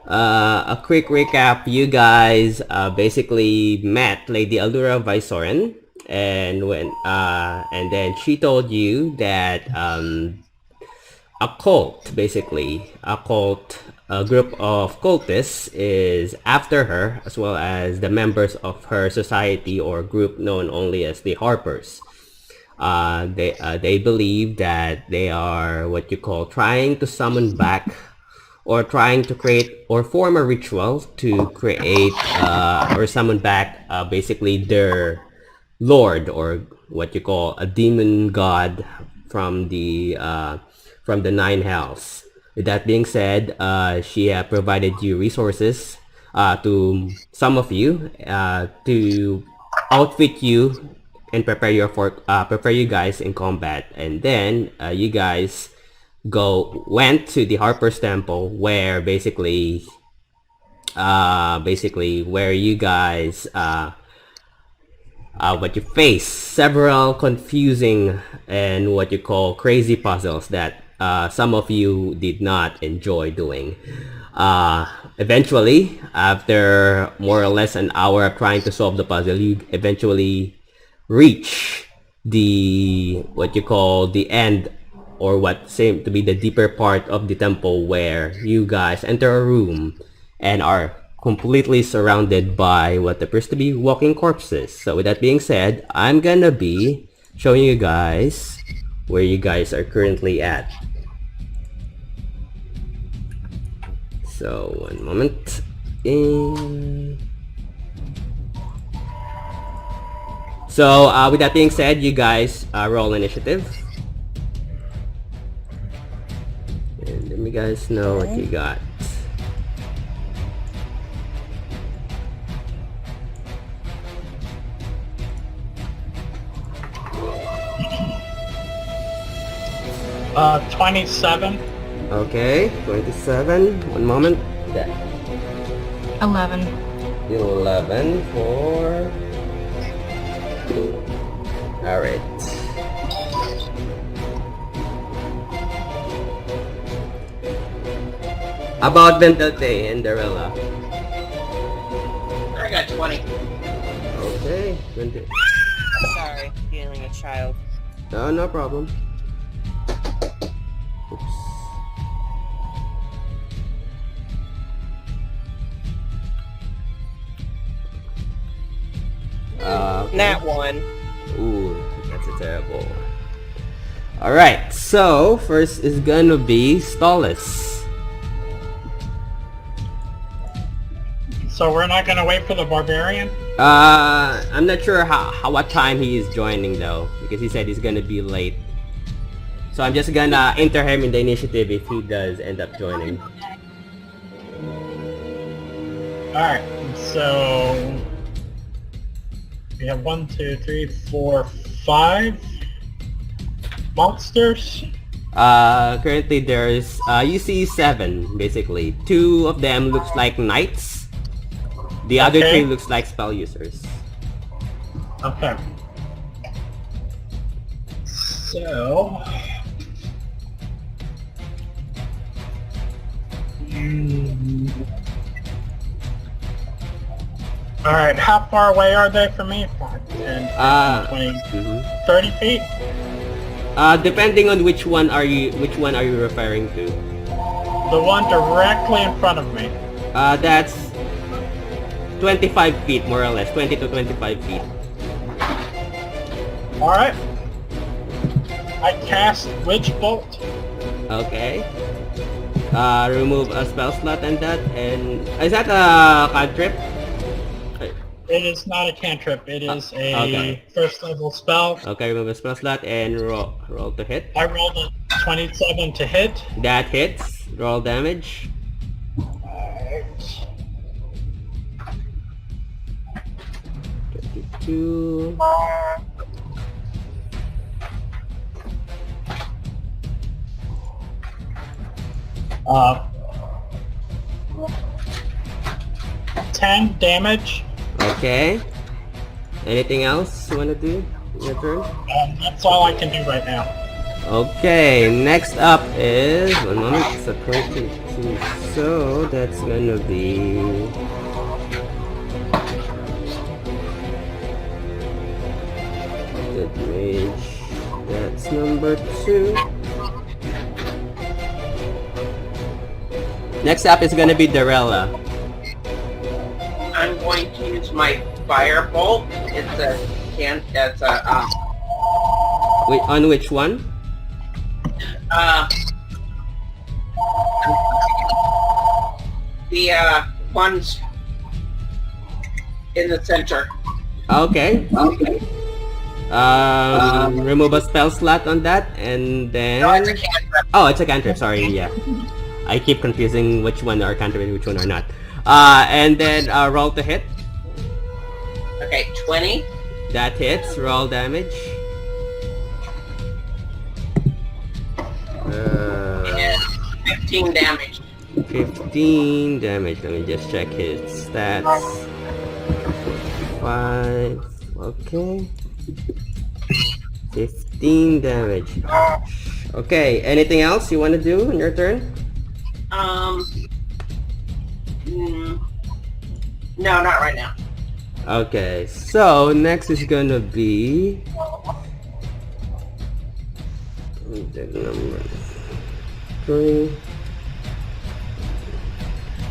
A quick recap, you guys basically met Lady Allura Visoren, and then she told you that a cult, basically, a group of cultists is after her, as well as the members of her society or group known only as the Harpers. They believe that they are what you call trying to summon back or trying to create or form a ritual to create or summon back basically their lord, or what you call a demon god from the nine hells. With that being said, she provided you resources to some of you to outfit you and prepare you guys in combat, and then you guys went to the Harper's Temple, where basically where you guys what you face several confusing and what you call crazy puzzles that some of you did not enjoy doing. Eventually, after more or less an hour of trying to solve the puzzle, you eventually reach the what you call the end, or what seemed to be the deeper part of the temple, where you guys enter a room and are completely surrounded by what appears to be walking corpses. So with that being said, I'm gonna be showing you guys where you guys are currently at. So one moment. So with that being said, you guys roll initiative. And let me guys know what you got. Uh, 27. Okay, 27. One moment. That 11. 11 for. All right. About Vendate and Darella. I got 20. Okay, Vendate. Sorry, dealing a child. No problem. Oops. Nat 1. Ooh, that's a terrible one. Alright, so first is gonna be Stollis. So we're not gonna wait for the barbarian? I'm not sure what time he is joining though, because he said he's gonna be late. So I'm just gonna enter him in the initiative if he does end up joining. Alright, so we have 1, 2, 3, 4, 5 monsters. Currently there's you see 7 basically. 2 of them looks like knights. The other 3 looks like spell users. Okay. So alright, how far away are they from me? 10, 20, 30 feet? Depending on which one are you referring to? The one directly in front of me. That's 25 feet more or less, 20 to 25 feet. Alright. I cast Witch Bolt. Okay. Remove a spell slot and that, and is that a cantrip? It is not a cantrip, it is a okay. first level spell. Okay, remove a spell slot and roll to hit. I rolled a 27 to hit. That hits. Roll damage. Alright. 22. Uh, 10 damage. Okay. Anything else you wanna do in your turn? That's all I can do right now. Okay, next up is 1 moment. So 22. So that's gonna be the mage. That's number 2. Next up is gonna be Darella. I'm going to use my firebolt. Wait, on which one? The ones in the center. Okay. Remove a spell slot on that, and then... No, it's a cantrip. Oh, it's a cantrip, sorry, yeah. I keep confusing which one are cantrip and which one are not. And then roll to hit. Okay, 20. That hits, roll damage. And 15 damage. 15 damage, let me just check his stats. 5, okay. 15 damage. Okay, anything else you want to do in your turn? No, not right now. Okay, so next is gonna be the number 3.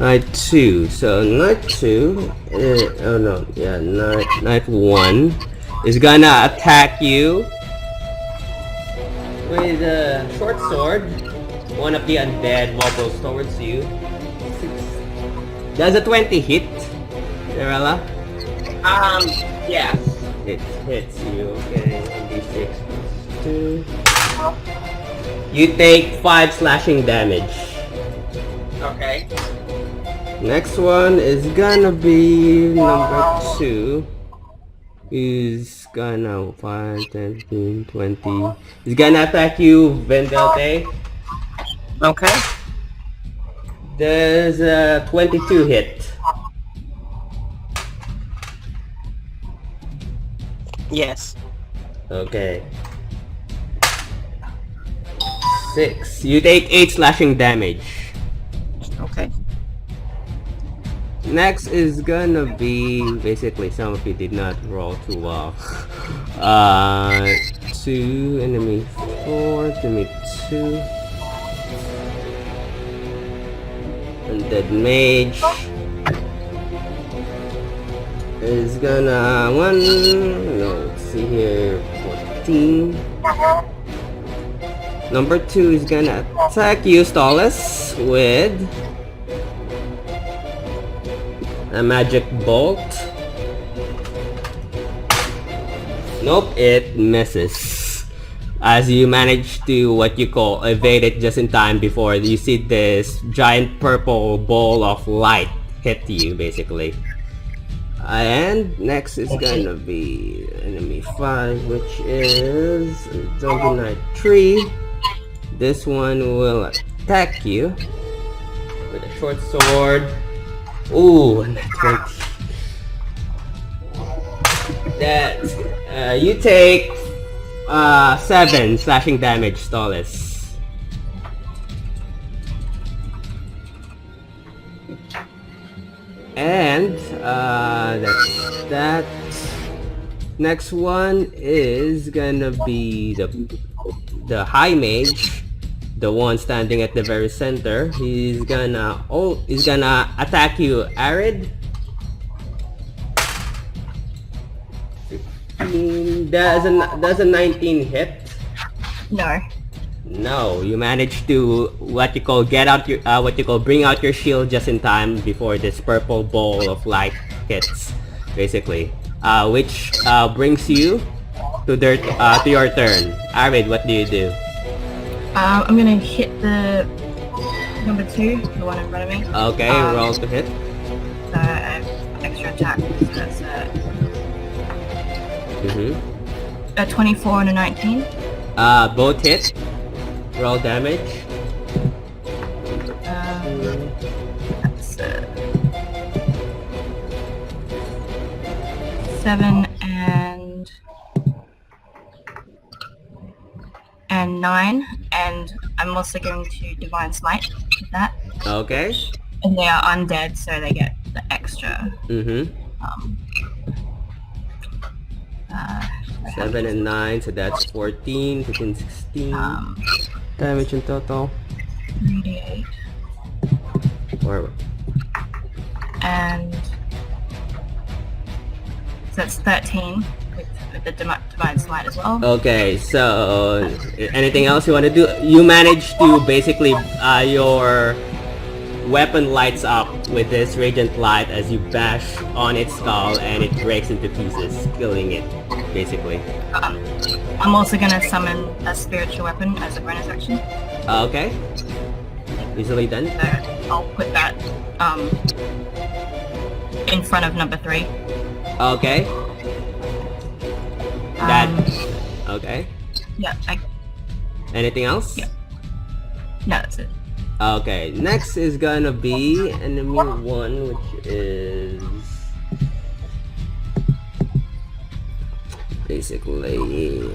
Night 2. So night 2. Oh no, yeah, night 1 is gonna attack you with a short sword. One of the undead wobbles towards you. Does a 20 hit, Darella? Yes. It hits you, okay. 1d6 plus 2. You take 5 slashing damage. Okay. Next one is gonna be number 2. He's gonna 5, 10, 15, 20. He's gonna attack you, Vendelte. Okay. There's a 22 hit. Yes. Okay. 6. You take 8 slashing damage. Okay. Next is gonna be basically some of you did not roll too well. 2 enemy 4, enemy 2. Undead mage is gonna let's see here, 14. Number 2 is gonna attack you, Stolus, with a magic bolt. Nope, it misses. As you manage to what you call evade it just in time before you see this giant purple ball of light hit you, basically. And next is gonna be enemy 5, which is Zombie Knight 3. This one will attack you with a short sword. Ooh, and that's 20. That you take 7 slashing damage, Stolus. And that's that. Next one is gonna be the high mage, the one standing at the very center. He's gonna attack you, Arid. Does a 19 hit? No. No, you managed to bring out your shield just in time before this purple ball of light hits, basically. Which brings you to your turn. Arid, what do you do? I'm gonna hit the number 2, the one in front of me. Okay, roll to hit. So I have extra attack, so that's a 24 and a 19. Both hit. Roll damage. That's 7 and 9, and I'm also going to Divine Smite with that. Okay. And they are undead, so they get the extra. Mm-hmm. 7 and 9, so that's 14, 15, 16. Damage in total. 3d8. Or And so that's 13 with the Divine Smite as well. okay, so anything else you want to do? You manage to basically your weapon lights up with this radiant light as you bash on its skull, and it breaks into pieces, killing it basically. I'm also gonna summon a spiritual weapon as a bonus action. Okay, easily done. So I'll put that in front of number 3. Okay, that okay. Yeah. Anything else? Yeah. No, that's it. Okay, next is gonna be enemy 1, which is basically enemy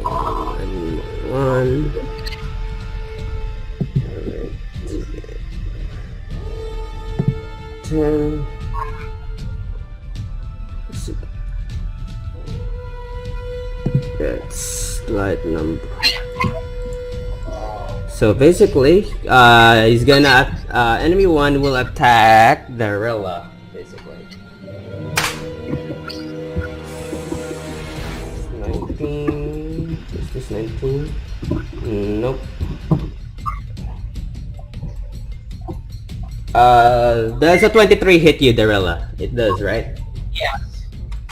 1. That's light number. So basically, he's gonna enemy 1 will attack Darilla, basically. 19. Is this 19? Nope. Does a 23 hit you, Darilla? It does, right? Yeah.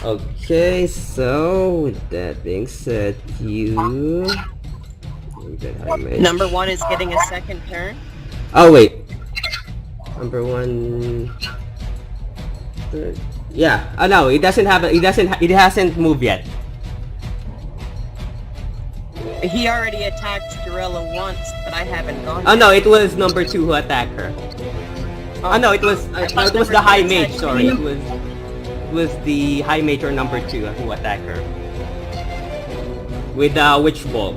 Okay, so with that being said, you... Number 1 is getting a second turn. Oh wait, number 1. Yeah. Oh no, it doesn't have. It hasn't moved yet. He already attacked Gorilla once, but I haven't gone. Oh no, it was number 2 who attacked her. Oh no, it was the high mage. Sorry, it was the high mage or number 2 who attacked her with the witch bolt.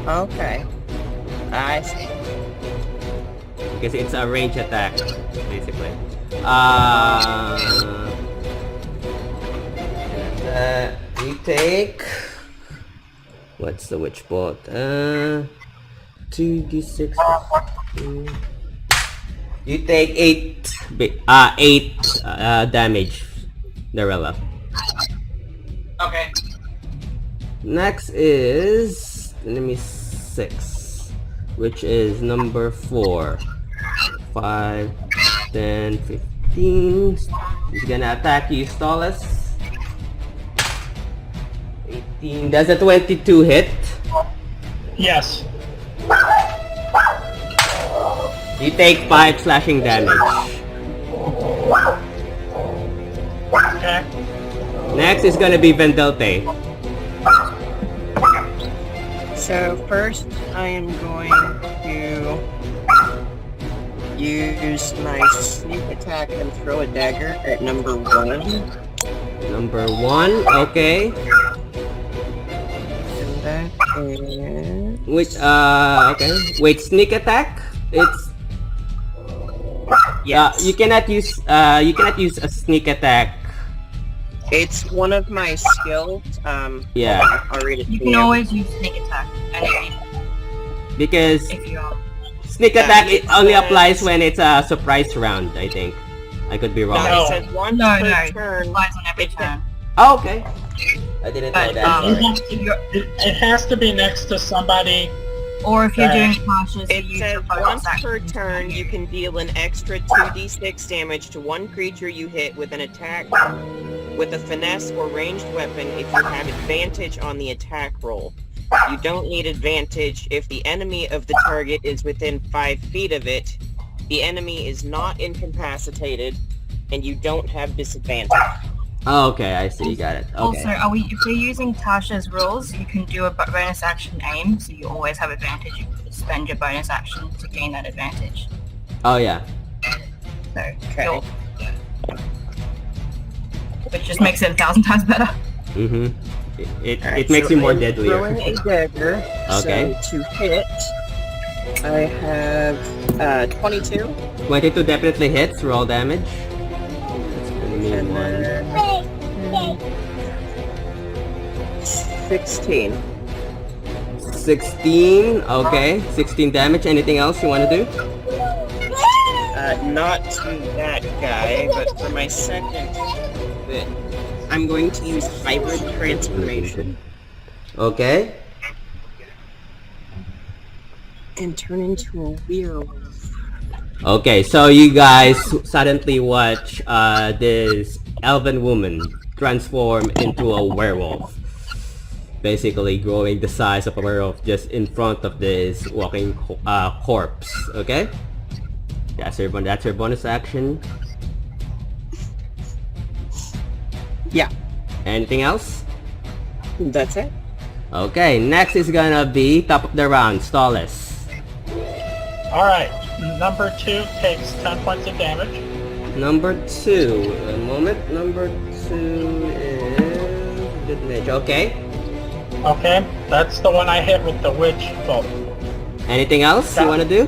Okay. I see. Because it's a range attack, basically. You take... What's the witch bolt? 2d6. You take 8 damage, Darilla. Okay. Next is enemy 6, which is number 4. 5, 10, 15. He's gonna attack you, Stolas. 18. Does a 22 hit? Yes. You take 5 slashing damage. Okay. Next is gonna be Vendelte. So first, I am going to use my sneak attack and throw a dagger at number 1. Number 1, okay. And that is... Which, okay. Wait, sneak attack? It's... Yes. You cannot use a sneak attack. It's one of my skills. Yeah. I'll read it to You can always use sneak attack. Because If you are. sneak attack it only applies when it's a surprise round, I think. I could be wrong. No, it says once No, per it turn. applies on every turn. Oh, okay. I didn't know But, that. if Sorry. you're, It has to be next to somebody. or if you're doing clashes, It you use says your bonus once action. per turn, you can deal an extra 2d6 damage to one creature you hit with an attack with a finesse or ranged weapon if you have advantage on the attack roll. You don't need advantage if the enemy of the target is within 5 feet of it, the enemy is not incapacitated, and you don't have disadvantage. Oh, okay, I see. Got it. Okay. Also, if we're using Tasha's rules, you can do a bonus action aim, so you always have advantage. You can spend your bonus action to gain that advantage. Oh yeah. So, Okay. which just makes it 1,000 times better. Mm-hmm. It makes you more deadlier. Throwing a dagger. Okay. So to hit, I have 22. 22 definitely hits. Roll damage. That's gonna be And one. then 16. 16. Okay. 16 damage. Anything else you want to do? Not to that guy, but for my second bit, I'm going to use hybrid transformation Okay. and turn into a werewolf. Okay, so you guys suddenly watch this elven woman transform into a werewolf. Basically growing the size of a werewolf just in front of this walking corpse. Okay? That's her bonus action. Yeah, Anything else? that's it. Okay, next is gonna be top of the round, Stallus. Alright, number 2 takes 10 points of damage. Number 2. A moment. Number 2 is good mage. Okay. Okay, that's the one I hit with the witch bolt. Anything else you wanna do?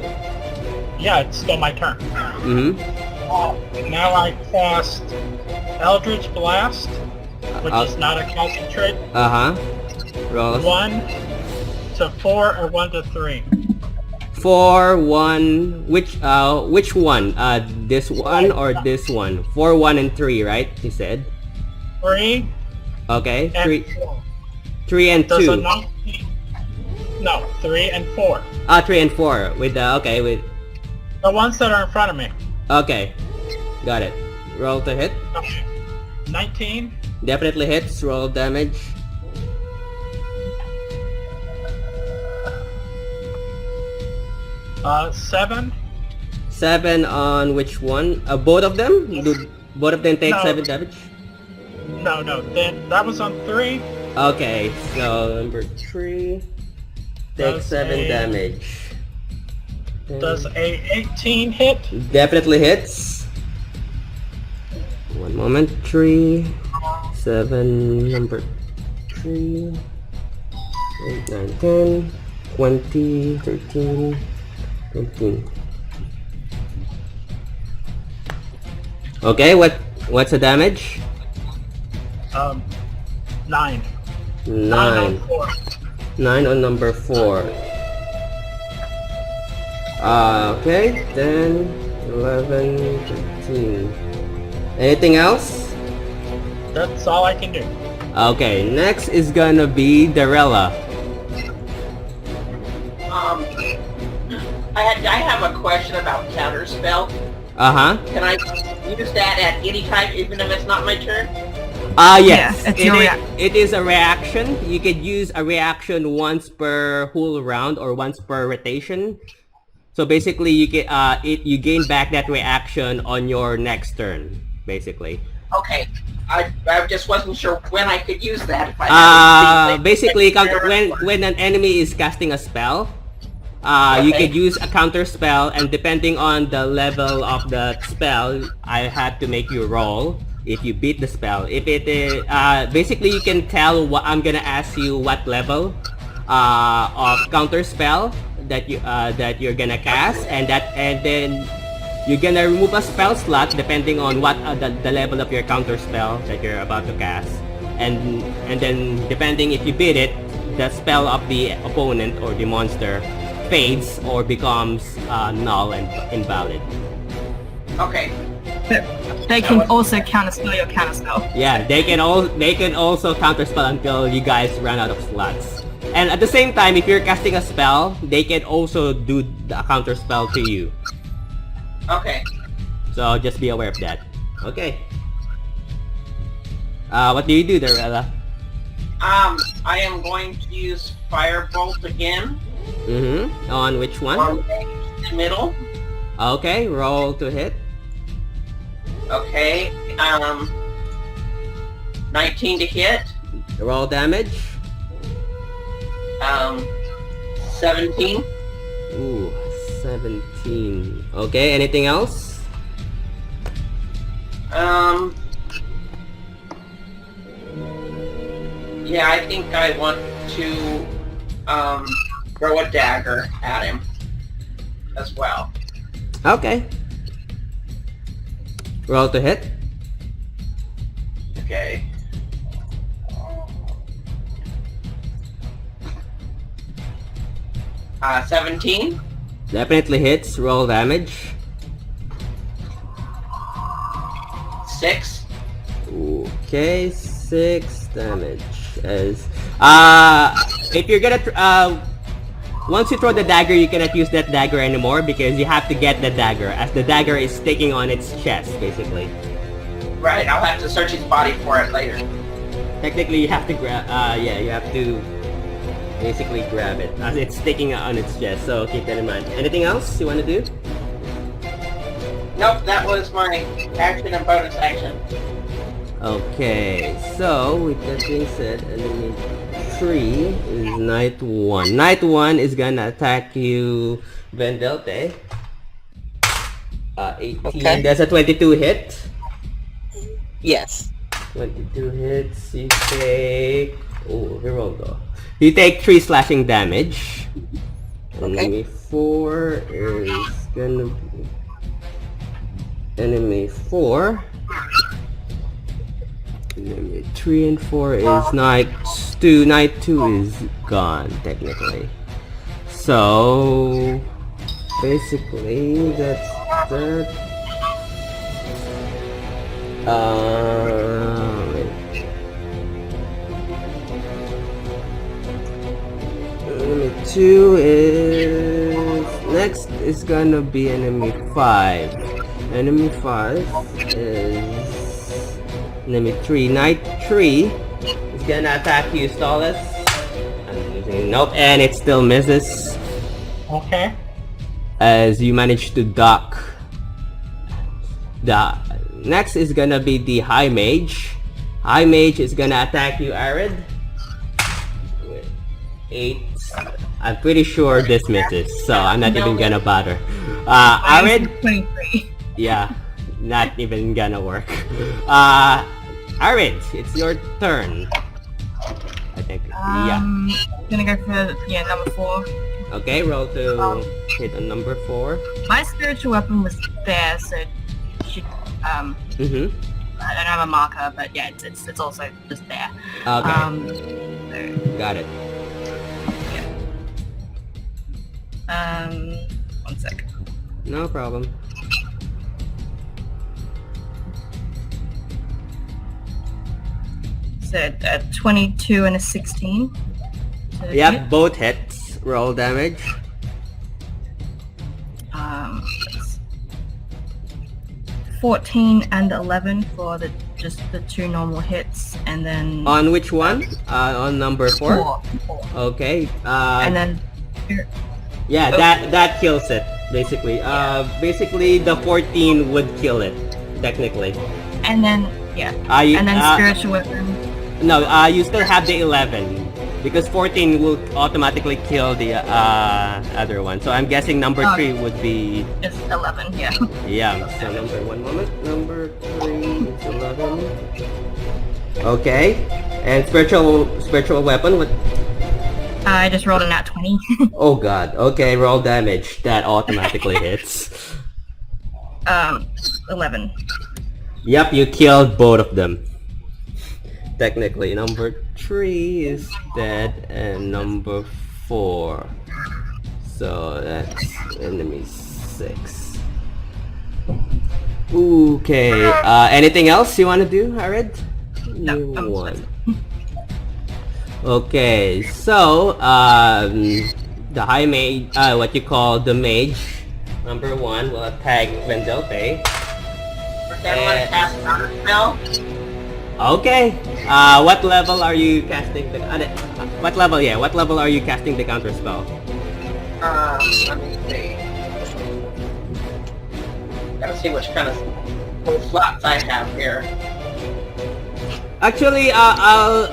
Yeah, it's still my turn. Mm-hmm. Now I cast Eldritch Blast, which is not a concentrate. Uh-huh. Roll. 1 to 4 or 1 to 3. 4, 1. Which one? This one or this one? 4, 1, and 3, right? You said. 3 Okay. and 3, 4. 3 and Does a 2. 19... No, 3 and 4. 3 and 4 with the with. The ones that are in front of me. Okay. Got it. Roll to hit. Okay. 19. Definitely hits. Roll damage. Uh, 7. 7 on which one? Both of them? Do both of them take No. 7 damage? No, then that was on 3. Okay, so number 3 takes Does 7 a- damage. Does a 18 hit? Definitely hits. One moment. 3, 7, number 3, 8, 9, 10, 20, 13, 15. Okay, what's the damage? 9. 9 9. on 4. 9 on number 4. Okay, 10, 11, 13. Anything else? That's all I can do. Okay, next is gonna be Darella. I have a question about Counterspell. Uh-huh. Can I use that at any time, even if it's not my turn? Yes. Yeah, it's your It is a reaction. You could use a reaction once per whole round or once per rotation. So basically, you get you gain back that reaction on your next turn. Basically. Okay. I just wasn't sure when I could use that. If I Basically, when an enemy is casting a spell, you could use a counter spell, and depending on the level of the spell, I had to make you roll if you beat the spell. If it is basically, you can tell what I'm gonna ask you what level of counter spell that you're gonna cast, and then you're gonna remove a spell slot depending on what the level of your counter spell that you're about to cast, and then depending if you beat it, the spell of the opponent or the monster fades or becomes null and invalid. Okay. They can also counterspell your counterspell. Yeah, they can also counterspell until you guys run out of slots. And at the same time, if you're casting a spell, they can also do the counterspell to you. Okay. So just be aware of that. Okay. What do you do, Darella? I am going to use Firebolt again. Mm-hmm. On which one? On the middle. Okay, roll to hit. Okay. 19 to hit. Roll damage. 17. Ooh, 17. Okay, anything else? Yeah, I think I want to throw a dagger at him as well. Okay. Roll to hit. Okay. Uh, 17. Definitely hits. Roll damage. 6. Okay, 6 damage. As if you're gonna once you throw the dagger, you cannot use that dagger anymore because you have to get the dagger, as the dagger is sticking on its chest, basically. Right, I'll have to search his body for it later. Technically, you have to grab. Yeah, you have to basically grab it as it's sticking on its chest. So keep that in mind. Anything else you want to do? Nope, that was my action and bonus action. Okay, so with that being said, enemy 3 is Knight 1. Knight 1 is gonna attack you, Vendelte. 18. Okay. That's a 22 hit. Yes. 22 hits. You take. Oh, here we go. You take 3 slashing damage. Okay. Enemy 4 is gonna be. Enemy 4. Enemy 3 and 4 is Knight 2. Knight 2 is gone, technically. So basically, that's that. Enemy 2 is next is gonna be enemy 5. Enemy 5 is enemy 3. Knight 3 is gonna attack you, Stolus. I'm using nope, and it still misses Okay. as you manage to duck. The next is gonna be the High Mage. High Mage is gonna attack you, Arid. 8. I'm pretty sure this misses, so I'm not even gonna bother. Arid, 23. yeah, not even gonna work. Arid, it's your turn. I think, yeah. Gonna go for number 4. Okay, roll to hit on number 4. My spiritual weapon was there, so it should Mm-hmm. I don't have a marker, but yeah, it's also just there. Okay, So, got it. one sec. No problem. So, 22 and a 16. So Yep, hit. both hits. Roll damage. That's 14 and 11 for just the 2 normal hits, and then On which one? On number 4? 4. Okay. And then Yeah, that kills it, basically. Basically, the 14 would kill it, technically. and then yeah, You, and then spiritual weapon. No, you still have the 11. Because 14 will automatically kill the other one. So I'm guessing number 3 would be... It's 11, yeah. Yeah, so one moment. Number 3 is 11. Okay. And spiritual weapon, what? I just rolled a nat 20. Oh god. Okay, roll damage. That automatically hits. 11. Yep, you killed both of them. Technically, number 3 is dead, and number 4. So that's enemy 6. Okay. Anything else you want to do, Arid? No, You I'm won. Okay, so the high mage, what you call the mage, number 1 will attack Vendelte. Okay, I want to cast Counterspell. Okay. What level are you casting the? What level? Yeah. What level are you casting the counter spell? Let me see. Gotta see which kind of slots I have here. Actually, I'll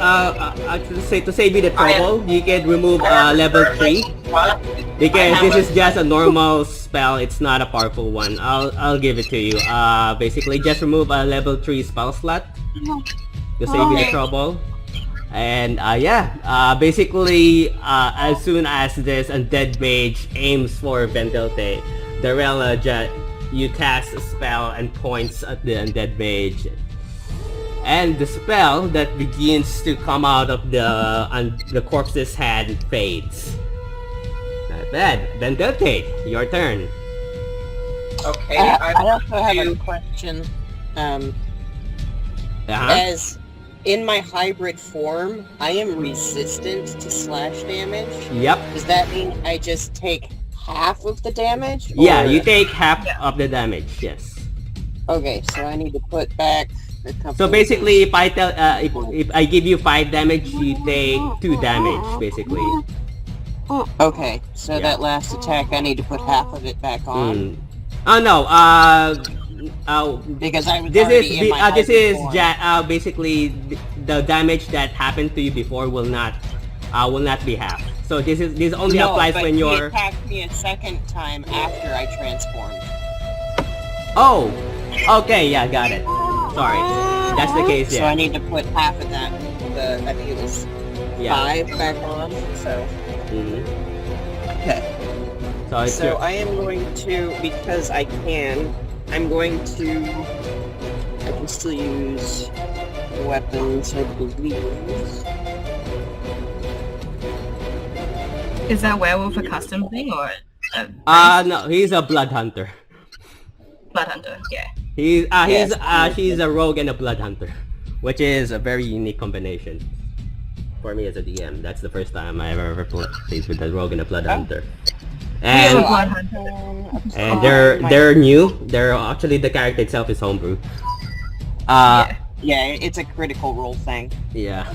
actually say to save you the trouble, you can remove level 3 because this is just a normal spell. It's not a powerful one. I'll give it to you. Basically, just remove a level 3 spell slot to save you the trouble. And basically, as soon as this undead mage aims for Vendote, Darella you cast a spell and points at the undead mage. And the spell that begins to come out of the corpse's hand fades. Not bad. Vendote, your turn. Okay, I also have a question. As in my hybrid form, I am resistant to slash damage. Yep. Does that mean I just take half of the damage? Yeah, or- you take half of the damage. Yes. Okay, so I need to put back a couple. So basically, if I tell, if I give you 5 damage, you take 2 damage, basically. Okay, so Yeah. that last attack, I need to put half of it back on. Oh no. Because I was This already is in my this hybrid is form. basically the damage that happened to you before will not be half. So this only No, applies but when he you're. attacked me a second time after I transformed. Oh. Okay. Yeah. Got it. Sorry. That's the case. So I Yeah. need to put half of that, I think it was Yeah. 5 back on, so... Mhm. Okay. So it's So I am going to, because I can, I'm going to... I can still use weapons, I believe. Is that werewolf a custom thing or no. He's a blood hunter. blood hunter? Yeah. She's a rogue and a blood hunter, which is a very unique combination for me as a DM. That's the first time I've ever played with a rogue and a blood hunter. Yeah, And blood hunter. and they're new. They're actually the character itself is homebrew. Yeah, it's a critical role thing. Yeah,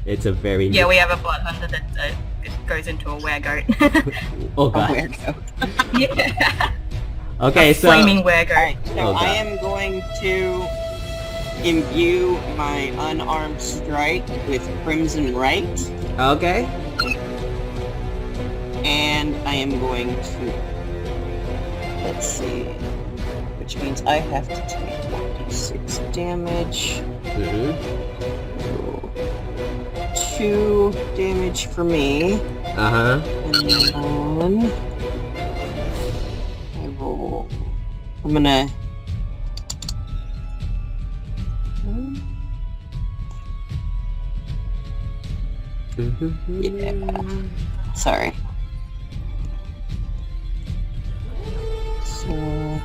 it's a very Yeah, we have a blood hunter that goes into a weregoat. oh A god. weirdo. Yeah. Okay, so Flaming weregoat. Alright, so Oh, God. I am going to imbue my unarmed strike with Crimson Right, okay, and I am going to, let's see, which means I have to take 1d6 damage, 2 damage for me, and then I roll, I'm gonna... Yeah. Sorry. So,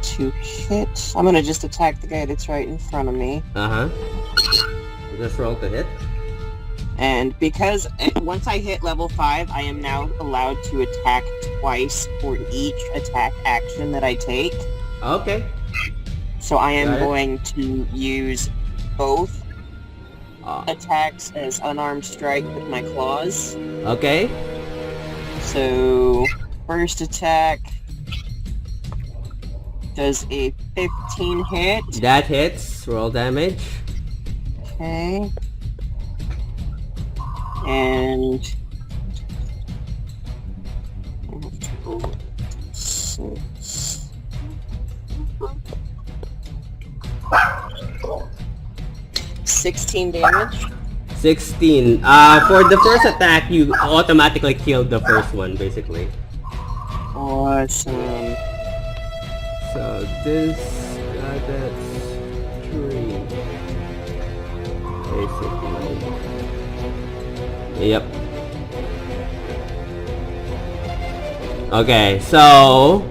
2 hit. I'm gonna just attack the guy that's right in front of me. Just roll to hit. And because once I hit level 5, I am now allowed to attack twice for each attack action that I take. Okay. So I am Got it. going to use both attacks as unarmed strike with my claws. Okay. So, first attack does a 15 hit. That hits. Roll damage. Okay. And... 6. 16 damage. 16. For the first attack, you automatically killed the first one, basically. Awesome. So this, that's 3. Basically. Yep. Okay, so,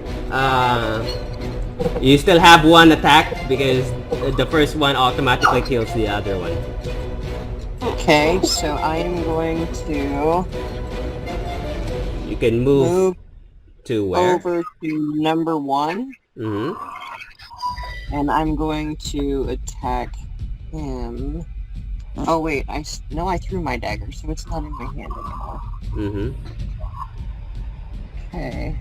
you still have one attack because the first one automatically kills the other one. Okay, so I am going to You can move move to where? over to number 1, Mm-hmm. and I'm going to attack him. Oh wait, I threw my dagger, so it's not in my hand anymore. Mm-hmm. Okay.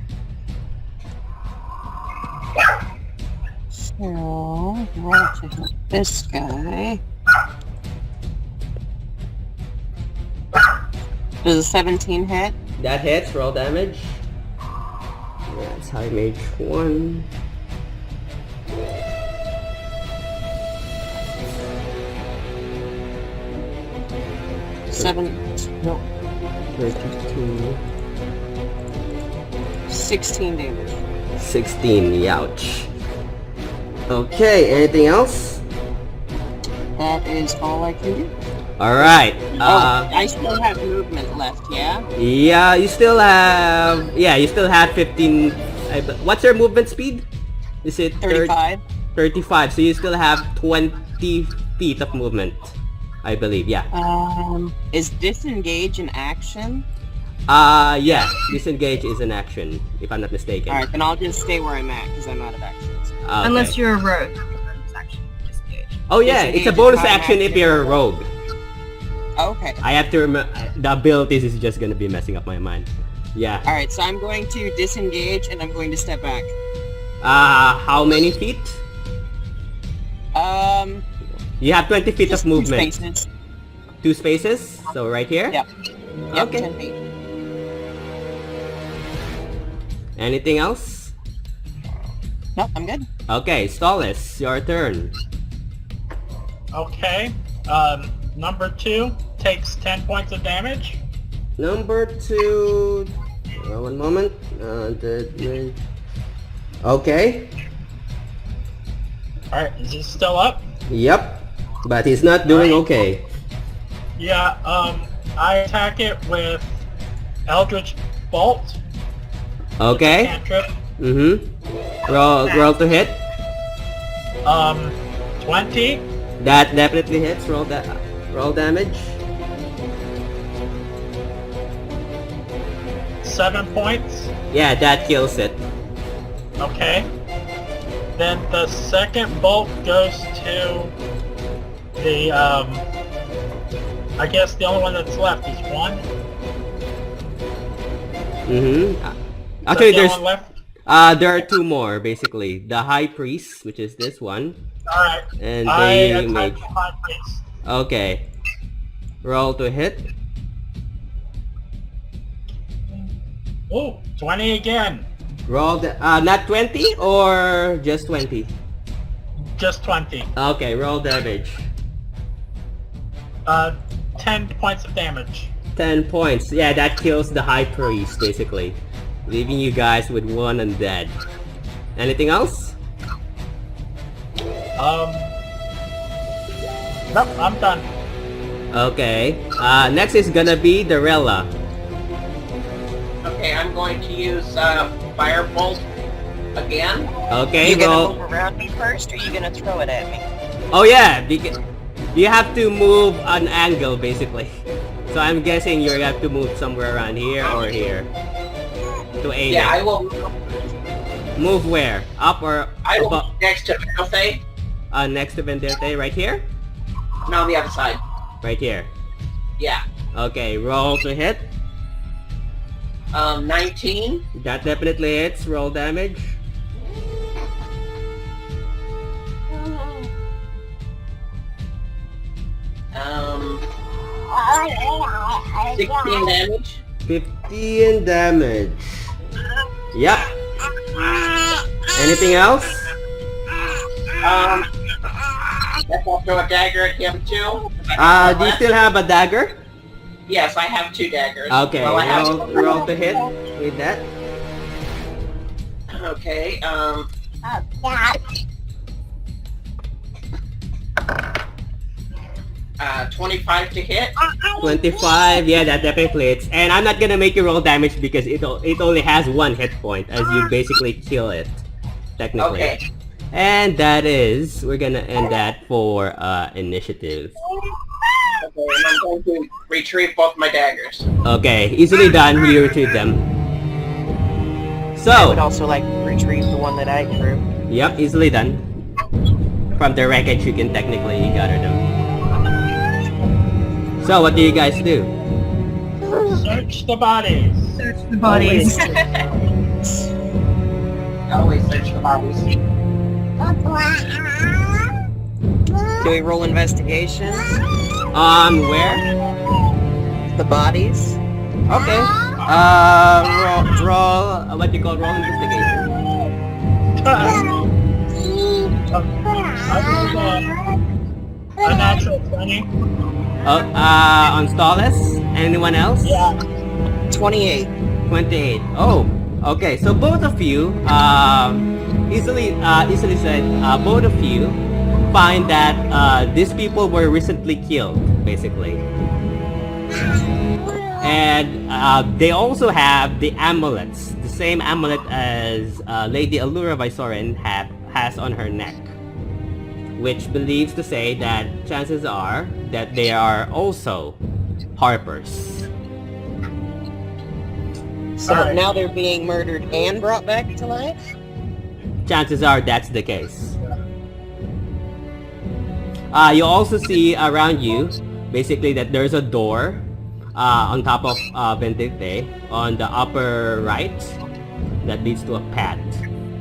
So, roll to hit this guy. Does a 17 hit? That hits, roll damage. That's high mage 1. No, 32. 16 damage. 16, ouch. Okay, anything else? That is all I can do. Alright, I still have movement left, yeah? yeah, you still have 15, what's your movement speed? Is it 35. 35, so you still have 20 feet of movement, I believe, yeah. Is disengage an action? Yeah, disengage is an action, if I'm not mistaken. Alright, then I'll just stay where I'm at, because I'm out of actions. Okay. Unless you're a rogue. Bonus action, disengage. Oh yeah, it's a Disengage bonus is not an action if action. you're a rogue. Okay. I have to remember, the abilities is just gonna be messing up my mind. Yeah. Alright, so I'm going to disengage, and I'm going to step back. How many feet? You have 20 feet Just of movement. 2 spaces. 2 spaces? So right here? Yep. Yep, Okay. 10 feet. Anything else? Nope, I'm good. Okay, Stollis, your turn. Okay. Number 2 takes 10 points of damage. Number 2... one moment. Okay. Alright, is he still up? Yep. But he's not doing okay. Yeah, I attack it with Eldritch Bolt. Okay. Cantrip. Mm-hmm. Roll to hit. 20. That definitely hits. Roll damage. 7 points. Yeah, that kills it. Okay. Then the second bolt goes to the, I guess the only one that's left is 1. Mm-hmm. Actually, Is that the there's one left? there are 2 more basically. The High Priest, which is this one, Alright. and I the attack Mage. the High Priest. Okay. Roll to hit. Ooh, 20 again. Roll the not 20 or just 20. Just 20. Okay, roll damage. 10 points of damage. 10 points. Yeah, that kills the High Priest basically, leaving you guys with 1 undead. Anything else? Nope, I'm done. Okay. Next is gonna be Darella. Okay, I'm going to use Firebolt again. Okay, You gonna roll. move around me first, or you gonna throw it at me? Oh yeah, because you have to move an angle basically. So I'm guessing you have to move somewhere around here or here to aim Yeah, it. I will. Move where? Up or I will above? move next to Velthay. Next to Venderte, right here? No, on the other side. Right here. Yeah. Okay, roll to hit. 19. That definitely hits. Roll damage. Um, 16 damage. 15 damage. Yep. Anything else? Guess I'll throw a dagger at him too. Do you still have a dagger? Yes, I have 2 daggers. Okay, Well, I have roll to hit with that. Okay, 25 to hit. 25, yeah, that definitely hits. And I'm not gonna make you roll damage because it only has 1 hit point as you basically kill it, technically. Okay. And that is, we're gonna end that for initiative. Okay, and I'm going to retrieve both my daggers. Okay, easily done, you retrieve them. I would So, also like to retrieve the one that I threw. yep, easily done. From the wreckage you can technically gather them. So, what do you guys do? Search the bodies. Search the bodies. Always search the bodies. Do we roll investigation? Where? The bodies? Okay. Roll, what do you call roll investigation? I rolled a natural 20. On Stallus? Anyone else? Yeah. 28. 28. Oh, okay. So both of you, easily said, both of you find that these people were recently killed, basically. And they also have the amulets, the same amulet as Lady Allura Visorin has on her neck, which believes to say that chances are that they are also Harpers. So Alright. now they're being murdered and brought back to life? Chances are that's the case. You also see around you, basically, that there's a door on top of Ventite on the upper right that leads to a path.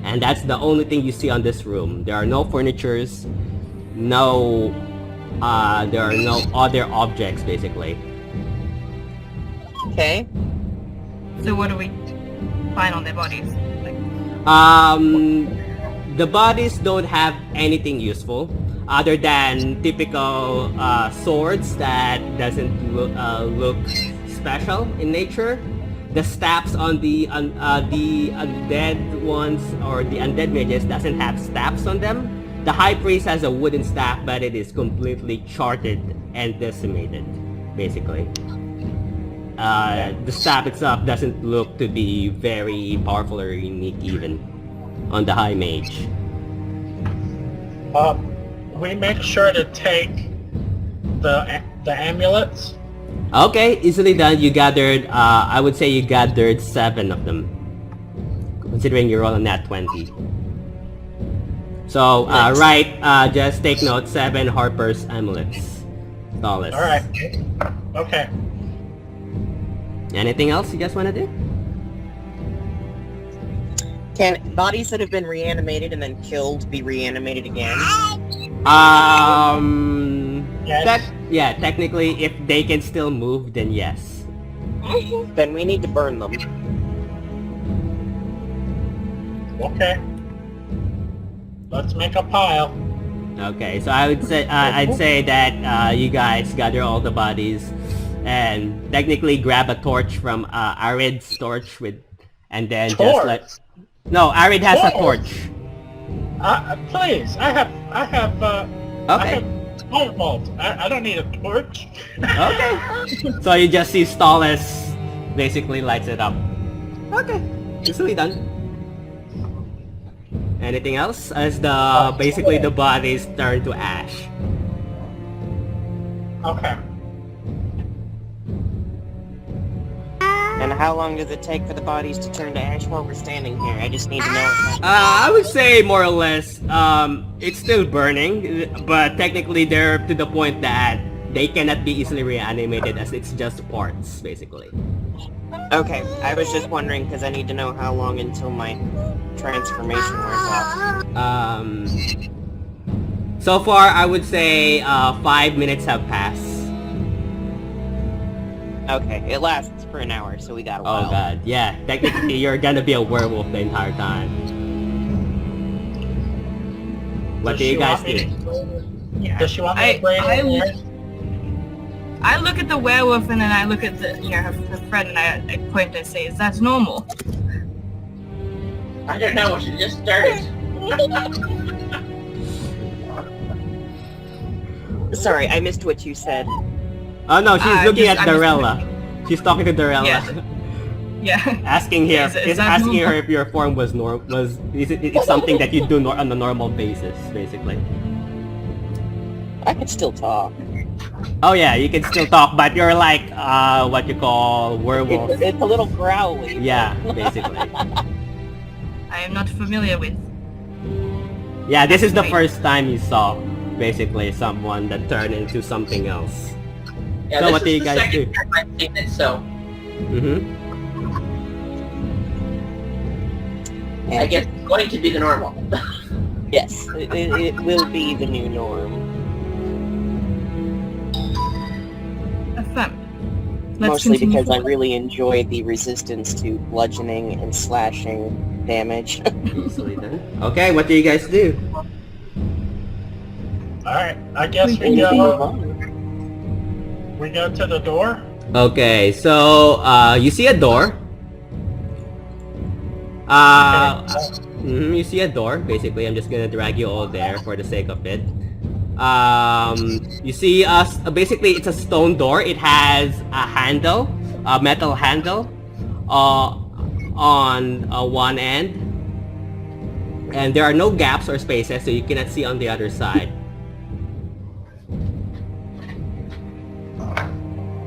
And that's the only thing you see on this room. There are no furnitures, there are no other objects, basically. Okay. So what do we find on their bodies? Like, The bodies don't have anything useful other than typical swords that doesn't look special in nature. The staffs on the undead ones or the undead mages doesn't have staffs on them. The high priest has a wooden staff, but it is completely charted and decimated, basically. The staff itself doesn't look to be very powerful or unique even on the high mage. We make sure to take the amulets. Okay, easily done. You gathered, I would say you gathered 7 of them, considering you roll a nat 20. So, right, just take note, 7 Harper's amulets. Solace. Alright. Okay. Anything else you guys want to do? Can bodies that have been reanimated and then killed be reanimated again? Yes. Yeah, technically, if they can still move, then yes. Then we need to burn them. Okay. Let's make a pile. Okay, so I would say, I'd say that you guys gather all the bodies and technically grab a torch from Arid's torch and then just Torch? let... No, Arid has a torch. Please, I have Okay. firebolt. I don't need a torch. Okay. So you just see Stallus basically lights it up. Okay. Easily done. Anything else? As the basically the bodies turn to ash. Okay. And how long does it take for the bodies to turn to ash while we're standing here? I just need to know. I would say more or less, it's still burning, but technically they're to the point that they cannot be easily reanimated as it's just parts, basically. Okay, I was just wondering because I need to know how long until my transformation wears off. So far, I would say 5 minutes have passed. Okay, it lasts for an hour, so we got a while. Oh god, yeah. Technically, you're gonna be a werewolf the entire time. What do you guys do? yeah. Does she want me to braid her hair? I look at the werewolf and then I look at the, her friend and I point and say, "Is that normal?" I don't know, she just started. Sorry, I missed what you said. Oh no, she's looking at I'm just- Darella. She's talking to Darella. Yeah. Yeah. Asking her, Is that asking normal? her if your form was it's something that you do on a normal basis, basically. I can still talk. Oh yeah, you can still talk, but you're like what you call werewolf. It's a little growly. Yeah, basically. I am not familiar with. Yeah, this is the Wait. first time you saw basically someone that turned into something else. Yeah, So this what do is you the guys second do? time I've seen it, so I guess it's going to be the normal. Yes, it will be the new norm. Affirm. Mostly because I really enjoy the resistance to bludgeoning and slashing damage. Easily done. Okay, what do you guys do? Alright, I guess we Anything go. wrong? We go to the door. Okay, so you see a door. You see a door. Basically, I'm just gonna drag you all there for the sake of it. You see us. Basically, it's a stone door. It has a handle, a metal handle, on one end, and there are no gaps or spaces, so you cannot see on the other side.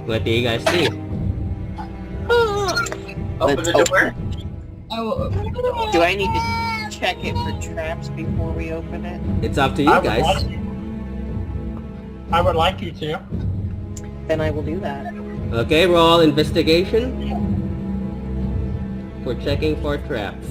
What do you guys see? Open the door. I will open the door. Do I need to check it for traps before we open it? It's up to you guys. I would like you to. Then I will do that. Okay, roll investigation for checking for traps.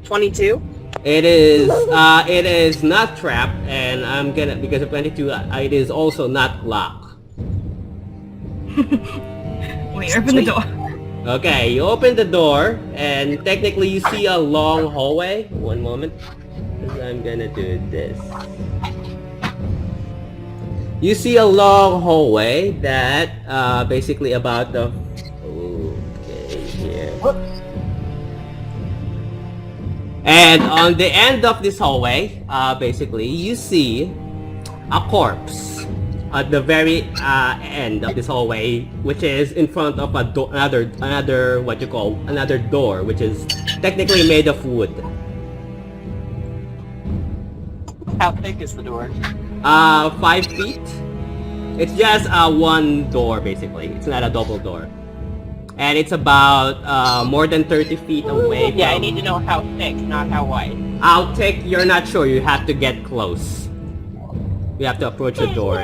22. It is not trapped, and I'm gonna, because of 22, it is also not locked. We open the door. Okay, you open the door, and technically you see a long hallway. One moment, 'cause I'm gonna do this. You see a long hallway that, basically about the... Okay, here. And on the end of this hallway, basically, you see a corpse at the very end of this hallway, which is in front of a another what you call another door, which is technically made of wood. How thick is the door? 5 feet. It's just one door, basically. It's not a double door. And it's about more than 30 feet away from... Yeah, I need to know how thick, not how wide. How thick, you're not sure. You have to get close. You have to approach the door.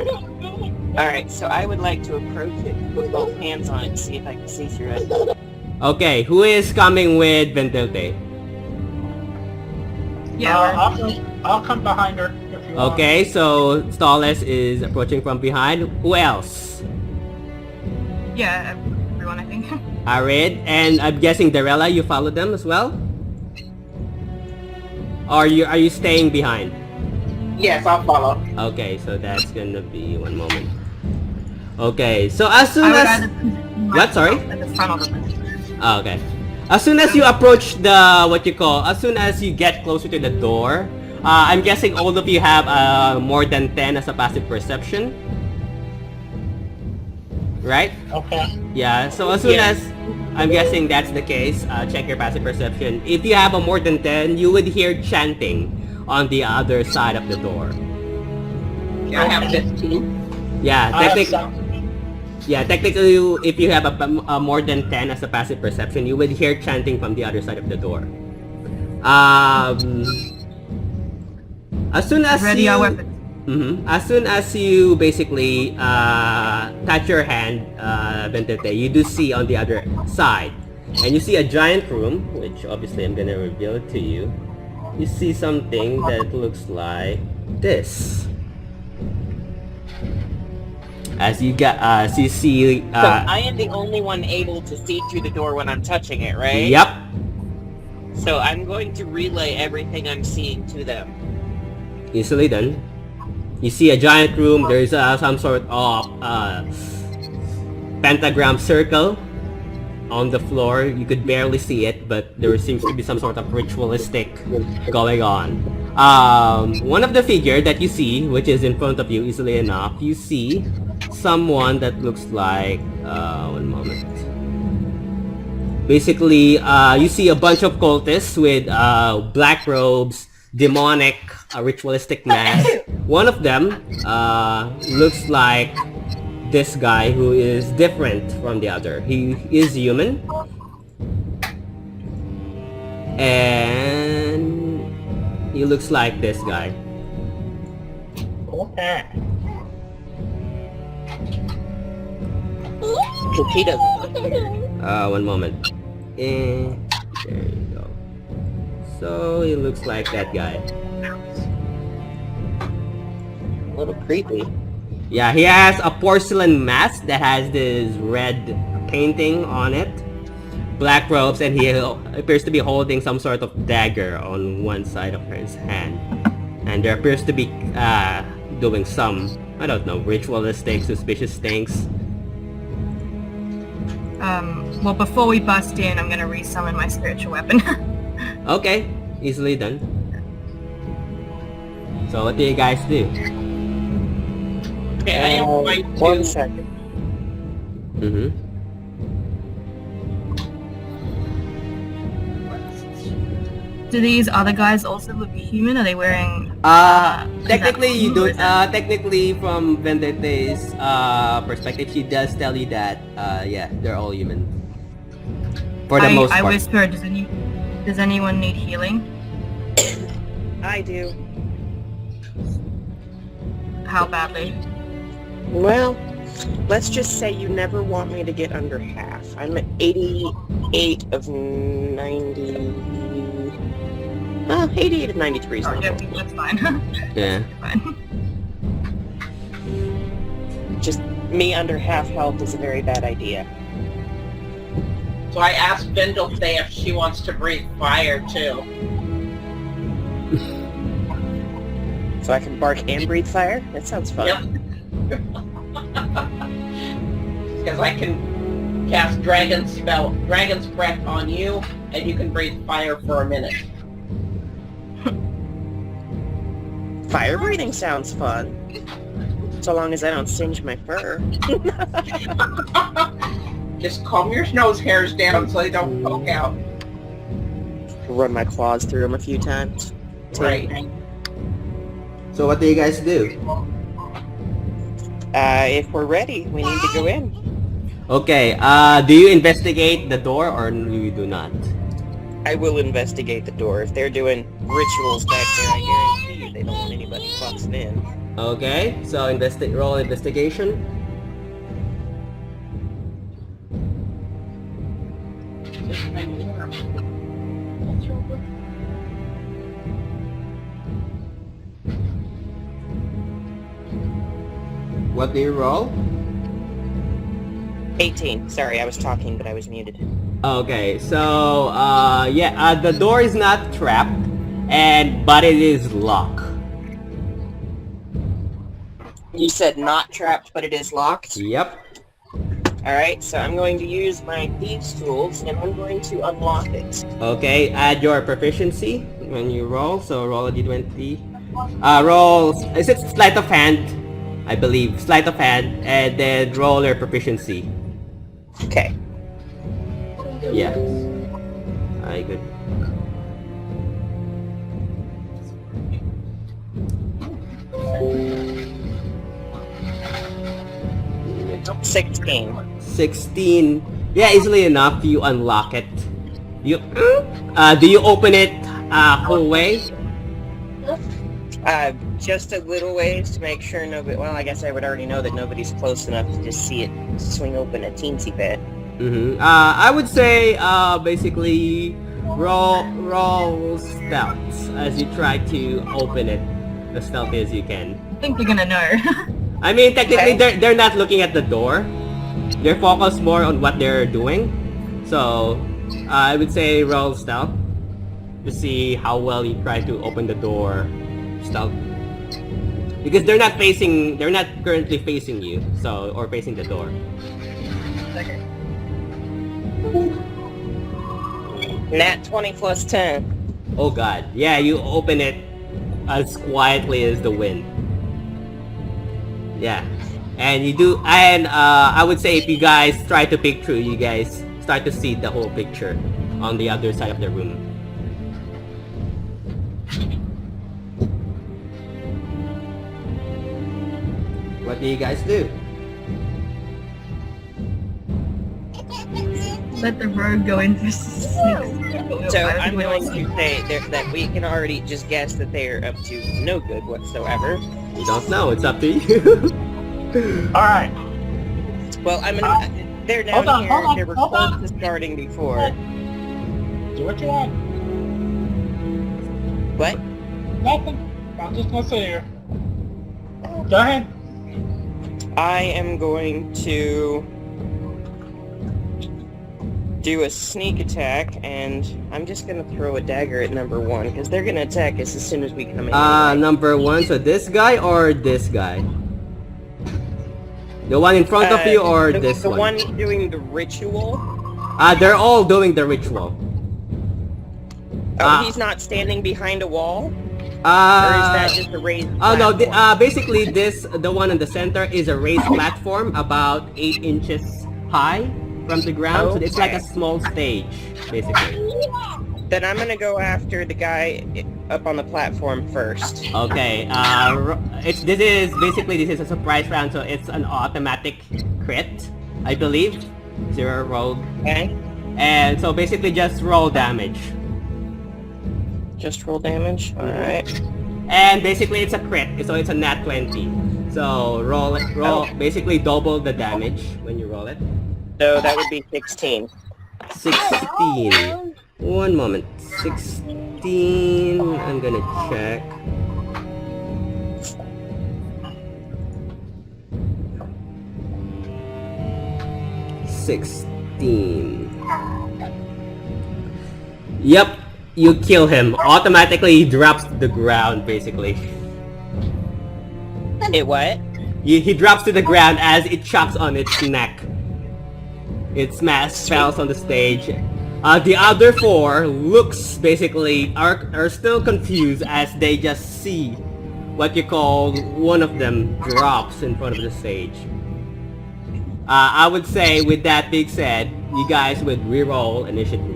Alright, so I would like to approach it with both hands on it and see if I can see through it. Okay, who is coming with Vendelte? Yeah. I'll come behind her if you want. Okay, so Stalles is approaching from behind. Who else? Yeah, everyone, I think. Arid, and I'm guessing Darella, you follow them as well? Or are you staying behind? Yes, I'll follow. Okay, so that's gonna be one moment. Okay, so as soon I would as... either position What, sorry? myself at the front or the back. Oh, okay. As soon as you approach the, as soon as you get closer to the door, I'm guessing all of you have more than 10 as a passive perception. Right? Okay. Yeah, so as soon as, I'm guessing that's the case, check your passive perception. If you have a more than 10, you would hear chanting on the other side of the door. Yeah, I have 15. Yeah, I have technically... some. Yeah, technically, if you have a more than 10 as a passive perception, you would hear chanting from the other side of the door. As soon as Ready you... our weapons. As soon as you basically touch your hand, Ventete, you do see on the other side. And you see a giant room, which obviously I'm gonna reveal it to you. You see something that looks like this. As you see, So I am the only one able to see through the door when I'm touching it, right? Yep. So I'm going to relay everything I'm seeing to them. Easily done. You see a giant room. There's some sort of pentagram circle on the floor. You could barely see it, but there seems to be some sort of ritualistic going on. One of the figure that you see, which is in front of you easily enough, you see someone that looks like... one moment. Basically, you see a bunch of cultists with black robes, demonic, ritualistic mask. One of them looks like this guy who is different from the other. He is human. And he looks like this guy. Okay. He doesn't. One moment. There you go. So he looks like that guy. A little creepy. Yeah, he has a porcelain mask that has this red painting on it. Black robes, and he appears to be holding some sort of dagger on one side of his hand. And there appears to be doing some, I don't know, ritualistic, suspicious things. Well, before we bust in, I'm gonna resummon my spiritual weapon. Okay, easily done. So what do you guys do? Okay, I am going to... 1 second. Mm-hmm. Do these other guys also look human? Are they wearing... Technically you do. Is that- Technically, from Vendete's perspective, she does tell you that yeah, they're all human. For the most I part. whisper, does anyone need healing? I do. How badly? Well, let's just say you never want me to get under half. I'm at 88 of 90... 88 of 93 is Oh, not yeah, bad. that's fine. Yeah. Fine. Just me under half health is a very bad idea. So I asked Vendel if she wants to breathe fire too. So I can bark and breathe fire? That sounds fun. Yep. Because I can cast Dragon's Breath on you, and you can breathe fire for a minute. Fire breathing sounds fun. So long as I don't singe my fur. Just calm your nose hairs down so they don't poke out. Run my claws through them a few times. Right. So what do you guys do? If we're ready, we need to go in. Okay. Do you investigate the door or you do not? I will investigate the door. If they're doing rituals back there, I guarantee you they don't want anybody fucking in. Okay. So roll investigation. What do you roll? 18. Sorry, I was talking, but I was muted. Okay, so yeah, the door is not trapped, but it is locked. You said not trapped, but it is locked? Yep. Alright, so I'm going to use my thieves' tools, and I'm going to unlock it. Okay, add your proficiency when you roll. So roll a d20. Roll. Is it sleight of hand? I believe sleight of hand, and then roll your proficiency. Okay. Yeah. Alright, good. Nope. 16. 16. Yeah, easily enough. You unlock it. You. Do you open it whole way? Just a little ways to make sure nobody... Well, I guess I would already know that nobody's close enough to just see it swing open a teensy bit. Mm-hmm. I would say basically roll stealth as you try to open it as stealthy as you can. I think you're gonna know. I mean, technically Okay. they're not looking at the door. They're focused more on what they're doing. So I would say roll stealth to see how well you try to open the door stealth. Because they're not currently facing you, so or facing the door. Nat 20 plus 10. Oh god. Yeah, you open it as quietly as the wind. Yeah. And you do, and I would say if you guys try to peek through, you guys start to see the whole picture on the other side of the room. What do you guys do? Let the rogue go in first. So I'm going to say that we can already just guess that they're up to no good whatsoever. You don't know, it's up to you. Alright. Well, I'm gonna... They're down Hold on, here. hold on, They were hold close on. to starting before. Do what you want. What? Nothing. I'm just gonna sit here. Go ahead. I am going to do a sneak attack, and I'm just gonna throw a dagger at number 1, because they're gonna attack us as soon as we come in. Anyway. Number 1, so this guy or this guy? The one in front of you or this one? one? The one doing the ritual? They're all doing the ritual. Oh, he's not standing behind a wall? Or is that just a raised platform? No, basically the one in the center is a raised platform about 8 inches high from the ground, so it's like a small stage, basically. Then I'm gonna go after the guy up on the platform first. Okay, this is a surprise round, so it's an automatic crit, I believe. 0 rolled. Okay. And so basically just roll damage. Just roll damage? Alright. And basically it's a crit, so it's a nat 20. So basically double the damage when you roll it. So that would be 16. 16. One moment. 16. I'm gonna check. Yep, you kill him. Automatically he drops to the ground, basically. It what? He drops to the ground as it chops on its neck. Its mask falls on the stage. The other 4 are still confused as they just see what you call one of them drops in front of the stage. I would say, with that being said, you guys would reroll initiative,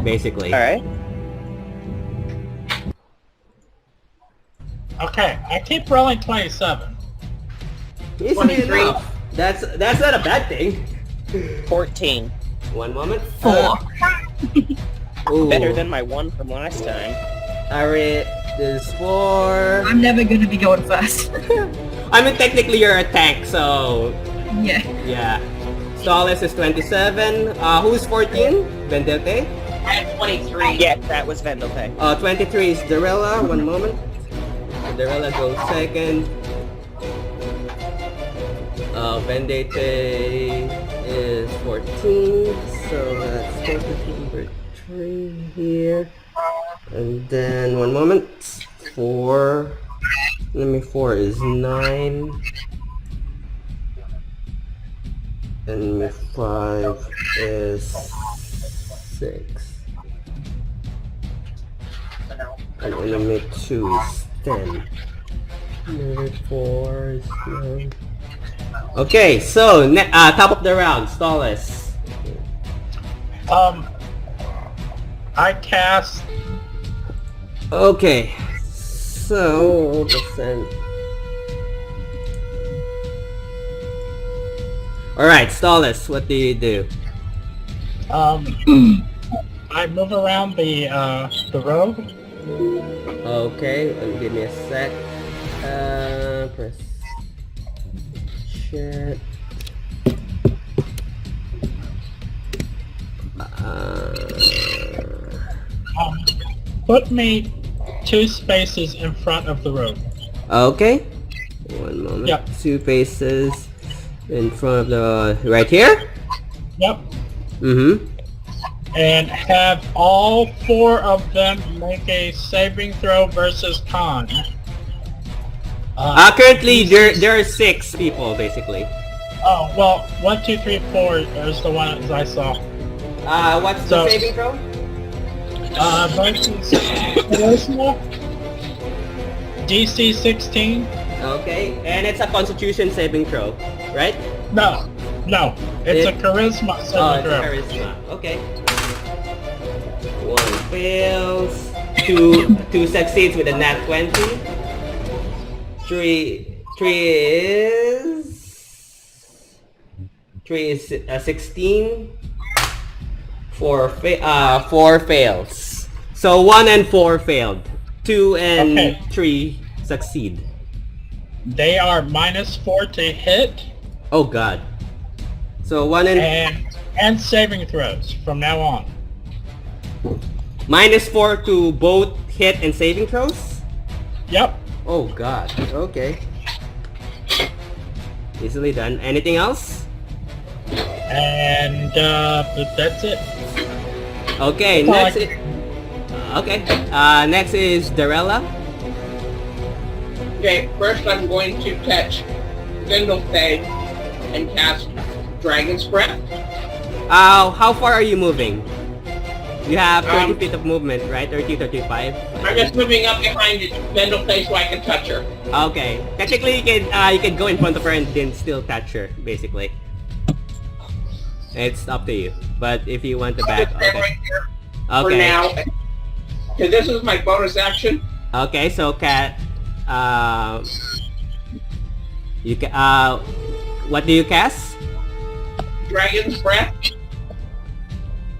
basically. Alright. Okay, I keep rolling 27. Easy 23. enough. That's not a bad thing. 14. One moment. 4. Ooh. Better than my 1 from last time. Alright, this is 4. I'm never gonna be going first. I mean, technically you're a tank, so... Yeah. Yeah. Solace is 27. Who's 14? Vendette? I have 23. Yes, that was Vendope. 23 is Darella. One moment. Darella goes second. Vendette is 14. So that's number 3 here. And then, one moment. 4. 4 is 9. And 5 is 6. And enemy 2 is 10. Enemy 4 is 9. Okay, so top of the round, Stallus. I cast... Okay, so percent. Alright, Stallus, what do you do? I move around the road. Okay, give me a sec. Press chat. Put me 2 spaces in front of the road. Okay. One moment. Yep. 2 paces in front of the... Right here? Yep. Mm-hmm. And have all 4 of them make a saving throw versus con. Currently, there are 6 people, basically. Oh, well, 1, 2, 3, 4 is the one that I saw. What's the saving throw? Versus Charisma, DC 16. Okay, and it's a Constitution saving throw, right? No, it's a Charisma saving throw. It's a Charisma. Okay. 1 fails. 2 succeeds with a nat 20. 3 is 16. 4 fails. So 1 and 4 failed. 2 and 3 succeed. They are -4 to hit. Oh god. So 1 and saving throws from now on. -4 to both hit and saving throws? Yep. Oh god. Okay. Easily done. Anything else? And that's it. Okay, That's next. Next is Darella. Okay, first I'm going to touch Vaselheim and cast Dragon's Breath. How far are you moving? You have 30 feet of movement, right? 30, 35? I'm just moving up behind Vaselheim so I can touch her. Okay. Technically, you can go in front of her and then still touch her, basically. It's up to you. But if you want to back, I'll just stay okay. right here for Okay. now. Because this is my bonus action. Okay, so you can, what do you cast? Dragon's Breath.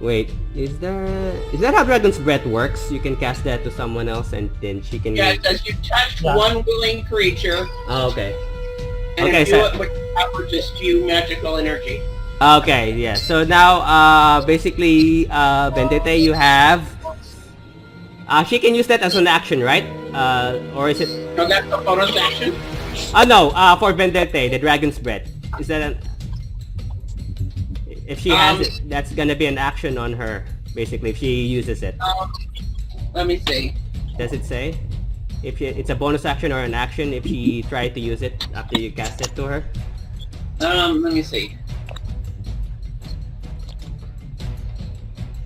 Wait, is that how Dragon's Breath works? You can cast that to someone else and then she can... Yeah, it says you touch Yeah. one willing creature. Oh, okay. And Okay, if so- you averages few magical energy. Okay, yeah. So now, basically, Vendetta, you have... she can use that as an action, right? Or is it... So that's the bonus action. no, for Vendetta, the Dragon's Breath. Is that an... If she has it, that's gonna be an action on her, basically, if she uses it. Let me see. Does it say? If it's a bonus action or an action if she tried to use it after you cast it to her? Let me see.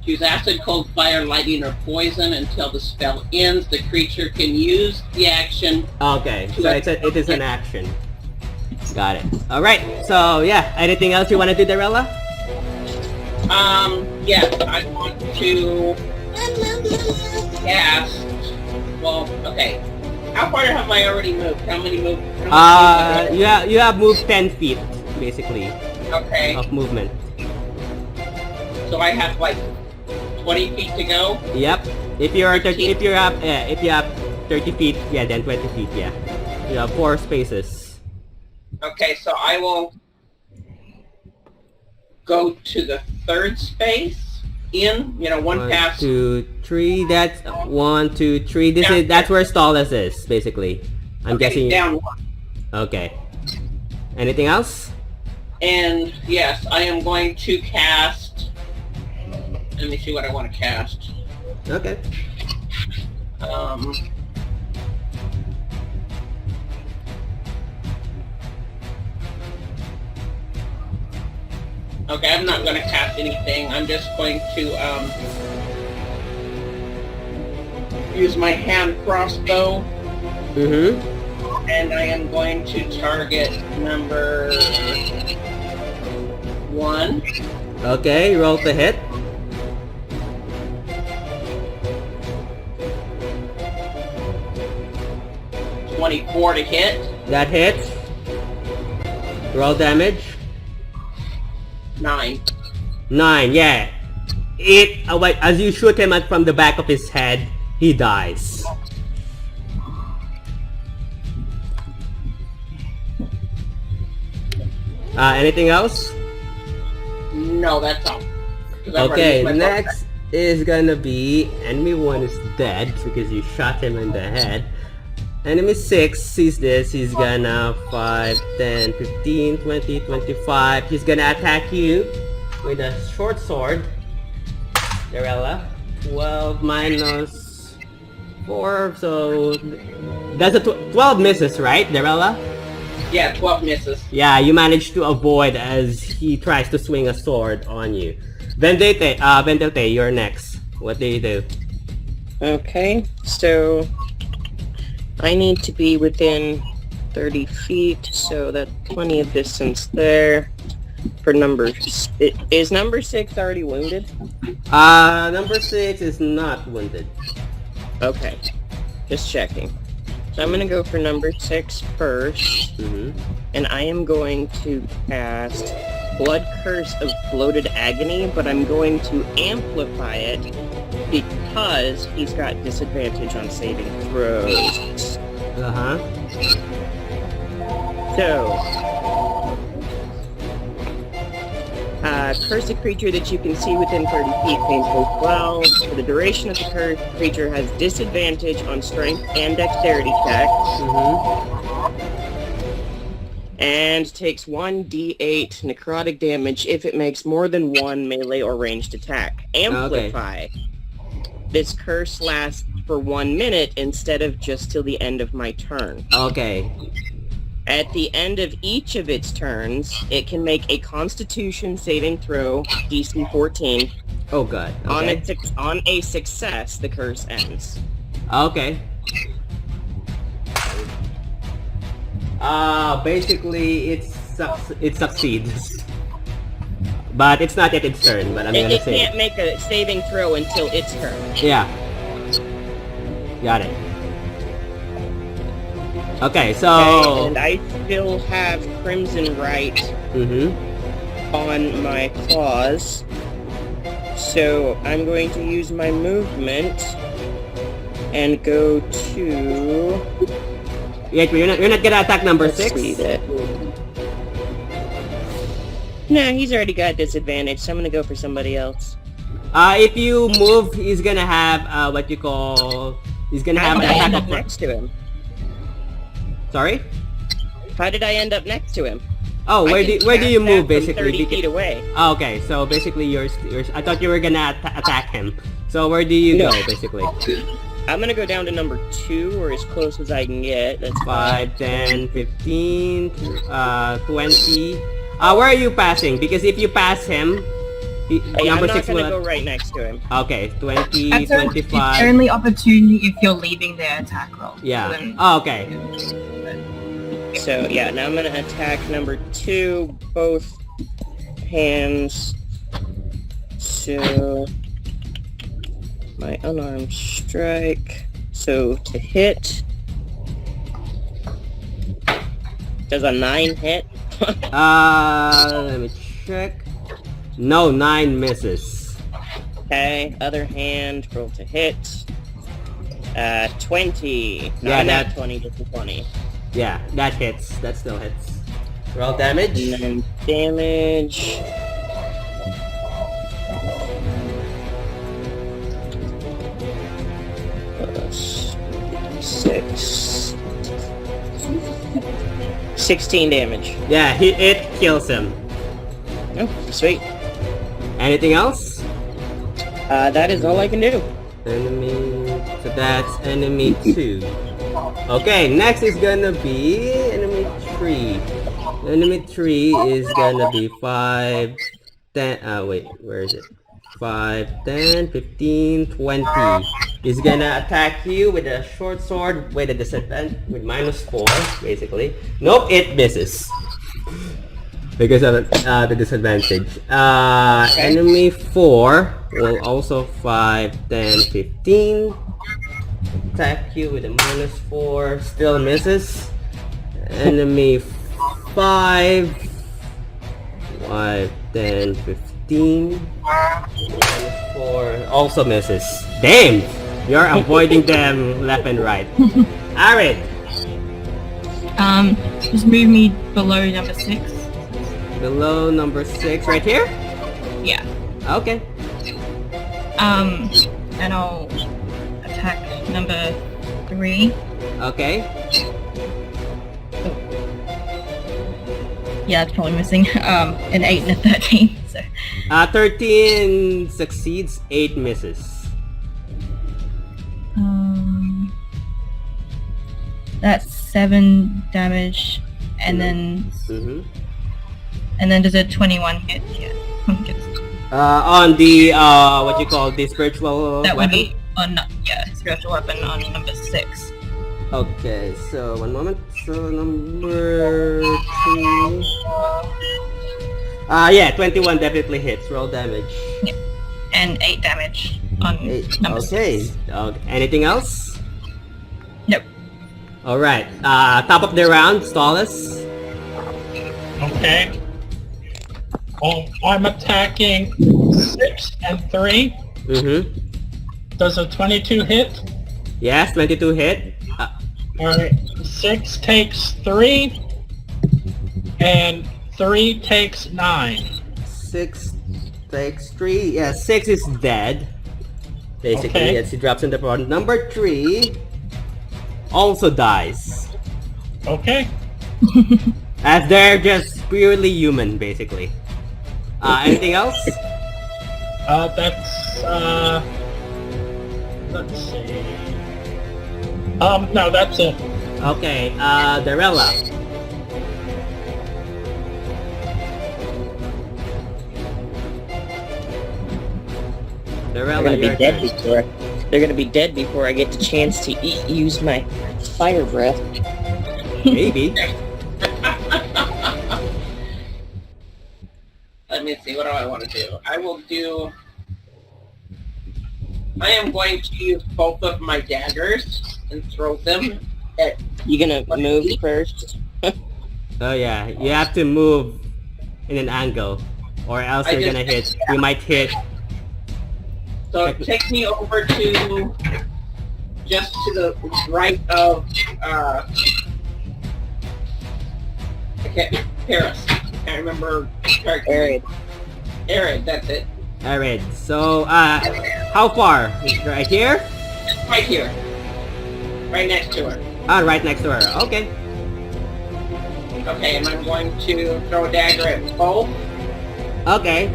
Use acid, cold, fire, lightning, or poison until the spell ends. The creature can use the action. Okay, so it is an action. Got it. Alright, so yeah, anything else you want to do, Darella? Yes, I want to cast. Well, okay. How far have I already moved? How many move? You have moved 10 feet, basically, Okay, of movement. so I have like 20 feet to go. Yep. If you have 30 feet, yeah, then 20 feet, yeah. You have 4 spaces. Okay, so I will go to the third space. One 1, pass. 2, 3. That's 1, 2, 3. That's where Stallus is, basically. I'm Okay, guessing. down one. Okay. Anything else? And yes, I am going to cast. Let me see what I want to cast. Okay. Okay, I'm not going to cast anything. I'm just going to use my hand crossbow, Mm-hmm. and I am going to target number 1. Okay, roll to hit. $24 to hit. That hits. Roll damage. 9. 9, yeah. As you shoot him from the back of his head, he dies. Anything else? No, that's all. 'Cause I've already Okay, used my bonus next is gonna be enemy 1 is dead because you shot him in the head. Enemy 6 sees this, he's gonna 5, 10, 15, 20, 25. He's gonna attack you with a short sword. Darella. 12 minus 4, so... That's a 12 misses, right, Darella? action. Yeah, 12 misses. Yeah, you managed to avoid as he tries to swing a sword on you. Vendetta, you're next. What do you do? Okay, so I need to be within 30 feet, so that's plenty of distance there. For numbers, is number 6 already wounded? Number 6 is not wounded. Okay, just checking. So I'm gonna go for number 6 first, Mm-hmm. and I am going to cast Blood Curse of Bloated Agony, but I'm going to amplify it because he's got disadvantage on saving throws. Uh-huh. So, curse a creature that you can see within 30 feet, painful 12. For the duration of the curse, the creature has disadvantage on strength and dexterity checks. Mm-hmm. and takes 1d8 necrotic damage if it makes more than one melee or ranged attack. Amplify. This curse lasts for 1 minute instead of just till the end of my turn. Okay. At the end of each of its turns, it can make a Constitution saving throw, DC 14. Oh god. Okay. On a success, the curse ends. Okay. Basically it succeeds. But it's not yet its turn, but I'm gonna It say can't make a saving throw until its turn. Yeah. Got it. Okay, so... Okay, and I still have Crimson Right Mm-hmm. on my claws. So I'm going to use my movement and go to... Wait, you're not gonna attack number 6? No, he's already got disadvantage, so I'm gonna go for somebody else. If you move, he's gonna have, what you call... He's gonna have How an did I end attack up of... next to him? Sorry? How did I end up next to him? Oh, where do you move, basically? 30 feet away. Oh, okay, so basically yours... I thought you were gonna attack him. So where do you go, basically? I'm gonna go down to number 2, or as close as I can get. That's 5, 10, 15, 20... where are you passing? Because if you pass him... I'm number not 6 gonna will... go right next to him. Okay, 20, It's 25... only opportunity if you're leaving their attack roll. Yeah. Then- Oh, okay. So, yeah, now I'm gonna attack number 2, both hands. So... my unarmed strike. So, to hit... Does a 9 hit? Let me check. No, 9 misses. Okay, other hand, roll to hit. 20. Yeah, Not that- 20, just a 20. Yeah, that hits. That still hits. Roll damage. And then damage... plus 6. 16 damage. Yeah, it kills him. Oh, sweet. Anything else? That is all I can do. Enemy... So that's enemy 2. Okay, next is gonna be enemy 3. Enemy 3 is gonna be 5, 10... wait, where is it? 5, 10, 15, 20. He's gonna attack you with a short sword with a disadvantage, with -4, basically. Nope, it misses. Because of the disadvantage. Enemy 4 will also 5, 10, 15. Attack you with a -4, still misses. Enemy 5, 5, 10, 15. -4 also misses. Damn! You're avoiding them left and right. Arid! Just move me below number 6. Below number 6, right here? Yeah. Okay. And I'll attack number 3. Okay. Yeah, it's probably missing. An 8 and a 13. So 13 succeeds, 8 misses. That's 7 damage, and then does a 21 hit? Yeah. On the what you call the spiritual That would weapon? be on spiritual weapon on number 6. Okay, so one moment. So number 2. Yeah, 21 definitely hits. Roll damage. Yeah. And 8 damage on 8. number Okay. 6. Anything else? Nope. Alright. Top of the round, Stallus. Okay. I'm attacking 6 and 3. Does a 22 hit? Yes, 22 hit. Alright. 6 takes 3. And 3 takes 9. 6 takes 3. Yeah, 6 is dead. Basically, Okay. as he drops in the front. Number 3 also dies. Okay. As they're just purely human, basically. Anything else? That's, let's see. No, that's it. Okay, Darella. Darella, your turn. They're gonna be dead before I get the chance to use my fire breath. Maybe. Let me see, what do I want to do? I am going to use both of my daggers and throw them at... You gonna move first? Oh yeah, you have to move in an angle, or else you're gonna hit. You might hit. So take me over to... just to the right of... Paris. I can't remember... Arid, that's it. Alright, so, how far? Right here? Right here. Right next to her. Ah, right next to her. Okay. Okay, and I'm going to throw a dagger at both. Okay.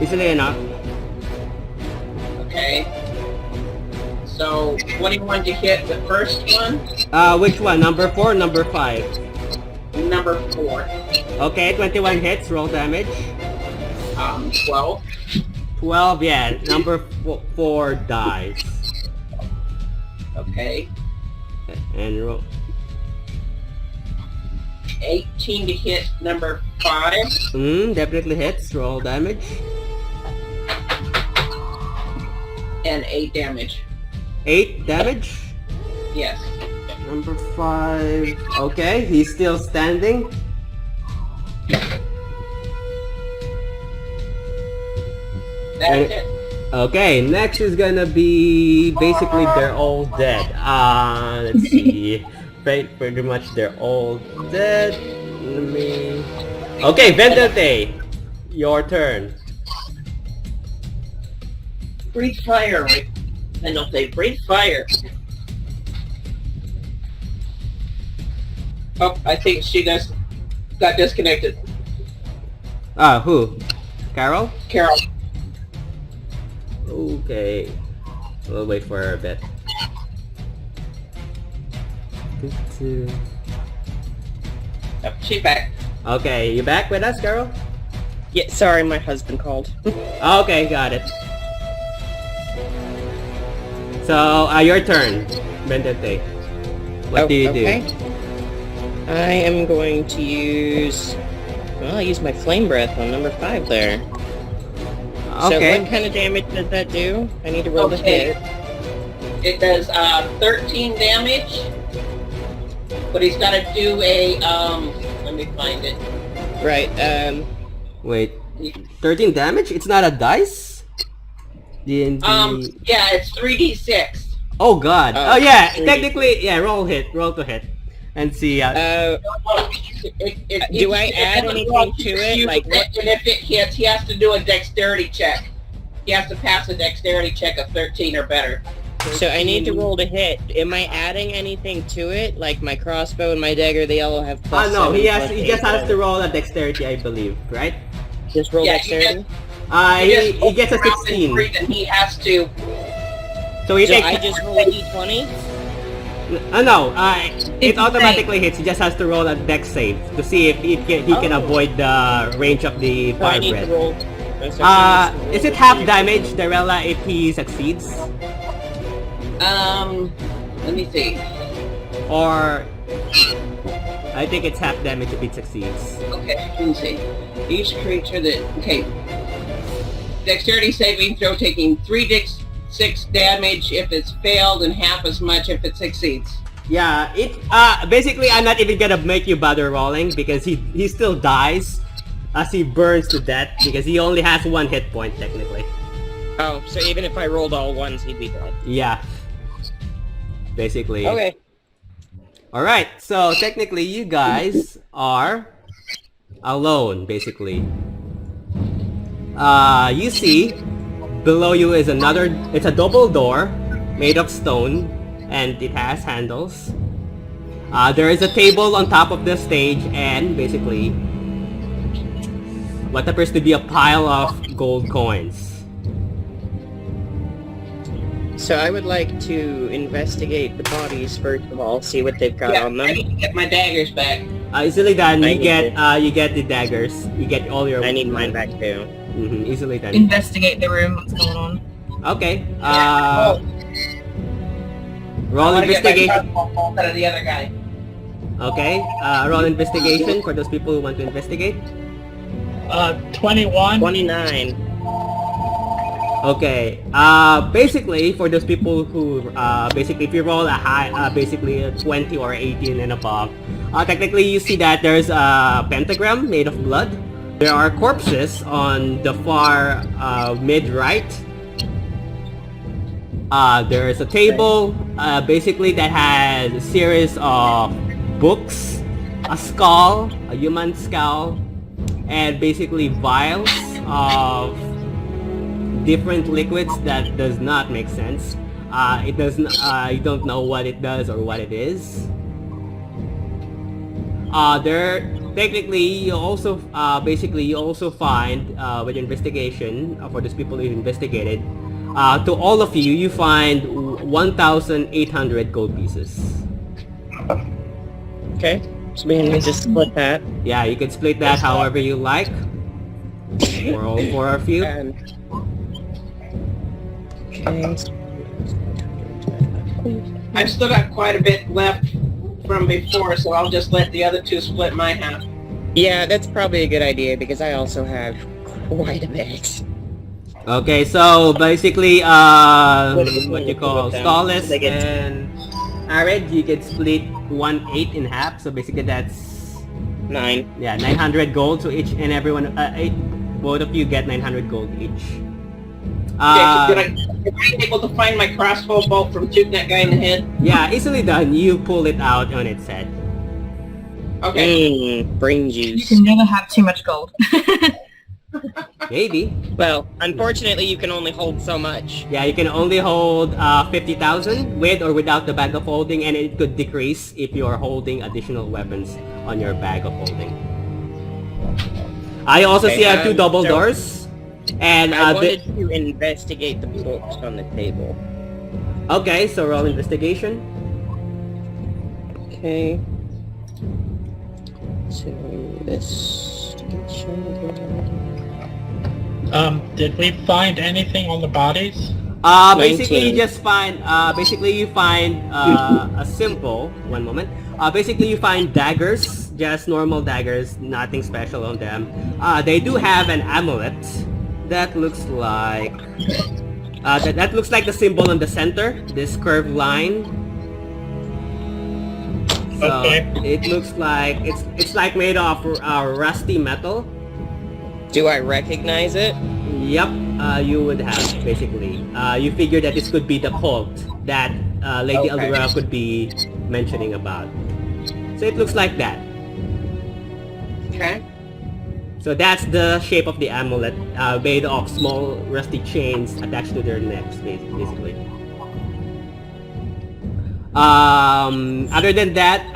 Easily enough. Okay. So, what do you want to hit? The first one? Which one? Number 4 or number 5? Number 4. Okay, 21 hits, roll damage. 12. 12, yeah, number 4 dies. Okay. And roll. 18 to hit number 5. Definitely hits, roll damage. And 8 damage. 8 damage? Yes. Number 5. Okay, he's still standing. That's it. Okay, next is gonna be basically they're all dead. Let's see. Pretty much they're all dead. Let me. Okay, Vendete, your turn. Breathe fire. And they'll say, breathe fire. Oh, I think she just got disconnected. Who? Carol? Carol. Okay. We'll wait for her a bit. Oh, she's back. Okay, you back with us, Carol? Yeah, sorry, my husband called. Okay, got it. So, your turn, Vendete. What do you do? I am going to use... Well, I use my flame breath on number 5 there. So Okay. what kind of damage does that do? I need to roll the hit. It does 13 damage, but he's got to do a let me find it. Right, Wait, 13 damage? It's not a dice? D&D... yeah, it's 3d6. Oh god. Oh, Oh yeah, 3D. technically, yeah, roll to hit. And see, do I add anything to it? Like, what? And if it hits, he has to do a dexterity check. He has to pass a dexterity check of 13 or better. So I need to roll to hit. Am I adding anything to it? Like my crossbow and my dagger, they all have plus no, 7, he plus just 8, has to roll a dexterity, I believe, right? Just roll Yeah, dexterity? He gets a Around and 16. breathe, and he has to. So he So takes... I just roll a d20? no, it It's automatically hits. He just has to roll a dex save to see if he can Oh. avoid the range of the So I fire need to breath. roll... so I need to roll Is it half damage, Darella, if he succeeds? Let me see. Or... I think it's half damage if he succeeds. Okay, let me see. Each creature that... Okay. Dexterity saving throw taking 3d6 damage if it's failed and half as much if it succeeds. Yeah, basically I'm not even gonna make you bother rolling because he still dies as he burns to death because he only has 1 hit point technically. Oh, so even if I rolled all ones, he'd be dead. Yeah. Basically. Okay. Alright, so technically you guys are alone, basically. You see, below you is it's a double door made of stone, and it has handles. There is a table on top of the stage, and basically, what appears to be a pile of gold coins. So I would like to investigate the bodies first of all, see what they've got on I them. need to get my daggers back. Easily done. I You need get the daggers. You get all your. I need mine back too. Easily done. Investigate the room. What's going on? Okay. I Roll want to get my investigation. crossbow bolt out of the other guy. Okay. Roll investigation for those people who want to investigate. 21. 29. Okay. Basically, for those people who, basically, if you roll a high, basically a 20 or 18 and above, technically you see that there's a pentagram made of blood. There are corpses on the far mid-right. There is a table, basically that has a series of books, a skull, a human skull, and basically vials of different liquids that does not make sense. It doesn't. You don't know what it does or what it is. There technically you also basically you also find with investigation for those people who investigated. To all of you, you find 1,800 gold pieces. Okay. So we can just split that. Yeah, you can split that however you like. For all four of you. And okay. I've still got quite a bit left from before, so I'll just let the other two split my half. Yeah, that's probably a good idea because I also have quite a bit. Okay, so basically, what you call With them. Stallis They get- and Arid, you can split 1/8 in half. So basically, that's 9. 900 gold. So each and everyone, both of you get 900 gold each. Am I able to find my crossbow bolt from shooting that guy in the head? Yeah, easily done. You pull it out on its head. Okay. Brain You juice. can never have too much gold. Maybe. Well, unfortunately you can only hold so much. Yeah, you can only hold 50,000 with or without the bag of holding, and it could decrease if you are holding additional weapons on your bag of holding. I also see two double so doors, and I wanted to investigate the books on the table. okay, so roll investigation. Okay. So this. Did we find anything on the bodies? Basically 19. you just find, you find a simple, one moment, basically you find daggers, just normal daggers, nothing special on them. They do have an amulet that looks like, that looks like the symbol on the center, this curved line. So Okay. it looks like, it's like made of rusty metal. Do I recognize it? Yep, you would have, basically. You figure that this could be the cult that Lady Okay. Aldura could be mentioning about. So it looks like that. Okay. So that's the shape of the amulet, made of small rusty chains attached to their necks, basically. Other than that,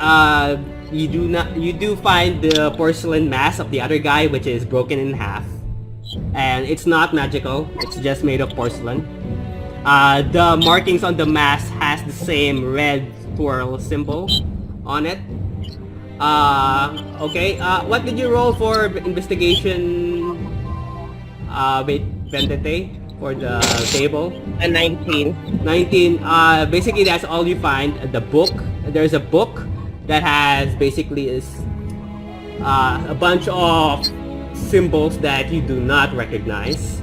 you do find the porcelain mask of the other guy, which is broken in half. And it's not magical, it's just made of porcelain. The markings on the mask has the same red twirl symbol on it. Okay, what did you roll for investigation, Vendette, for the table? A 19. 19, basically that's all you find. The book, there's a book that has basically a bunch of symbols that you do not recognize.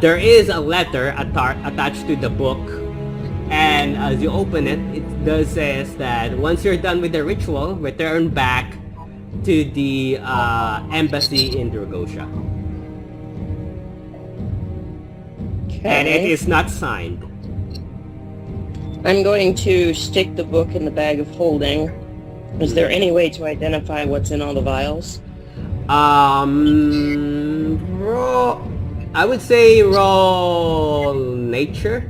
There is a letter attached to the book, and as you open it, it does says that once you're done with the ritual, return back to the embassy in Dragosha. And it is not signed. I'm going to stick the book in the bag of holding. Is there any way to identify what's in all the vials? I would say roll nature.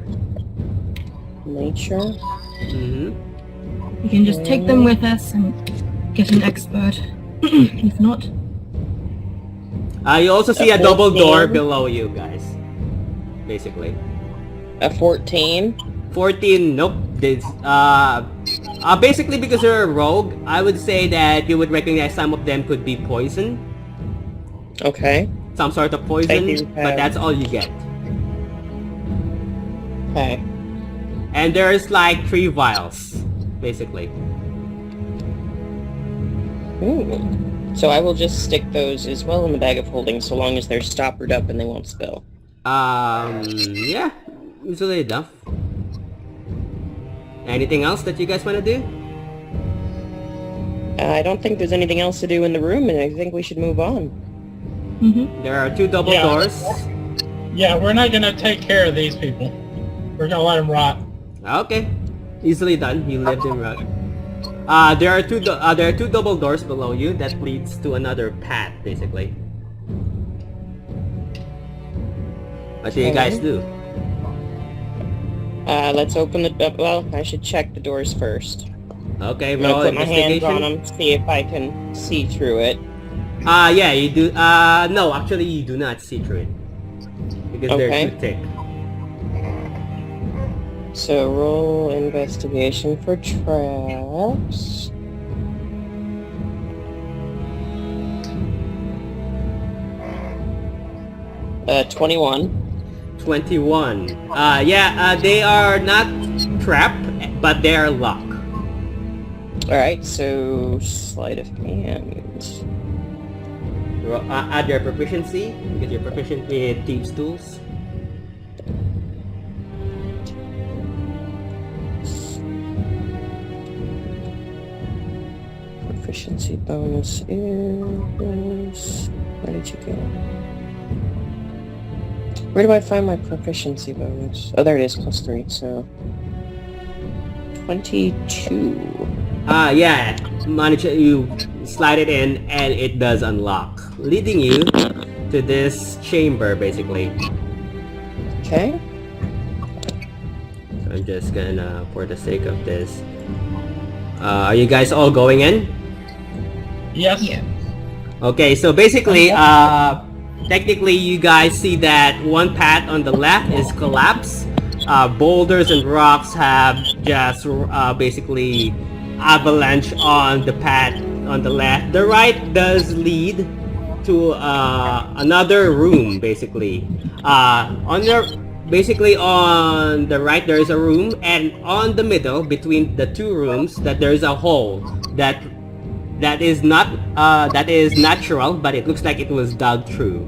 Nature? Mm-hmm. We can just take them with us and get an expert. If not, You also see a double 14. door below you guys. Basically. A 14. 14, nope. This, basically because you're a rogue, I would say that you would recognize some of them could be poison. Okay. Some sort of poison, but that's all you get. Okay. And there's like 3 vials, basically. Ooh. So I will just stick those as well in the bag of holding so long as they're stoppered up and they won't spill. Yeah, easily enough. Anything else that you guys want to do? I don't think there's anything else to do in the room, and I think we should move on. There are 2 double Yeah. doors. Yeah, we're not gonna take care of these people. We're gonna let them rot. Okay, easily done. You lived in rut. There are two double doors below you that leads to another path, basically. What do you guys do? Let's open the... well, I should check the doors first. Okay, I'm gonna roll put my hands on investigation. them, see if I can see through it. Yeah, you do. No, actually, you do not see through it because Okay. they're too thick. So roll investigation for traps. Uh, 21. 21. Yeah, they are not trapped, but they are locked. Alright, so sleight of hand. Add your proficiency because you're proficient with thieves' tools. Proficiency bonus is... where did you go? Where do I find my proficiency bonus? Oh, there it is, +3, so... 22. Yeah, you slide it in and it does unlock, leading you to this chamber, basically. Okay. So I'm just gonna, for the sake of this, are you guys all going in? Yes. yeah. Okay, so basically, technically you guys see that one path on the left is collapsed. Boulders and rocks have just basically avalanche on the path on the left. The right does lead to another room, basically. Basically on the right there is a room, and on the middle between the 2 rooms that there is a hole that is not that is natural, but it looks like it was dug through.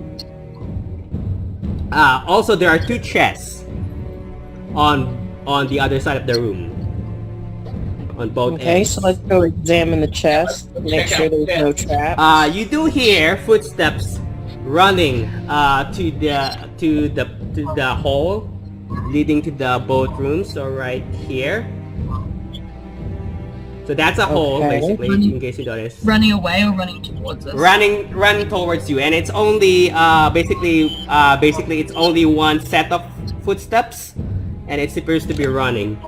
Also there are 2 chests on the other side of the room. On both Okay, ends. so let's go examine the chest, make sure there's no traps. You do hear footsteps running to the hole leading to the boat room. So right here. So that's a hole, Okay. basically, in case you notice. Running away or running towards us? Running towards you, and it's only basically it's only one set of footsteps, and it appears to be running.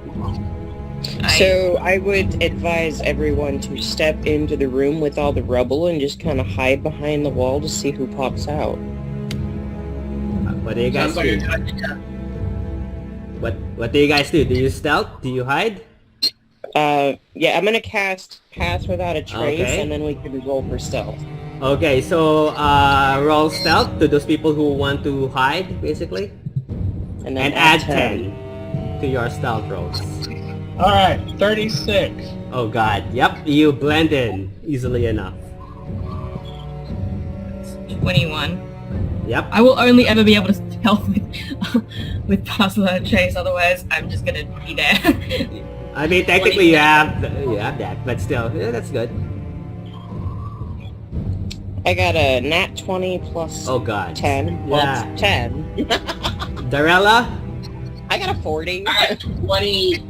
So I would advise everyone to step into the room with all the rubble and just kind of hide behind the wall to see who pops out. What do you guys Sounds like a do? good idea. What do you guys do? Do you stealth? Do you hide? Yeah, I'm gonna cast Pass Without a Trace, Okay. and then we can roll for stealth. Okay, so roll stealth to those people who want to hide, basically, And and then add 10 to your stealth rolls. Alright, 36. Oh god, yep, you blend in easily enough. 21. Yep. I will only ever be able to stealth with Pass Without a Trace, otherwise I'm just gonna be there. I mean, technically you have that, but still, yeah, that's good. I got a nat 20 plus Oh god. 10. Well, Yeah. it's 10. Darella, I got a 40. I got 20.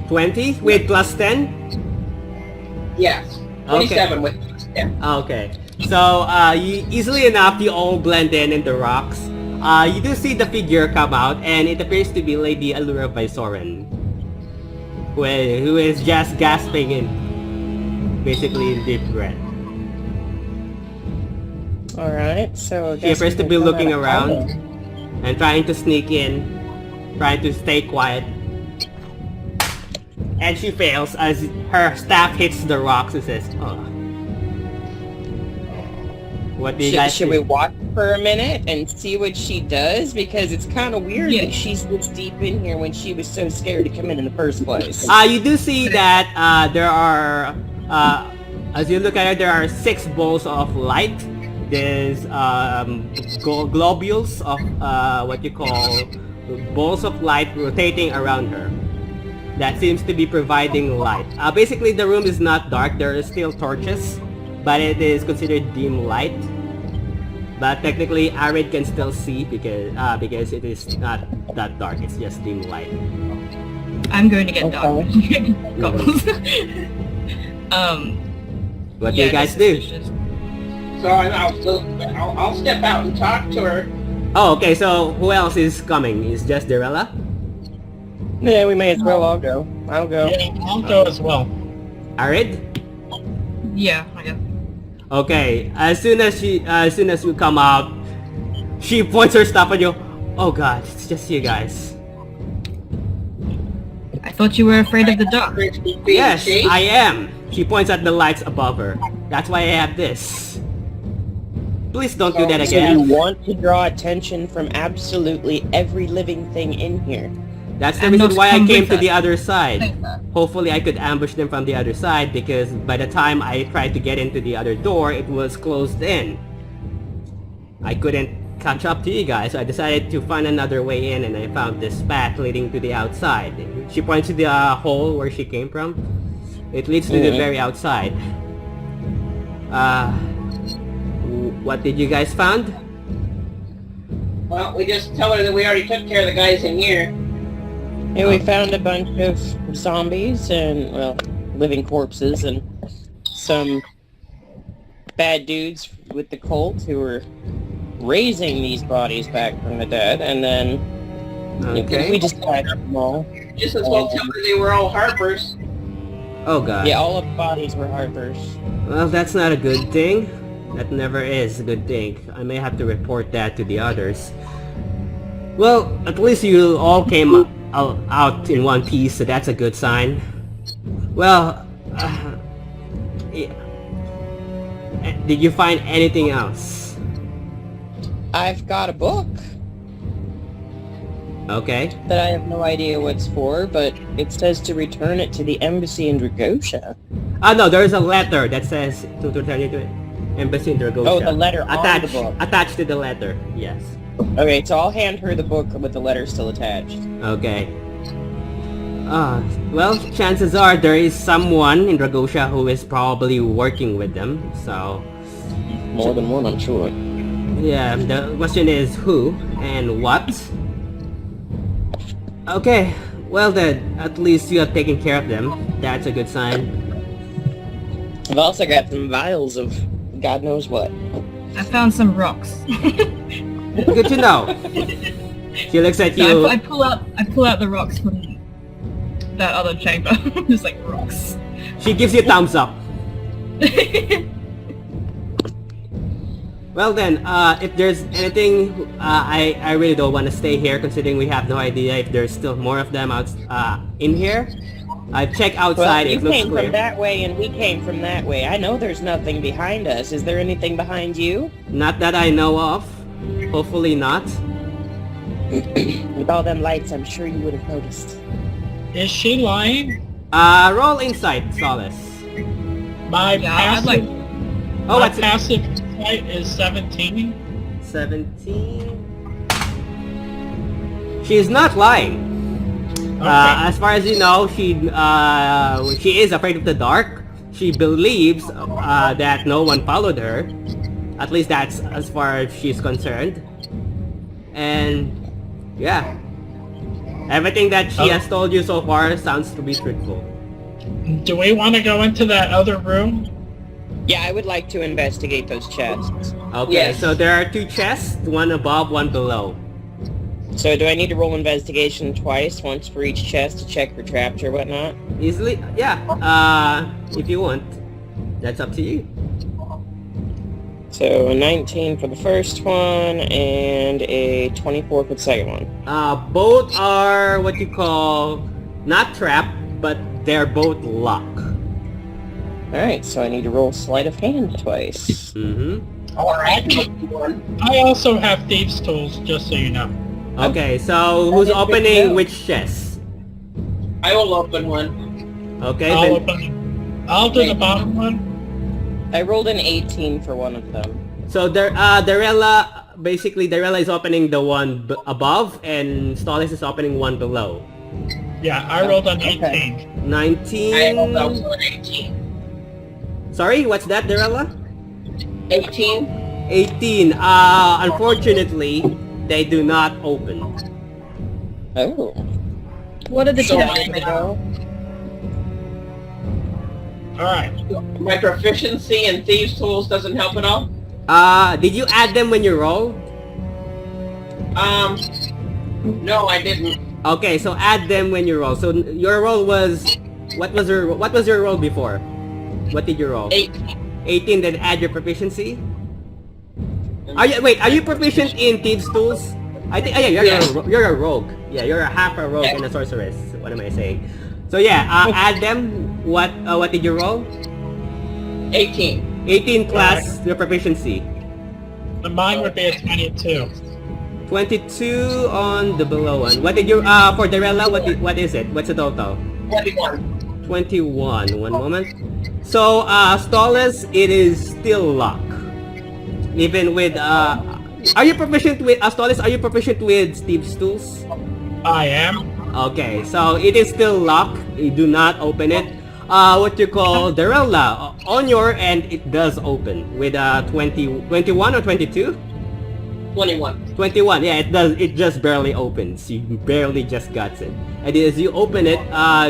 20 with plus 10? Yes. 27 with yeah. Okay. So, you, easily enough, you all blend in the rocks. You do see the figure come out, and it appears to be Lady Allura Visoren. who is just gasping in, basically in deep breath. Alright, so... She appears to be looking around and trying to sneak in, trying to stay quiet. And she fails as her staff hits the rocks and says, oh. What do you guys Should do? we watch for a minute and see what she does? Because it's kind of weird that she's this deep in here when she was so scared to come in the first place. You do see that there are, as you look at it, there are 6 balls of light. There's globules of what you call balls of light rotating around her. That seems to be providing light. Basically, the room is not dark. There are still torches, but it is considered dim light. But technically, Arid can still see because it is not that dark. It's just dim light. I'm going to get dark. Goggles. What do you guys do? So I'll step out and talk to her. Oh, okay. So who else is coming? Is just Derella? Yeah, we may as well all go. I'll go. Yeah, I'll go as well. Arid? Yeah, I guess. Okay. As soon as you come out, she points her stuff at you. Oh God, it's just you guys. I thought you were afraid of the dark. Yes, I am. She points at the lights above her. That's why I have this. Please don't do that So you again. want to draw attention from absolutely every living thing in here. That's the I'm reason not why I came to convinced. the other side. Hopefully I could ambush them from the other side because by the time I tried to get into the other door, it was closed in. I couldn't catch up to you guys, so I decided to find another way in and I found this path leading to the outside. She points to the hole where she came from. It leads to the very outside. What did you guys found? Well, we just tell her that we already took care of the guys in here. Yeah, we found a bunch of zombies and, well, living corpses and some bad dudes with the cult who were raising these bodies back from the dead, and then Okay. we just patched them all. Just as well tell her they were all Harpers. Oh God. Yeah, all of the bodies were Harpers. Well, that's not a good thing. That never is a good thing. I may have to report that to the others. Well, at least you all came out in one piece, so that's a good sign. Well, yeah. Did you find anything else? I've got a book Okay. that I have no idea what's for, but it says to return it to the embassy in Dragosha. No, there's a letter that says to return it to Embassy in Dragosha. Oh, the letter on the book. Attached to the letter, yes. Okay, so I'll hand her the book with the letter still attached. Okay. Well, chances are there is someone in Dragosha who is probably working with them, so... More than one, I'm sure. Yeah, the question is who and what? Okay, well then, at least you have taken care of them. That's a good sign. I've also got some vials of God knows what. I found some rocks. Good to know. She looks at So you. I pull out the rocks from that other chamber. Just like rocks. She gives you a thumbs up. Well then, if there's anything, I really don't want to stay here considering we have no idea if there's still more of them out in here. I've checked outside, Well, you it looks came clear. from that way and we came from that way. I know there's nothing behind us. Is there anything behind you? Not that I know of. Hopefully not. With all them lights, I'm sure you would have noticed. Is she lying? Roll insight, Solace. My Yeah, I'd passive, like. Oh, my what's passive insight is 17. 17? She's not lying. Okay. As far as you know, she is afraid of the dark. She believes that no one followed her. At least that's as far as she's concerned. And yeah, everything that she has told you so far sounds to be truthful. Do we want to go into that other room? Yeah, I would like to investigate those chests. Okay, Yes. so there are 2 chests, one above, one below. So do I need to roll investigation twice, once for each chest to check for traps or whatnot? Easily, yeah. If you want, that's up to you. So a 19 for the first one and a 24 for the second one. Both are what you call not trap, but they're both lock. Alright, so I need to roll sleight of hand twice. Mm-hmm. I also have thieves' tools, just so you know. Okay, so who's opening which chest? I will open one. Okay, I'll do the bottom one. I rolled an 18 for one of them. So Darella, basically Darella is opening the one above, and Stolis is opening one below. Yeah, I rolled an 18. Okay. 19. I rolled also an 18. Sorry, what's that, Darella? 18. 18. Unfortunately, they do not open. Oh. What are the So chests? Alright. My proficiency in thieves' tools doesn't help at all. Did you add them when you rolled? No, I didn't. Okay, so add them when you roll. So your roll was what was your roll before? What did you roll? 18. 18. Then add your proficiency. Are you proficient in thieves' tools? I think yeah, you're a rogue. Yeah, you're a half a rogue and a sorceress. What am I saying? So yeah, add them. What did you roll? 18. 18 plus your proficiency. And mine would be a 22. 22 on the below one. What did you for Darella? What is it? What's the total? 21. 21. One moment. So Stolas, it is still locked. Even with are you proficient with Stolas? Are you proficient with Steve's tools? I am. Okay, so it is still locked. You do not open it. What you call Darella, on your end it does open with 21 or 22? 21. 21, yeah, it does. It just barely opens. You barely just got it. And as you open it,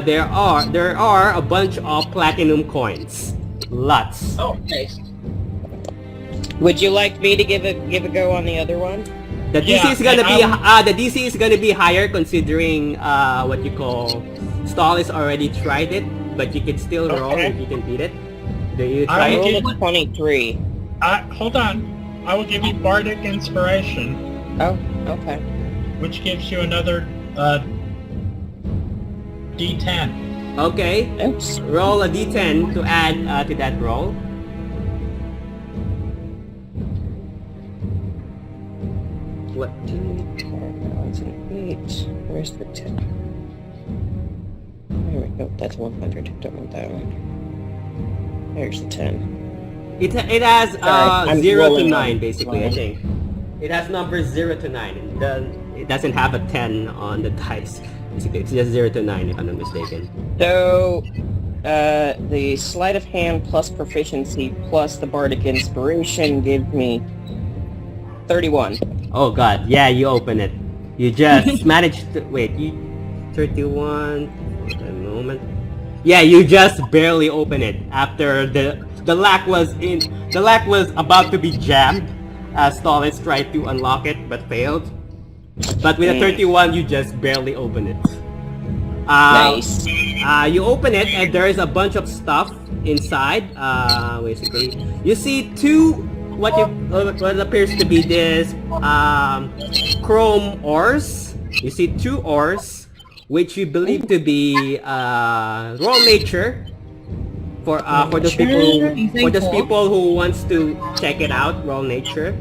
there are a bunch of platinum coins. Lots. Oh, nice. Would you like me to give a go on the other one? The DC is gonna be the DC is gonna be higher considering what you call Stolis already tried it, but you can still roll if you can beat it. Do you try I it? rolled a 23. Hold on. I will give you Bardic Inspiration, Oh, okay. which gives you another D10. Okay. Oops. Roll a D10 to add to that roll. What? 2008. Where's the 10? There we go. That's 100. Don't want that one. There's the 10. It has I'm 0 to rolling 9 on basically. I mine. think it has numbers 0 to 9. It doesn't have a 10 on the dice. Basically, it's just 0 to 9 if I'm not mistaken. So, the sleight of hand plus proficiency plus the bardic inspiration gives me 31. Oh god, yeah, you open it. You just managed to wait. You 31. For a moment. Yeah, you just barely open it after the lock was about to be jammed as Stolis tried to unlock it but failed. But with a 31, you just barely open it. Nice. You open it and there is a bunch of stuff inside. Basically, you see what appears to be this chrome ores. You see 2 ores, which you believe to be raw nature. For those people who wants to check it out, raw nature.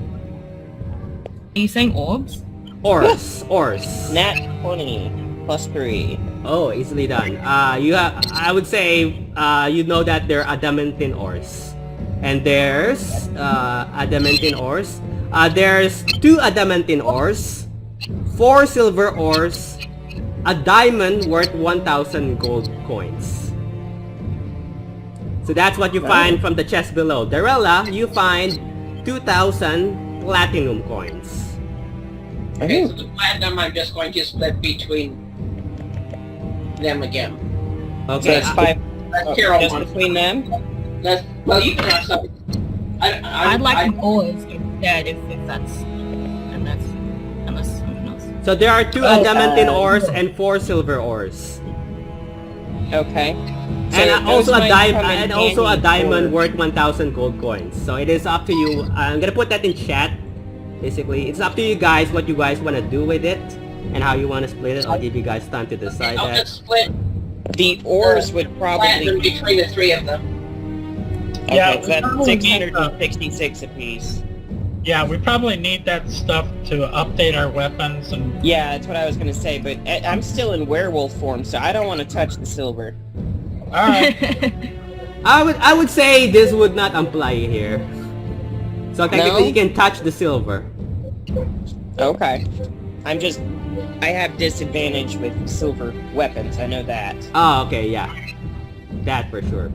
Are you saying orbs? Ores. Nat 20 plus 3. Oh, easily done. I would say you know that there are adamantine ores. And there's adamantine ores. There's 2 adamantine ores, 4 silver ores, a diamond worth 1,000 gold coins. So that's what you find from the chest below. Darella, you find 2,000 platinum coins. Okay, so the platinum I'm just going to split between them again. So Okay. it's 5 Carol just wants- between them? Well, you can have some. I'd like an orbs instead if that's unless someone else. So there are 2 adamantine ores and 4 silver ores. Okay. So And also those a might come in and also a handy diamond for- worth 1,000 gold coins. So it is up to you. I'm gonna put that in chat. Basically, it's up to you guys what you guys want to do with it and how you want to split it. I'll give you guys time to decide I'll that. just split The ores would platinum probably... between the 3 of them. Yeah, Okay, so that's we probably need, 666 apiece. Yeah, we probably need that stuff to update our weapons and... Yeah, that's what I was gonna say, but I'm still in werewolf form, so I don't want to touch the silver. Alright. I would say this would not apply here. So technically No? you can touch the silver. Okay. I have disadvantage with silver weapons, I know that. Oh, okay, yeah. That for sure.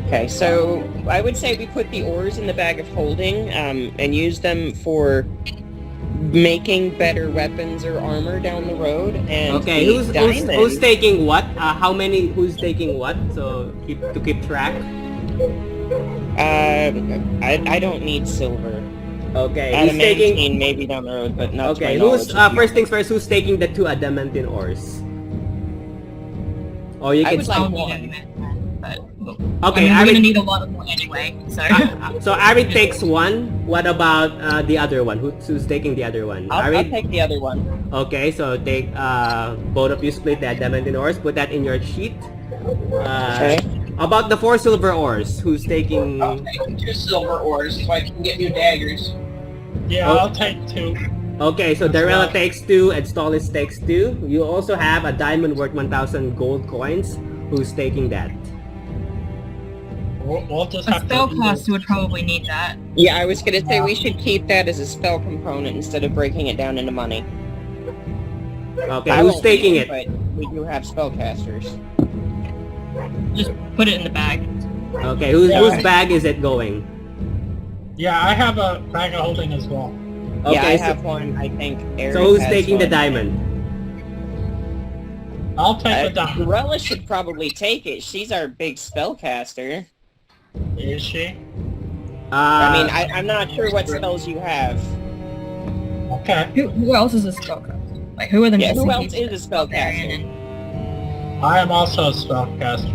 Okay, so I would say we put the ores in the bag of holding, and use them for making better weapons or armor down the road, and Okay, the who's diamond- taking what? How many? Who's taking what? So keep track. I don't need silver. Okay, who's Adamantine taking? maybe down the road, but not to Okay, my who's knowledge. first things first? Who's taking the 2 adamantine ores? Or you I can. would like I'll one. need it, but Okay, I mean, we're Ari- gonna need a lot more anyway. So So Ari takes 1. What about the other one? Who's taking the other one? I'll Ari? take the other one. Okay, so take both of you split the adamantine ores. Put that in your sheet. Okay. About the 4 silver ores, who's taking? I'll take 2 silver ores so I can get new daggers. Yeah, Oh. I'll take 2. Okay, so Darella takes 2 and Stolis takes 2. You also have a diamond worth 1,000 gold coins. Who's taking that? We'll just a have to... spellcaster would probably need that. Yeah, I was gonna say we should keep that as a spell component instead of breaking it down into money. Okay, I who's won't taking need it? But we do have spellcasters. Just put it in the bag. Okay, whose Yeah. bag is it going? Yeah, I have a bag of holding as well. Okay, Yeah, I so, have one. I think Eric so who's has taking the one. diamond? I'll take the diamond. Darella should probably take it. She's our big spellcaster. Is she? I mean, I'm not sure what spells you have. Okay. Who else is a spellcaster? Like, who are the Yeah, who missing else people? is a spellcaster? I am also a spellcaster.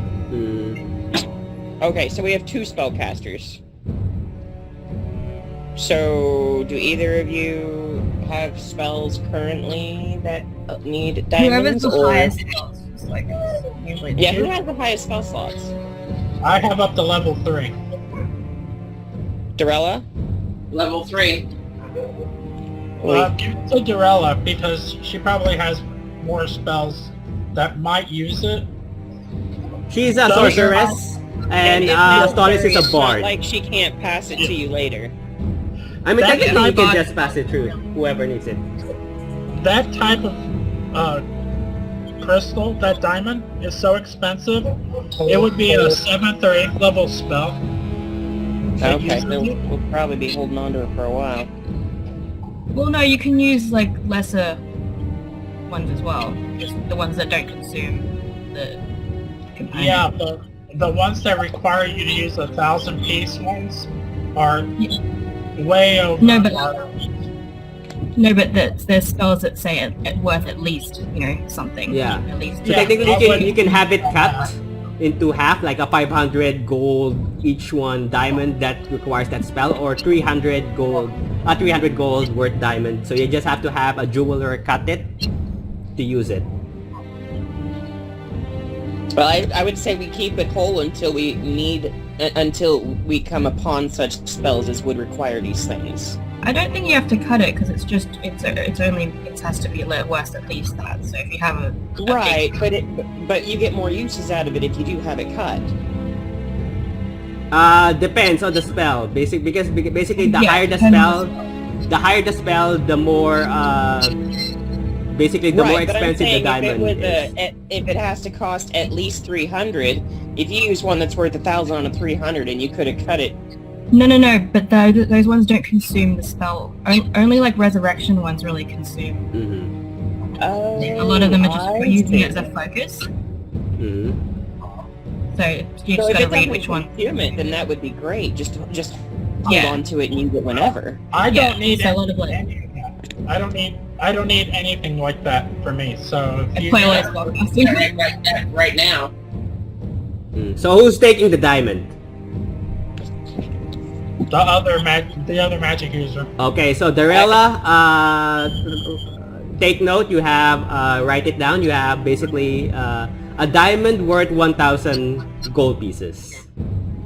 Okay, so we have 2 spellcasters. So, do either of you have spells currently that need Whoever's diamonds? the or... highest spells, just like it's usually. Yeah, who has the highest spell slots? I have up to level 3. Darella? Level 3. Give it to Darella because she probably has more spells that might use it. She's a So- sorceress, and if Stolis necessary, is a it's not bard. like she can't pass it to you later. I mean, That technically you type can of- just pass it through, whoever needs it. That type of crystal, that diamond, is so expensive. It would be a 7th or 8th level spell. to Okay, use so it. we'll probably be holding on to it for a while. Well, no, you can use like lesser ones as well. Just the ones that don't consume the component. Yeah, but the ones that require you to use 1,000-piece ones are way over. No, but- No, but there's spells that say it worth at least, something. Yeah. At least. So Yeah, technically you can have it cut into half, like a 500 gold each one diamond that requires that spell, or 300 gold worth diamond. So you just have to have a jeweler cut it to use it. Well, I would say we keep it whole until we come upon such spells as would require these things. I don't think you have to cut it because it has to be worth at least that. So if you have a Right, but you get more uses out of it if you do have it cut. Depends on the spell. Basically the Yeah, higher the depends spell, the more basically the more Right, but I'm expensive the saying diamond is. if it has to cost at least 300, if you use one that's worth 1,000 on a 300 and you could have cut it. No, but those ones don't consume the spell. Only like resurrection ones really consume. Mm-hmm. A lot of them are just using it as a focus. Mm-hmm. So you So just if gotta it read doesn't which one. consume it, then that would be great. Just hold Yeah. on to it and use it whenever. I Yeah, don't need so a any lot of, like- of that. I don't need anything like that for me. So if you Playlist spellcasting. Right now. So who's taking the diamond? the other magic user. Okay, so Darella, take note. You have write it down. You have basically a diamond worth 1,000 gold pieces.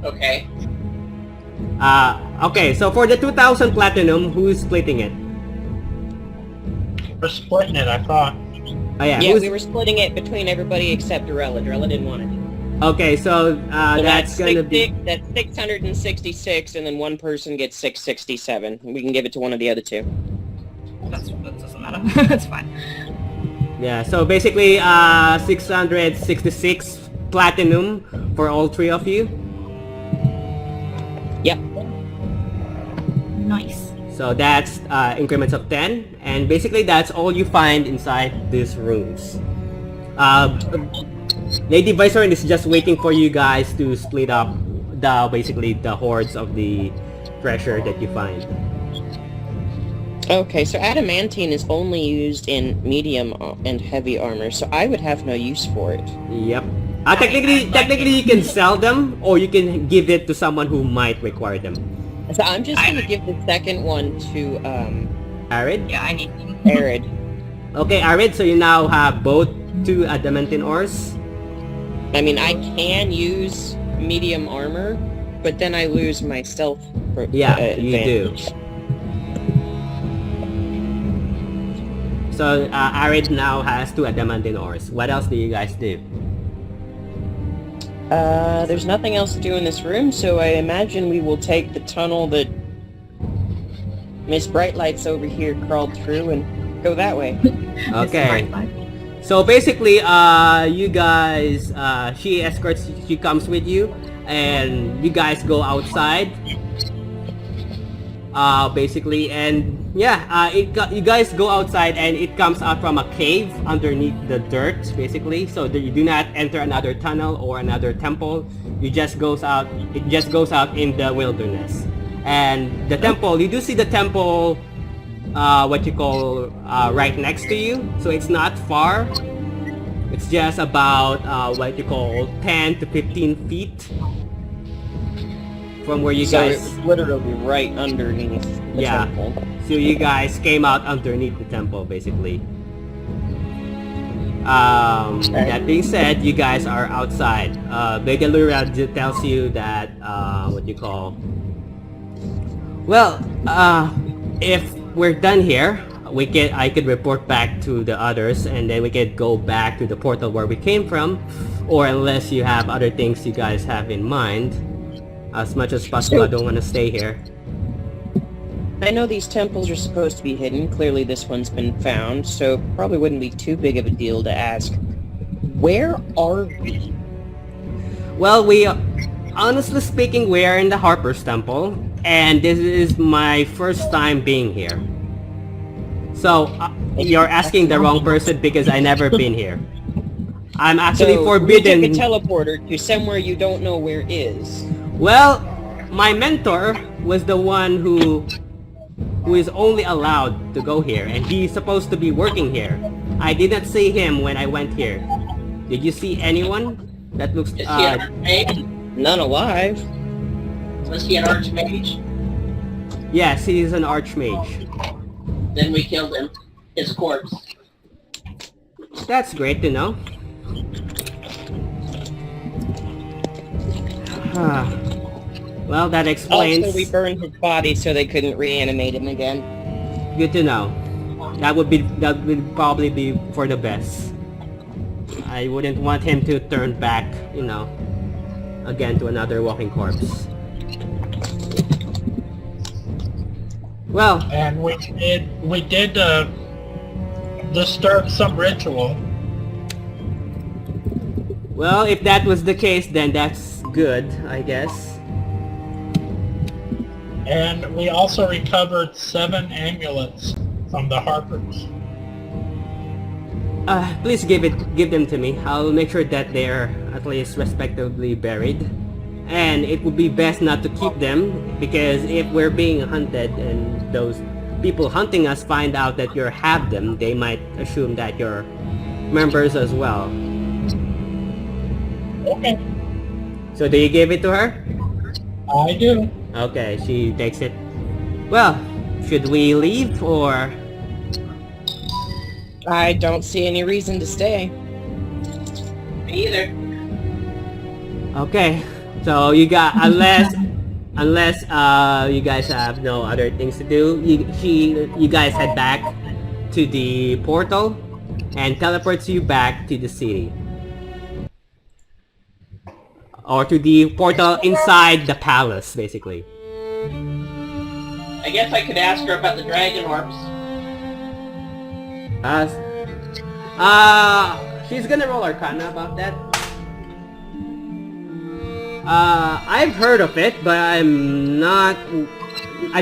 Okay. Okay, so for the 2,000 platinum, who's splitting it? We're splitting it, I thought. Oh yeah, Yeah, who's... we were splitting it between everybody except Darella. Darella didn't want it. Okay, so, So that's gonna be... That's 666, and then one person gets 667. We can give it to one of the other two. That doesn't matter. That's fine. Yeah, so basically 666 platinum for all three of you. Yep. Nice. So that's increments of 10, and basically that's all you find inside these rooms. Lady Viceroy is just waiting for you guys to split up basically the hordes of the treasure that you find. Okay, so adamantine is only used in medium and heavy armor, so I would have no use for it. Yep. Technically you can sell them, or you can give it to someone who might require them. So I'm just going to give the second one to Arid? Yeah, I need them. Arid. Okay, Arid, so you now have both 2 adamantine ores. I mean, I can use medium armor, but then I lose my stealth Yeah, you advantage. do. So Arid now has 2 adamantine ores. What else do you guys do? There's nothing else to do in this room, so I imagine we will take the tunnel that Miss Brightlight's over here crawled through and go that way. Okay. So basically, you guys, she escorts, she comes with you, and you guys go outside. Basically, and yeah, you guys go outside, and it comes out from a cave underneath the dirt, basically. So you do not enter another tunnel or another temple. You just goes out. It just goes out in the wilderness, and the temple. You do see the temple. What you call right next to you, so it's not far. It's just about what you call 10 to 15 feet from where you guys. So it's literally right underneath the temple. So you guys came out underneath the temple, basically. That being said, you guys are outside. Begalura tells you that what you call. Well, if we're done here, I could report back to the others, and then we could go back to the portal where we came from, or unless you have other things you guys have in mind. As much as possible, I don't want to stay here. I know these temples are supposed to be hidden. Clearly this one's been found, so probably wouldn't be too big of a deal to ask. Where are we? Well, honestly speaking, we are in the Harper's Temple, and this is my first time being here. So, you're asking the wrong person because I never been here. I'm actually forbidden... You took a teleporter to somewhere you don't know where is. Well, my mentor was the one who is only allowed to go here, and he's supposed to be working here. I did not see him when I went here. Did you see anyone that looks... Is he an archmage? None alive. Was he an archmage? Yes, he's an archmage. Then we killed him. His corpse. That's great to know. Well, that explains... Also, we burned his body so they couldn't reanimate him again. Good to know. That would probably be for the best. I wouldn't want him to turn back, you know, again to another walking corpse. Well, and we did disturb some ritual. well, if that was the case, then that's good, I guess. And we also recovered 7 amulets from the Harpers. Please give them to me. I'll make sure that they're at least respectably buried. And it would be best not to keep them, because if we're being hunted and those people hunting us find out that you have them, they might assume that you're members as well. Okay, So do you give it to her? I do. Okay, she takes it. Well, should we leave or... I don't see any reason to stay. Me either. Okay, so you got, unless you guys have no other things to do, you guys head back to the portal and teleports you back to the city. Or to the portal inside the palace, basically. I guess I could ask her about the dragon orbs. She's gonna roll Arcana about that. I've heard of it, but I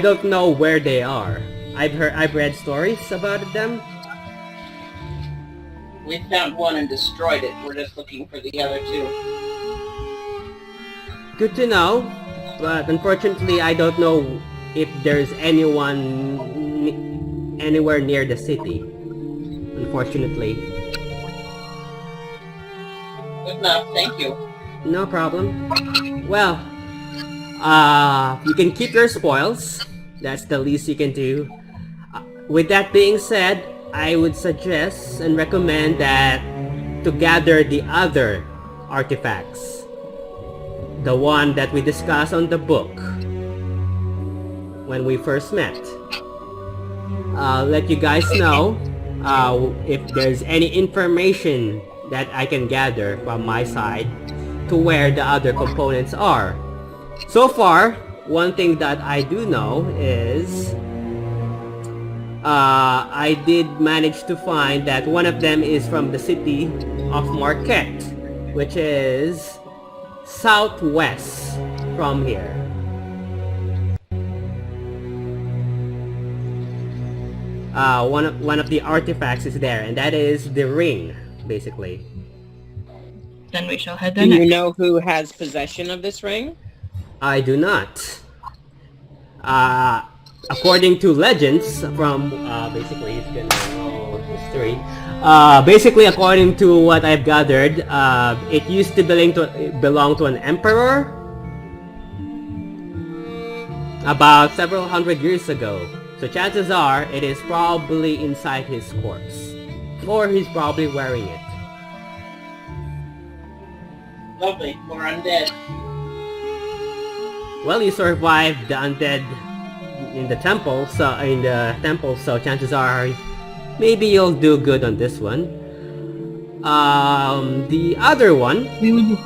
don't know where they are. I've read stories about them. We found one and destroyed it. We're just looking for the other two. Good to know, but unfortunately I don't know if there's anyone anywhere near the city. Unfortunately. Good enough, thank you. No problem. Well, you can keep your spoils. That's the least you can do. With that being said, I would suggest and recommend that to gather the other artifacts. The one that we discussed on the book when we first met. I'll let you guys know if there's any information that I can gather from my side to where the other components are. So far, one thing that I do know is I did manage to find that one of them is from the city of Marquette, which is southwest from here. One of the artifacts is there, and that is the ring, basically. Then we shall head Do there you next. know who has possession of this ring? I do not. According to legends from basically it's gonna roll history. Basically, according to what I've gathered, it used to belong to an emperor about several hundred years ago. So chances are it is probably inside his corpse, or he's probably wearing it. Lovely, more undead. Well, you survived the undead in the temple, so chances are maybe you'll do good on this one. The other one, We will be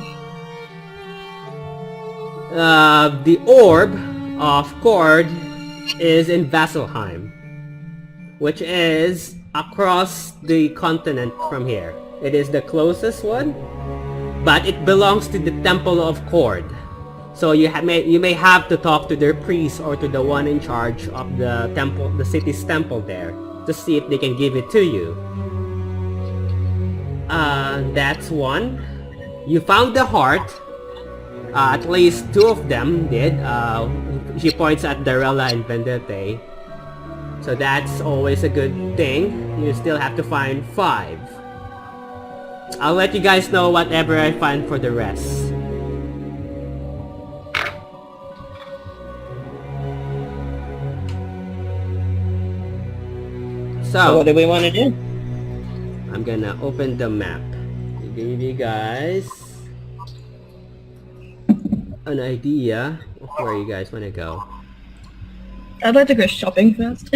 the Orb of Cord is in Vaselheim, which is across the continent from here. It is the closest one, but it belongs to the Temple of Cord. So you may have to talk to their priest or to the one in charge of the temple, the city's temple there, to see if they can give it to you. That's one. You found the heart. At least two of them did. She points at Darella and Vendette. So that's always a good thing. You still have to find 5. I'll let you guys know whatever I find for the rest. So what do we want to do? I'm gonna open the map to give you guys an idea of where you guys want to go. I'd like to go shopping first.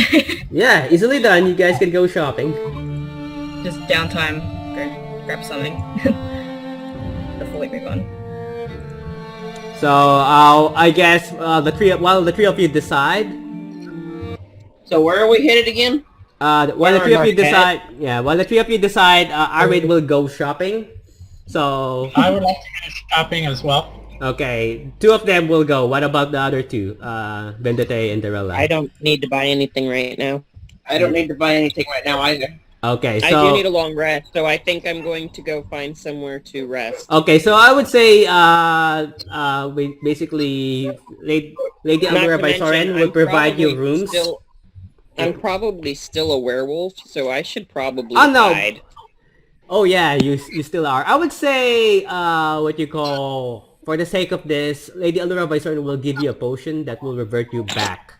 Yeah, easily done. You guys can go shopping. Just downtime, go grab something before we move on. So I guess the three of you decide. So where are we headed again? While the three of you Marquette. decide, Arvid will go shopping. So I would like to go shopping as well. okay, 2 of them will go. What about the other 2? Vendette and Darella. I don't need to buy anything right now. I don't need to buy anything right now either. Okay, I so do need a long rest, so I think I'm going to go find somewhere to rest. okay, so I would say we basically Lady Not Almira to by mention, Soren will I'm provide you probably rooms. still- I'm probably still a werewolf, so I should probably Oh, no. hide. Oh yeah, you still are. I would say what you call, for the sake of this, Lady Allura Visor will give you a potion that will revert you back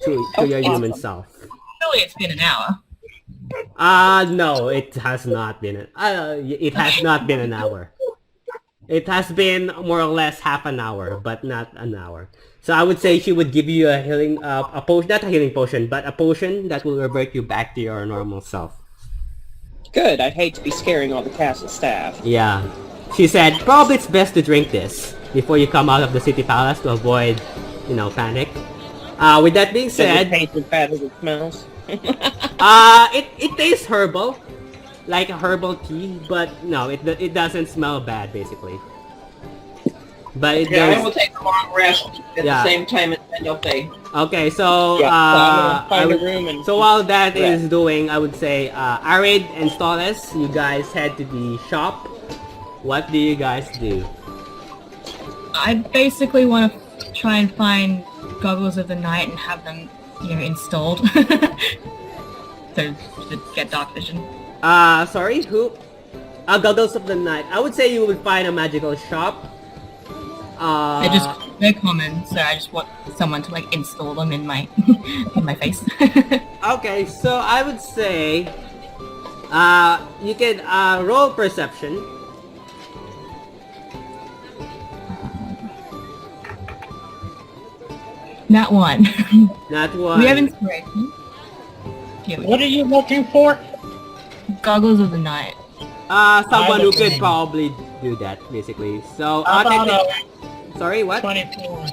to your human self. Surely it's been an hour. No, it has not been. It has not been an hour. It has been more or less half an hour, but not an hour. So I would say she would give you a healing, a potion, not a healing potion, but a potion that will revert you back to your normal self. Good, I'd hate to be scaring all the castle staff. Yeah. She said, probably it's best to drink this before you come out of the city palace to avoid, panic. With that being Does said, it taste as bad as it smells? it tastes herbal, like a herbal tea, but no, it doesn't smell bad, basically. But it Yeah, I does. will take a long rest at Yeah. the same time as Daniel. Okay, so Yeah, so I'm gonna I find a would- room and so while that rest. is doing, I would say Arid and Stolas, you guys head to the shop. What do you guys do? I basically want to try and find Goggles of the Night and have them, installed. So to get dark vision. Sorry, who? Goggles of the Night. I would say you would find a magical shop. They're common, so I just want someone to install them in my in my face. Okay, so I would say you can roll perception. Not one. Not one. We have inspiration. Here we go. What are you looking for? Goggles of the Night. Someone who could Name. probably do that, basically. So, How about sorry, what? 24?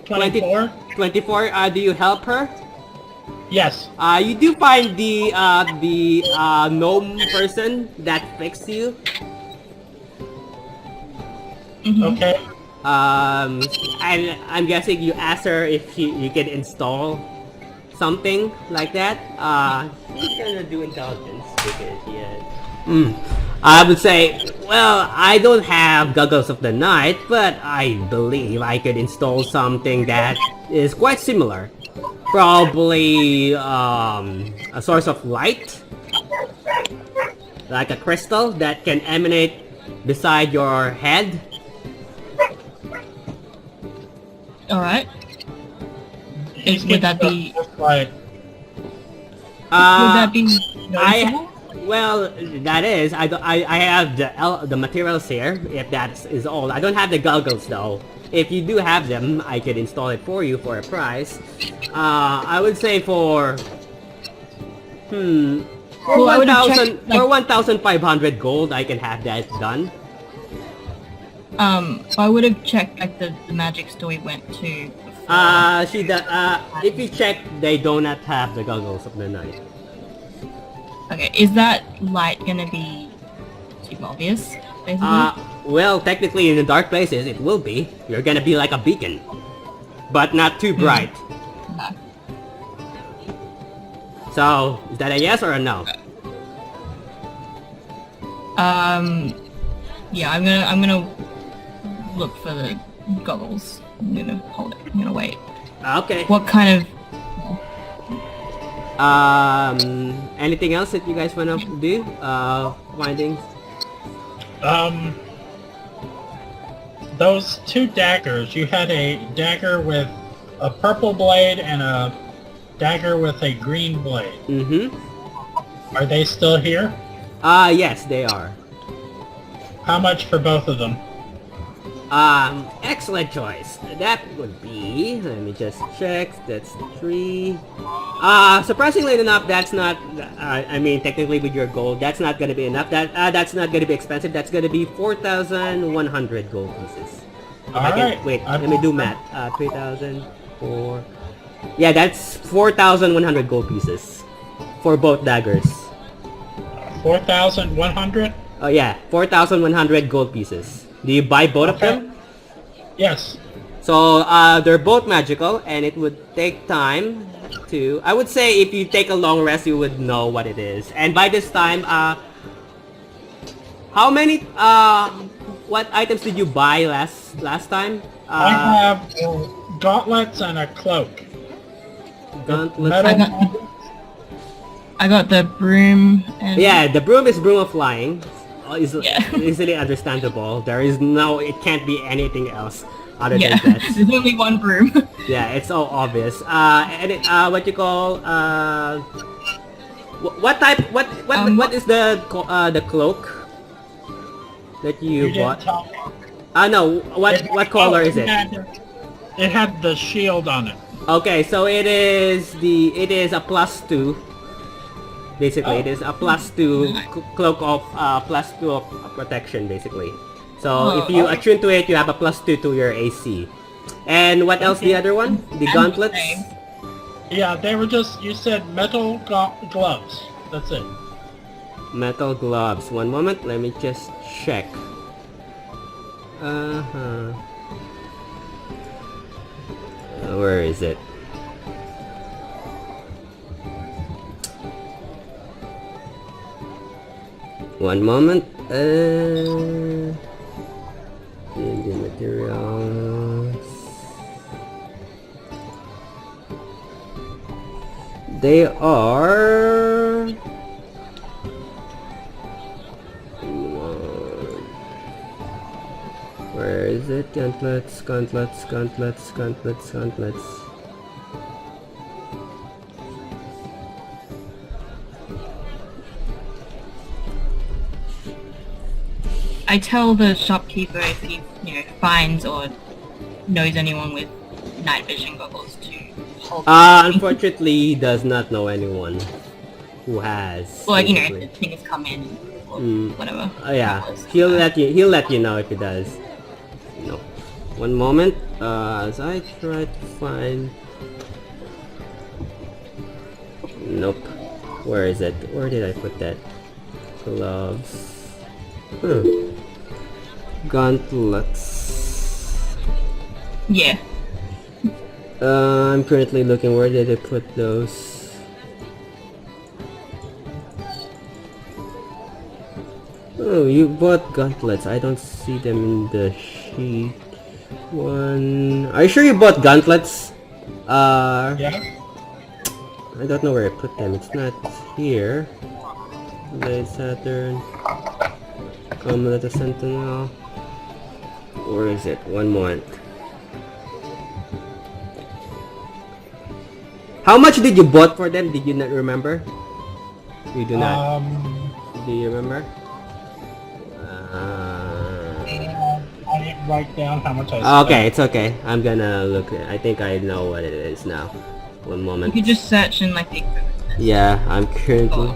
20 24? 24, do you help her? Yes. You do find the gnome person that fixed you. Mhm. Okay. And I'm guessing you asked her if you can install something like that. She's gonna do intelligence because she has... I would say, well, I don't have Goggles of the Night, but I believe I could install something that is quite similar. Probably a source of light, like a crystal that can emanate beside your head. Alright. He's Would that getting be- just like, Would that be I noticeable? well, that is. I have the materials here. If that is all, I don't have the goggles though. If you do have them, I could install it for you for a price. I would say for Well, I would have 1,000 checked, for 1,500 gold, I can have that done. I would have checked the magic store we went to. If you check, they do not have the goggles of the night. Okay, is that light gonna be too obvious, basically? Well, technically in the dark places, it will be. You're gonna be like a beacon. But not too bright. Okay. So, is that a yes or a no? Yeah, I'm gonna look for the goggles. I'm gonna hold it. I'm gonna wait. Okay. What kind of... Anything else that you guys wanna do? Findings? those two daggers, you had a dagger with a purple blade and a dagger with a green blade. Mm-hmm. Are they still here? Yes, they are. How much for both of them? Excellent choice. That would be, let me just check, that's 3. Surprisingly enough, that's not, I mean, technically with your gold, that's not gonna be enough. That's not gonna be expensive. That's gonna be 4,100 gold pieces. Alright. Wait, let me do math. 3,000, 4... Yeah, that's 4,100 gold pieces. For both daggers. 4,100? Oh yeah, 4,100 gold pieces. Do you buy both of them? Yes. So, they're both magical, and it would take time to... I would say if you take a long rest, you would know what it is. And by this time, how many, what items did you buy last time? I have gauntlets and a cloak. Gauntlet. Metal I got- gauntlets I got the broom and... Yeah, the broom is broom of flying. Yeah. Easily understandable. It can't be anything else other Yeah, than that. there's only one broom. Yeah, it's all obvious. What you call what type? What is the cloak that you bought? didn't tell me. No. What color is it? It had the shield on it. Okay, so it is a +2. Basically, it is a +2 cloak of +2 of protection. Basically, so if you attune to it, you have a +2 to your AC. And what else? The other one, the gauntlets. Yeah, they were just, you said metal gloves. That's it. Metal gloves. One moment, let me just check. Where is it? One moment. The materials. They are... Where is it? Gauntlets. I tell the shopkeeper if he, finds or knows anyone with night vision goggles to hold. Unfortunately, he does not know anyone who has. Well, basically. the thing has come in or whatever. Yeah, he'll let you know if he does. No. One moment, as I try to find. Nope. Where is it? Where did I put that? Gloves. Gauntlets. Yeah. I'm currently looking. Where did I put those? Oh, you bought gauntlets. I don't see them in the sheet. Are you sure you bought gauntlets? Yeah. I don't know where I put them. It's not here. Blade Saturn. Gauntlet of Sentinel. Where is it? One moment. How much did you bought for them? Did you not remember? You do not. Do you remember? I didn't write down how much I spent. Okay, it's okay. I'm gonna look. I think I know what it is now. One moment. You could just search in like the equipment. Yeah, I'm currently.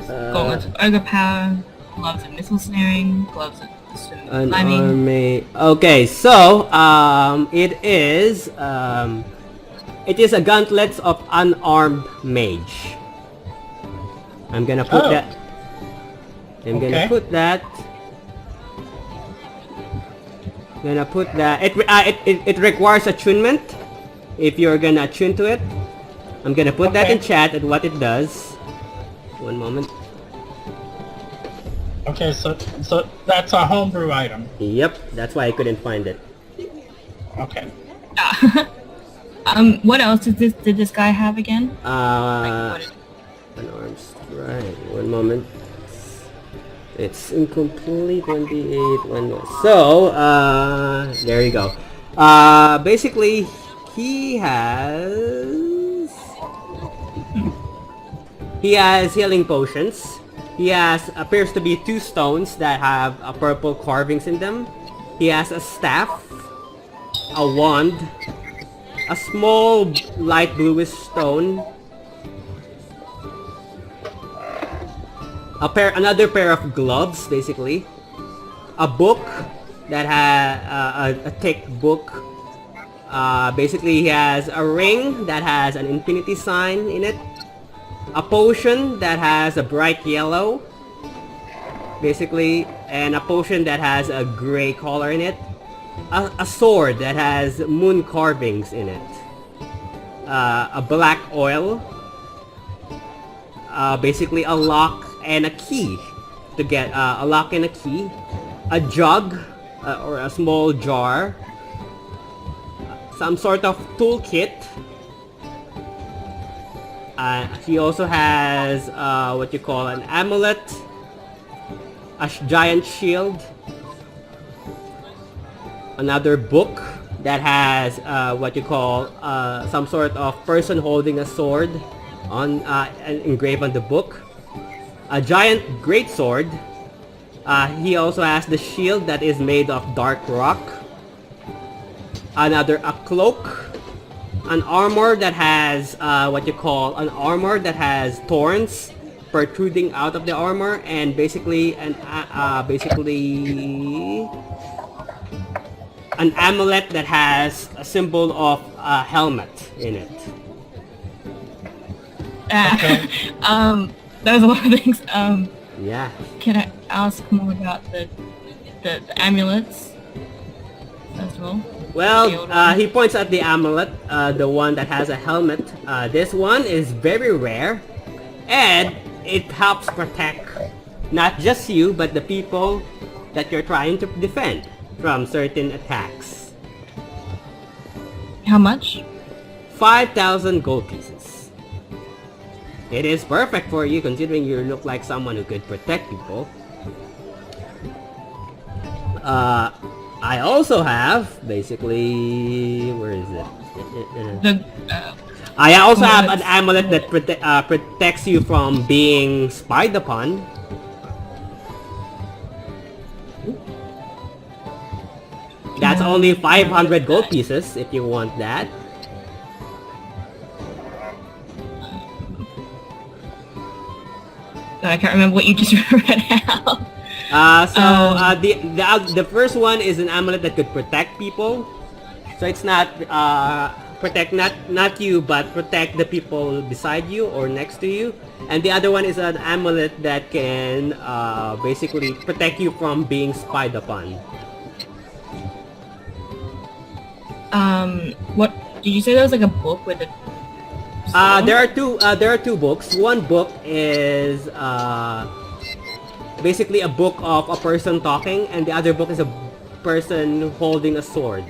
Gauntlets of ogre power, gloves of missile snaring, gloves of An climbing. army. Okay, so it is a gauntlets of unarmed mage. I'm gonna put that. I'm gonna put that. It requires attunement. If you're gonna attune to it, I'm gonna put that in chat at what it does. One moment. Okay, so that's a homebrew item. Yep, that's why I couldn't find it. Okay. What else did this guy have again? Unarmed strike. One moment. It's incomplete. 1d8. One more. So, there you go. Basically, he has healing potions. He appears to be 2 stones that have purple carvings in them. He has a staff, a wand, a small light bluish stone, another pair of gloves, basically, a book that has a thick book. Basically, he has a ring that has an infinity sign in it. A potion that has a bright yellow, basically, and a potion that has a gray color in it. A sword that has moon carvings in it. A black oil. Basically a lock and a key. To get a lock and a key. A jug, or a small jar. Some sort of toolkit. He also has what you call an amulet, a giant shield, another book that has what you call some sort of person holding a sword on engraved on the book, a giant great sword. He also has the shield that is made of dark rock, a cloak, an armor that has thorns protruding out of the armor, and basically an amulet that has a symbol of a helmet in it. Okay. That was a lot of things. Yeah. Can I ask more about the amulets as well? Well, he points at the amulet, the one that has a helmet. This one is very rare, and it helps protect not just you, but the people that you're trying to defend from certain attacks. How much? 5,000 gold pieces. It is perfect for you considering you look like someone who could protect people. I also have, basically, where is it? I also have an amulet that protects you from being spied upon. That's only 500 gold pieces if you want that. I can't remember what you just read out. The first one is an amulet that could protect people. So it's not protect not you, but protect the people beside you or next to you. And the other one is an amulet that can basically protect you from being spied upon. What did you say? There was like a book with a. There are two books. One book is basically a book of a person talking, and the other book is a person holding a sword.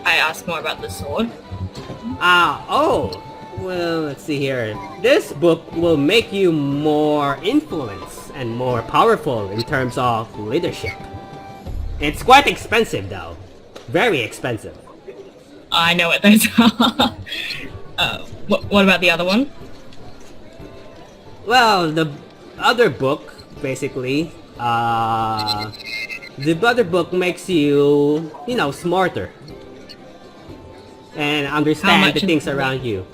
I asked more about the sword. Well, let's see here. This book will make you more influence and more powerful in terms of leadership. It's quite expensive though. Very expensive. I know what those are. What about the other one? Well, the other book, basically, the other book makes you, smarter. And understand the things around you.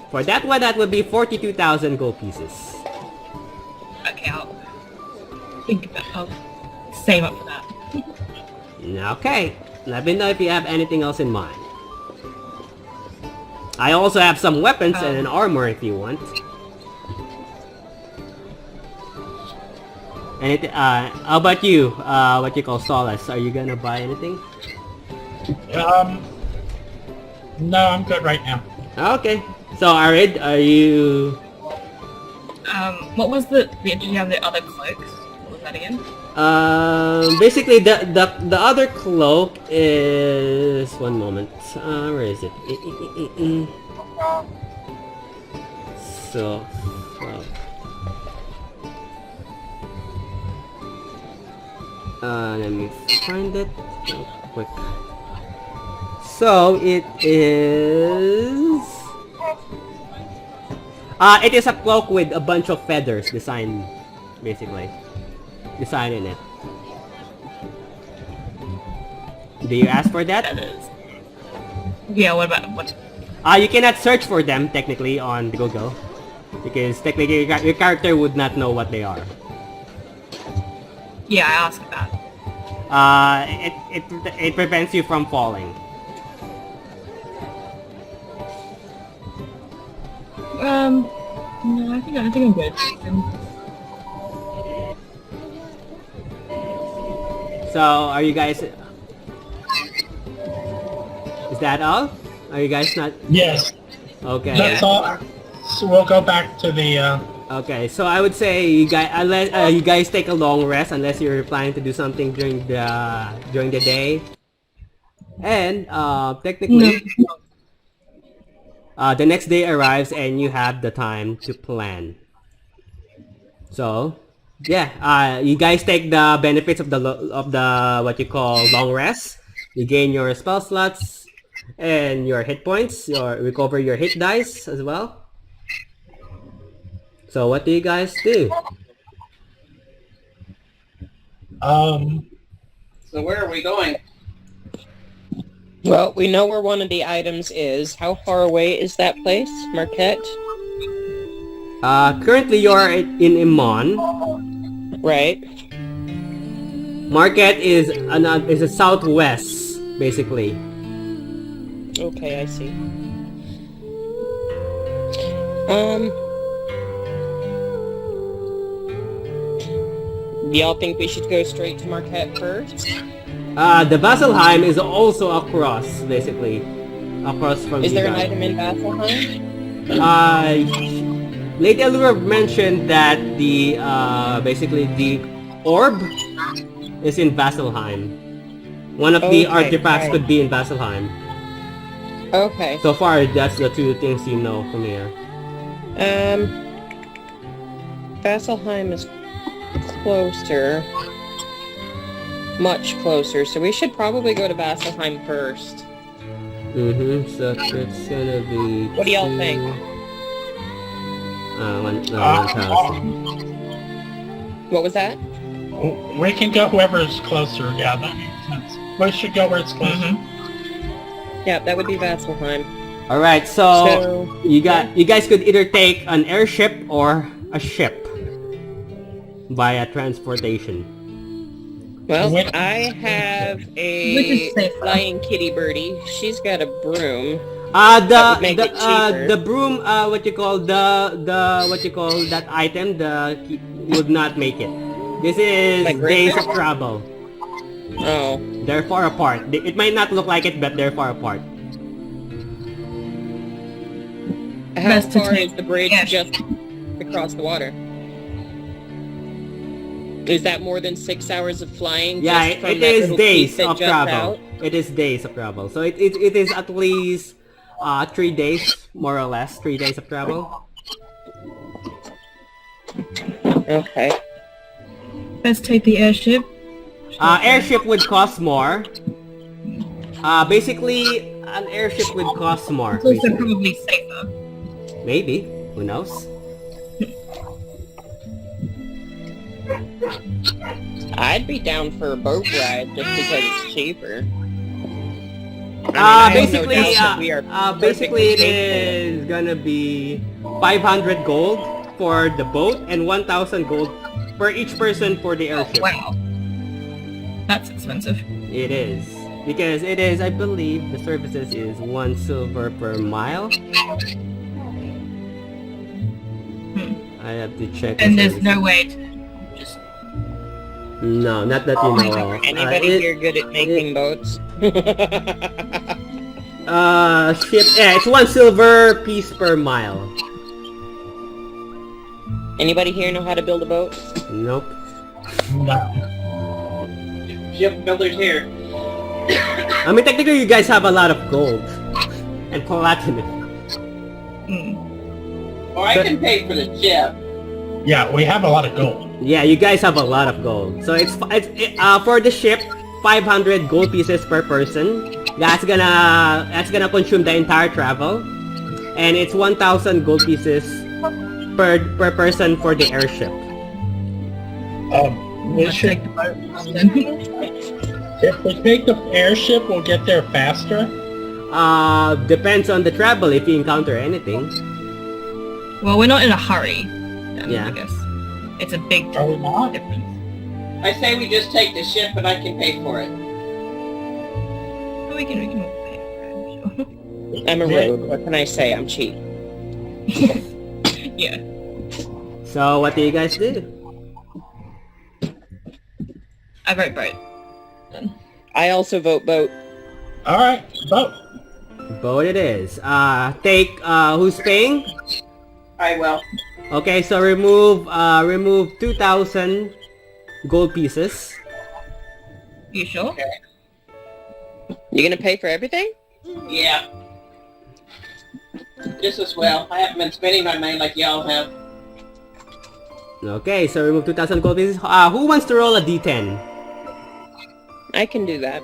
For that one, that would be 42,000 gold pieces. Okay, I'll save up for that. Okay, let me know if you have anything else in mind. I also have some weapons and an armor if you want. And how about you? What you call Solace? Are you gonna buy anything? No, I'm good right now. Okay. So Arid, are you? What was did you have the other cloaks? What was that again? Basically the other cloak is, one moment. Where is it? So, let me find it real quick. So it is a cloak with a bunch of feathers designed, basically. Design in it. Do you ask for that? Yeah, what? You cannot search for them technically on Google, because technically your character would not know what they are. Yeah, I asked that. It prevents you from falling. No, I think I'm good. So, are you guys... Is that all? Are you guys not... Yes. Okay. That's all. So we'll go back to the... Okay, so I would say you guys take a long rest unless you're planning to do something during the day. And technically, the next day arrives and you have the time to plan. So, yeah, you guys take the benefits of the what you call long rest. You gain your spell slots and your hit points. Recover your hit dice as well. So, what do you guys do? So where are we going? Well, we know where one of the items is. How far away is that place, Marquette? Currently you're in Iman. Right. Market is a southwest, basically. Okay, I see. Y'all think we should go straight to Marquette first? The Vaselheim is also across, basically. Across from Is you there an guys. item in Vaselheim? Lady Allura mentioned that basically the orb is in Vaselheim. One of the Okay, artifacts right. could be in Vaselheim. Okay. So far, that's the two things you know from here. Vaselheim is closer. Much closer, so we should probably go to Vaselheim first. So it's gonna be. What do y'all think? 1,000. What was that? We can go whoever's closer. Yeah, that makes sense. We should go where it's closer. Yeah, that would be Vaselheim. All right, so you guys could either take an airship or a ship via transportation. Well, Which- I have Which a is safer? flying kitty birdie. She's got a broom. That would make it cheaper. The broom, what you call that item, would not make it. This is Like days Griffin? of travel. Oh, They're far apart. It might not look like it, but they're far apart. how Best to far take- is the bridge yeah. just across the water? Is that more than 6 hours of flying? Yeah, just from it that is little days piece that of juts travel. out? It is days of travel. So it is at least 3 days, more or less, 3 days of travel. Okay. Let's take the airship. Airship would cost more. Basically, an airship would cost more. It's also basically. probably safer. Maybe. Who knows? I'd be down for a boat ride just because it's cheaper. I have no Basically, doubt that we are basically it perfectly is gonna be 500 gold for the boat and 1,000 gold for each person for the airship. Wow. That's expensive. It is. Because it is, I believe, the services is 1 silver per mile. I have to check. And the there's services. no way to just... No, not that you know of. Anybody here good at making boats? Ship, it's 1 silver piece per mile. Anybody here know how to build a boat? Nope. No. Ship builders here. I mean, technically you guys have a lot of gold. And platinum. Or I can pay for the ship. Yeah, we have a lot of gold. Yeah, you guys have a lot of gold. So it's for the ship, 500 gold pieces per person. That's gonna consume the entire travel, and it's 1,000 gold pieces per person for the airship. We Let's should. take the boat. Then. If we take the airship, we'll get there faster. Depends on the travel if you encounter anything. Well, we're not in a hurry. Then, Yeah. I guess. It's a big Are we not? difference. I say we just take the ship and I can pay for it. But we can pay for it, sure. I'm a rogue. What can I say? I'm cheap. Yeah. So what do you guys do? I vote boat. Then. I also vote boat. All right, boat. Boat it is. Take who's paying? I will. Okay, so remove 2,000 gold pieces. You sure? You gonna pay for everything? Yeah. Just as well. I haven't been spending my money like y'all have. Okay, so remove 2,000 gold pieces. Who wants to roll a d10? I can do that.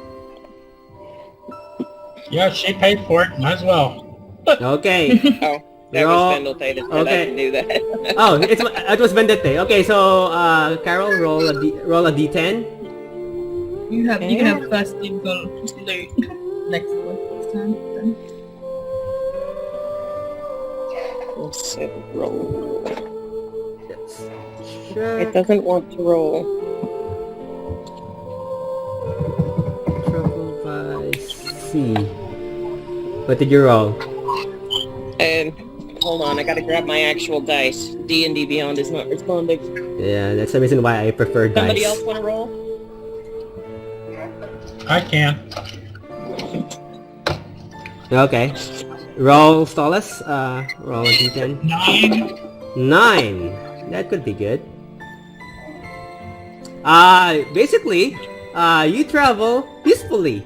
Yeah, she paid for it. Might as well. Okay. Oh, that Roll. was Vendel that Okay. I can do that. Oh, it was Vendette. Okay, so Carol, roll a d10. You can have first dibs on loot next time. Then. Let's see, roll. Let's It check. doesn't want to roll. Trouble by C. What did you roll? And hold on, I gotta grab my actual dice. D&D Beyond is not responding. Yeah, that's the reason why I prefer dice. Somebody else want to roll? I can. Okay. Roll Stolas. Roll a d10. 9. 9. That could be good. Basically, you travel peacefully.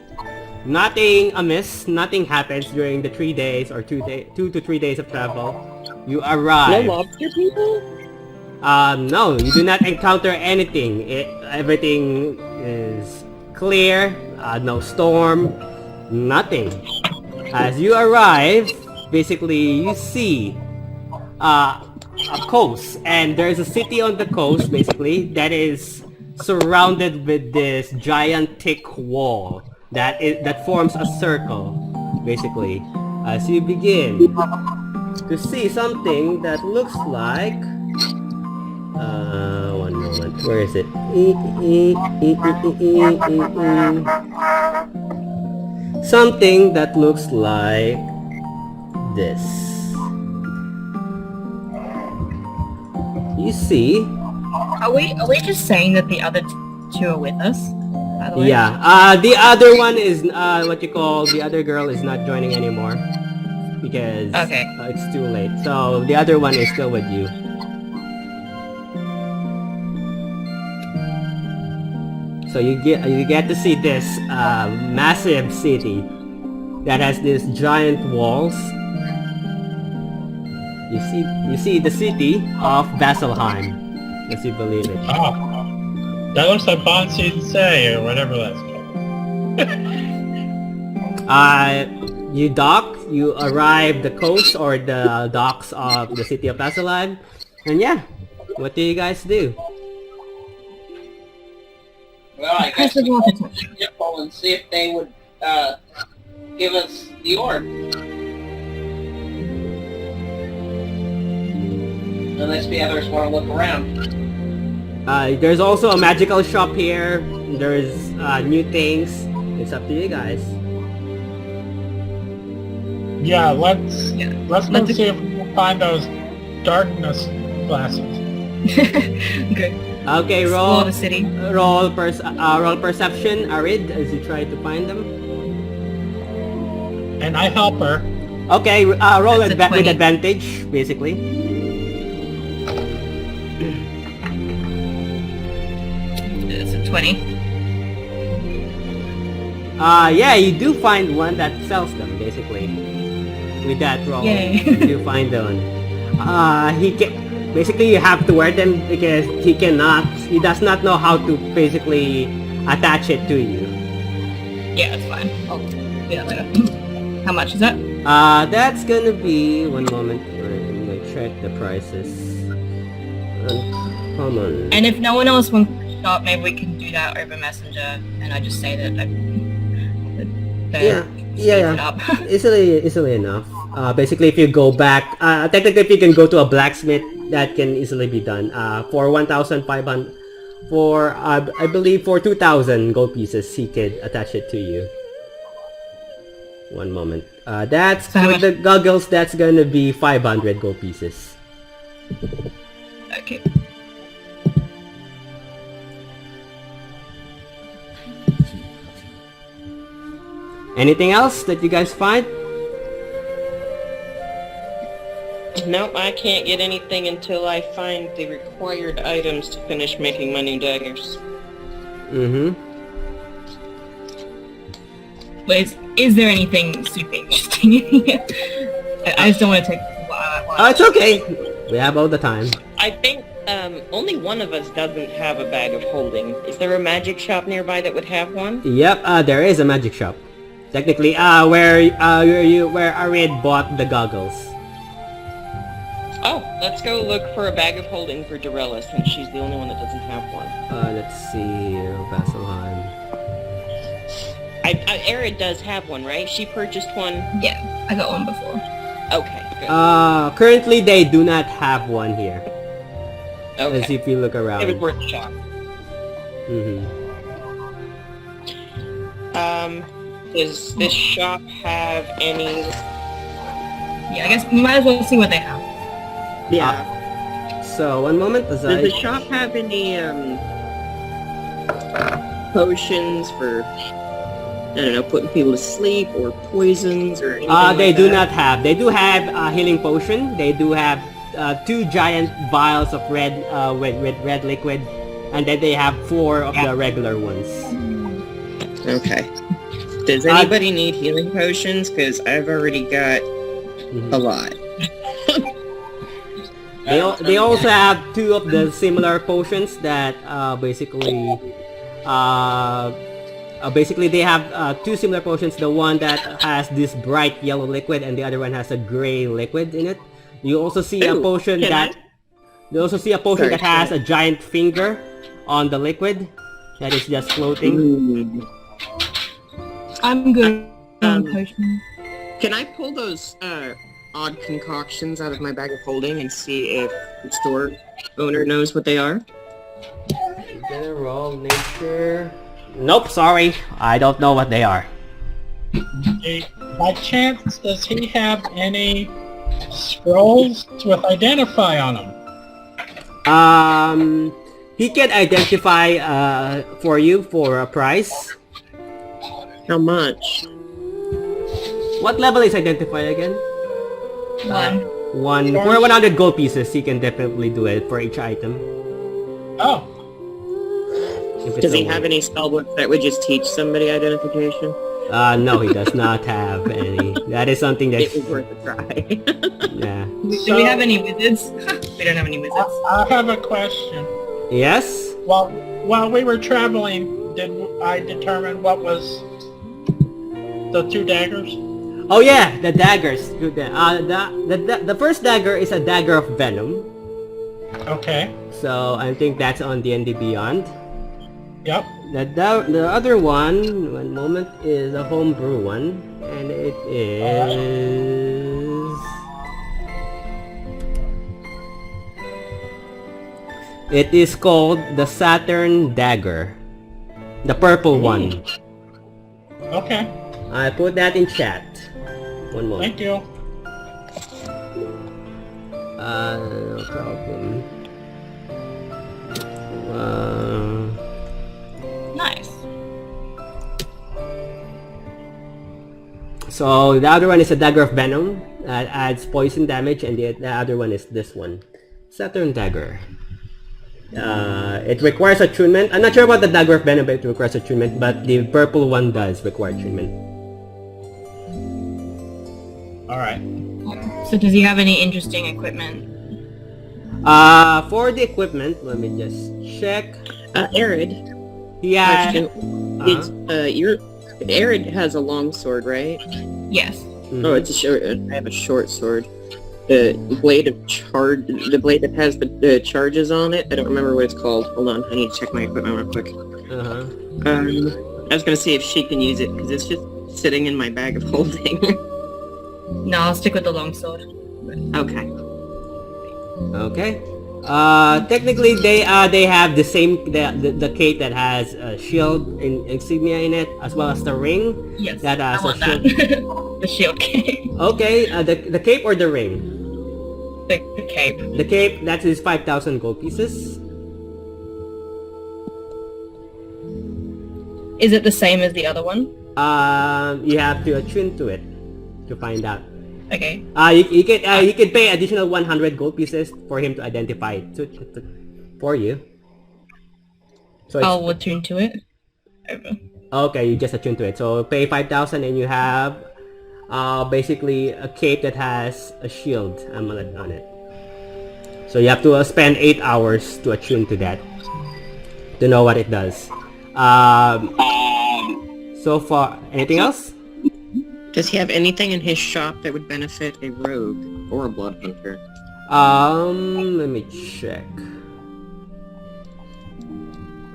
Nothing amiss, nothing happens during the 3 days or 2 to 3 days of travel. You No arrive. lobster people? No, you do not encounter anything. Everything is clear, no storm, nothing. As you arrive, basically you see a coast, and there's a city on the coast, basically, that is surrounded with this giant thick wall that forms a circle, basically. As you begin to see something that looks like... one moment, where is it? Something that looks like this. You see? Are we just saying that the other two are with us? By the way? Yeah, the other one is, what you call, the other girl is not joining anymore. Because Okay. it's too late. So the other one is still with you. So you get to see this massive city that has these giant walls. You see the city of Vaselheim, as you believe it. Oh. That looks like Bon Say or whatever that's called. You dock, you arrive the coast or the docks of the city of Vaselheim, and yeah, what do you guys do? Well, I guess Press the we water call touch. Interpol and see if they would give us the orb. Unless the others want to look around. There's also a magical shop here. There's new things. It's up to you guys. Yeah, let's go Let's- see if we can find those darkness glasses. Good. Okay, Explore roll the city. roll perception, Arid, as you try to find them. And I help her. Okay, roll That's a with 20. advantage, basically. It's a 20. Yeah, you do find one that sells them, basically. With that roll, Yay. you do find one. Basically you have to wear them because he does not know how to basically attach it to you. Yeah, that's fine. I'll do that later. How much is that? That's gonna be, one moment, I'm gonna check the prices. Uncommon. And if no one else wants to shop, maybe we can do that over Messenger, and I just say that Yeah. it up. Easily enough. Basically, if you go back, technically, if you can go to a blacksmith, that can easily be done. For 1,500, for I believe for 2,000 gold pieces, he could attach it to you. One moment. That's So how with the goggles. That's gonna be 500 gold pieces. Okay. Anything else that you guys find? Nope, I can't get anything until I find the required items to finish making my new daggers. Mm-hmm. But is there anything super interesting in here? I just don't want to take. Oh, it's okay. We have all the time. I think only one of us doesn't have a bag of holding. Is there a magic shop nearby that would have one? Yep, there is a magic shop. Technically, where Arid bought the goggles. Oh, let's go look for a bag of holding for Dorella since she's the only one that doesn't have one. Let's see here, Vaselheim. Arid does have one, right? She purchased one. Yeah, I got one before. Okay, good. Currently they do not have one here. Okay. Let's see if you look around. It was worth a shot. Does this shop have any... Yeah, I guess we might as well see what they have. Yeah. So, one moment as Does the shop have any, potions for, I don't know, putting people to sleep, or poisons, or anything they like do that? not have. They do have a healing potion. They do have 2 giant vials of red with red liquid, and then they have 4 of the regular ones. Okay. Does anybody need healing potions? Because I've already got a lot. They also have 2 of the similar potions that basically they have 2 similar potions. The one that has this bright yellow liquid, and the other one has a gray liquid in it. You also see a potion that that has a giant finger on the liquid that is just floating. I'm good on potion. Can I pull those odd concoctions out of my bag of holding and see if the store owner knows what they are? General nature. Nope, sorry. I don't know what they are. By chance, does he have any scrolls with identify on them? He can identify for you for a price. How much? What level is identify again? 1. For 100 gold pieces, he can definitely do it for each item. Oh. Does he have any spellbooks that would just teach somebody identification? No, he does not have any. That is something that... It was worth a try. Yeah. Do we have any wizards? We don't have any wizards. I have a question. Yes? While we were traveling, did I determine what was the 2 daggers? Oh yeah, the daggers. The first dagger is a dagger of venom. Okay. So I think that's on D&D Beyond. Yep. The other one moment, is a homebrew one, and it is... It is called the Saturn Dagger. The purple one. Okay. I put that in chat. One more. Thank you. No problem. Nice. So the other one is a dagger of venom that adds poison damage, and the other one is this one, Saturn Dagger. It requires attunement. I'm not sure about the dagger of venom, but it requires attunement. But the purple one does require attunement. All right. So does he have any interesting equipment? For the equipment, let me just check. Arid. Yeah. Arid has a long sword, right? Yes. Mm-hmm. Oh, it's a short. I have a short sword. The blade that has the charges on it. I don't remember what it's called. Hold on, I need to check my equipment real quick. I was gonna see if she can use it because it's just sitting in my bag of holding. No, I'll stick with the longsword. Okay. Okay. Technically, they have the same the cape that has a shield insignia in it, as well as the ring. Yes. That has I want a shield. that. The shield cape. Okay. The cape or the ring? The cape. The cape, that is 5,000 gold pieces. Is it the same as the other one? You have to attune to it to find out. Okay. You can pay additional 100 gold pieces for him to identify it for you. So I'll attune to it. Over. Okay, you just attune to it. So pay 5,000 and you have basically a cape that has a shield amulet on it. So you have to spend 8 hours to attune to that, to know what it does. So far, anything else? Does he have anything in his shop that would benefit a rogue or a blood hunter? Let me check.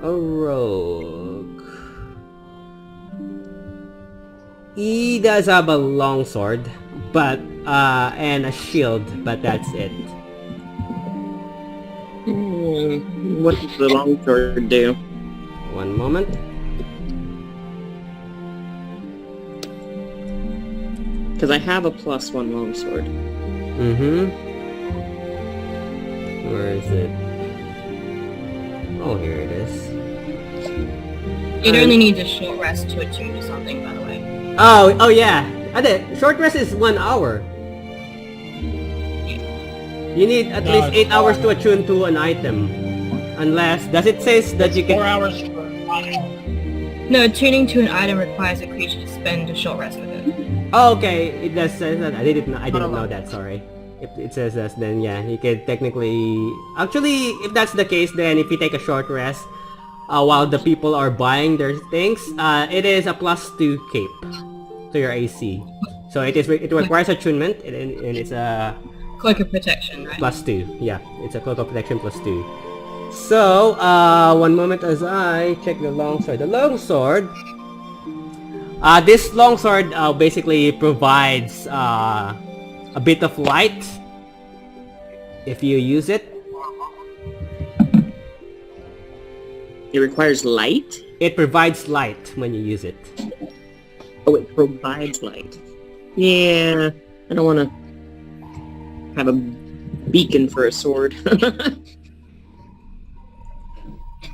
A rogue. He does have a longsword, but and a shield, but that's it. What does the longsword do? One moment. Because I have a +1 longsword. Where is it? Oh, here it is. It only needs a short rest to attune to something, by the way. Oh yeah. Short rest is 1 hour. You need at least 8 hours to attune to an item. Unless, does it say that you can... 4 hours for No, attuning to an item requires a creature to spend a short rest with it. Oh, okay. It does say that. I didn't know that, sorry. If it says that, then yeah, you can technically... Actually, if that's the case, then if you take a short rest, while the people are buying their things, it is a +2 cape to your AC. So it requires attunement, and it's a... Cloak of protection, right? +2, yeah. It's a cloak of protection +2. So, one moment as I check the longsword. The longsword... this longsword basically provides a bit of light if you use it. It requires light? It provides light when you use it. Oh, it provides light. Yeah, I don't want to have a beacon for a sword.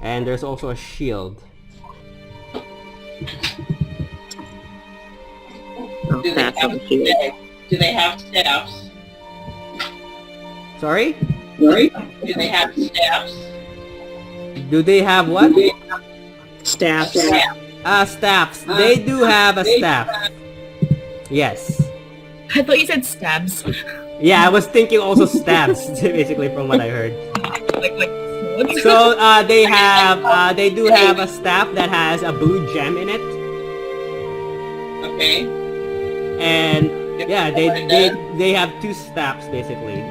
And there's also a shield. Oh, that's on the shield. Do they have staffs? Sorry? Do they have staffs? Do they have what? Staffs. Staffs. They do have a staff. Yes. I thought you said stabs. Yeah, I was thinking also stabs, basically, from what I heard. like swords? So, they do have a staff that has a blue gem in it. Okay. And, yeah, they have 2 staffs, basically.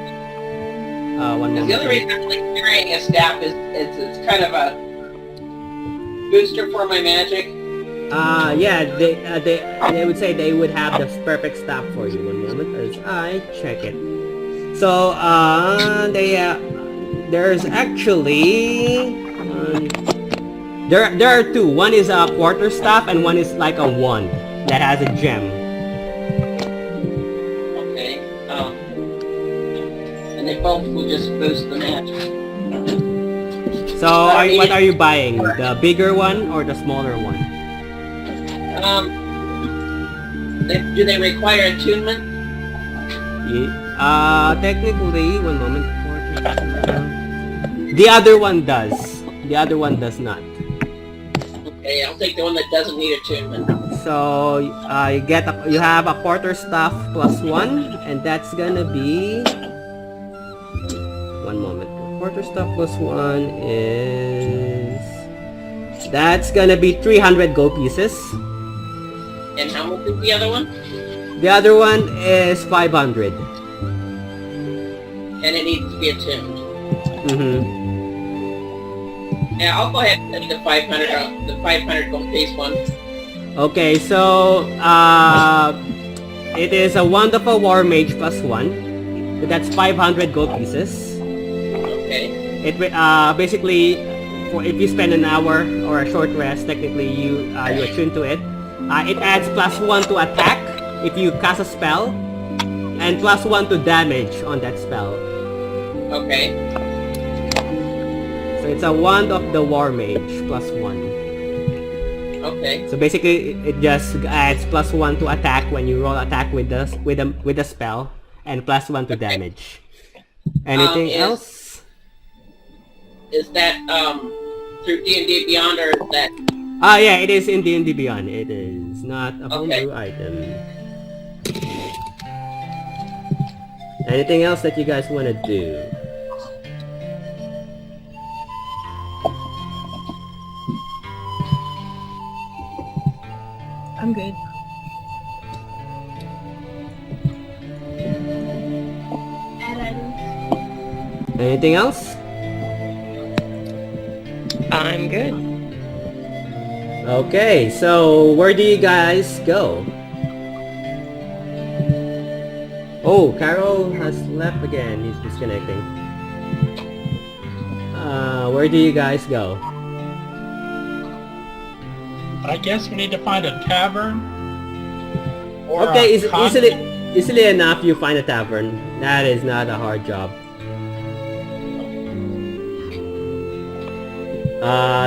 One Because the only moment. reason I'm like carrying a staff is it's kind of a booster for my magic. Yeah, they would say they would have the perfect staff for you. One moment as I check it. So, there's actually... there are 2. One is a quarter staff and one is like a wand that has a gem. Okay. And they both will just boost the magic. So, what are you buying? The bigger one or the smaller one? Do they require attunement? Technically, one moment. The other one does. The other one does not. Okay, I'll take the one that doesn't need attunement. So, you have a quarter staff +1, and that's gonna be... One moment. Quarter staff +1 is... That's gonna be 300 gold pieces. And how much is the other one? The other one is 500. And it needs to be attuned. Yeah, I'll go ahead and take the 500 gold piece one. Okay, so it is a wonderful war mage +1. So that's 500 gold pieces. Okay. It basically, if you spend an hour or a short rest, technically you attune to it. It adds +1 to attack if you cast a spell, and +1 to damage on that spell. Okay. So it's a wand of the war mage +1. Okay. So basically, it just adds +1 to attack when you roll attack with the spell, and +1 to damage. Anything else? Is that through D&D Beyond, or is that? Yeah, it is in D&D Beyond. It is not a homebrew item. Anything else that you guys want to do? I'm good. Anything else? I'm good. Okay, so where do you guys go? Oh, Carol has left again. He's disconnecting. Where do you guys go? I guess we need to find a tavern. Or Okay, a convent. easily enough you find a tavern. That is not a hard job.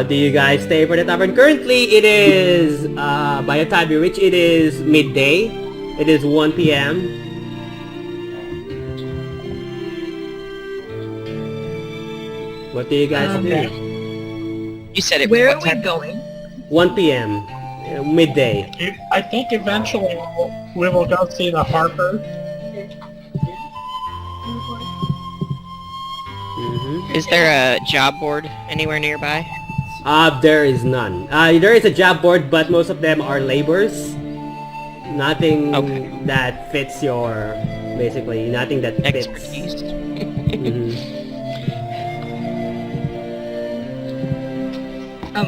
Do you guys stay for the tavern? Currently, it is, by the time you reach, it is midday. It is 1 p.m. What do you guys Okay. do? You said it. Where what are we time? going? 1 p.m. Midday. I think eventually we will go see the Harper. Mm-hmm. Is there a job board anywhere nearby? There is none. There is a job board, but most of them are labors. Nothing Okay. that fits your, basically, nothing that fits. Expertise. Mhm.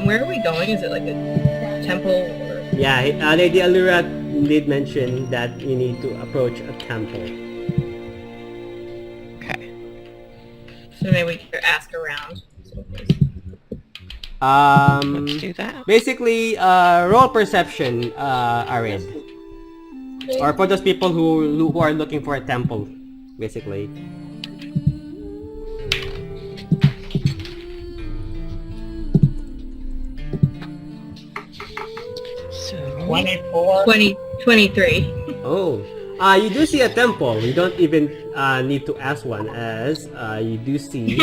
Where are we going? Is it like a temple or... Yeah, Lady Allura did mention that you need to approach a temple. Okay. So maybe we could ask around. Let's do that. Basically, roll perception, Arid. Or for those people who are looking for a temple, basically. So 24. 23. Oh, you do see a temple. You don't even need to ask one, as you do see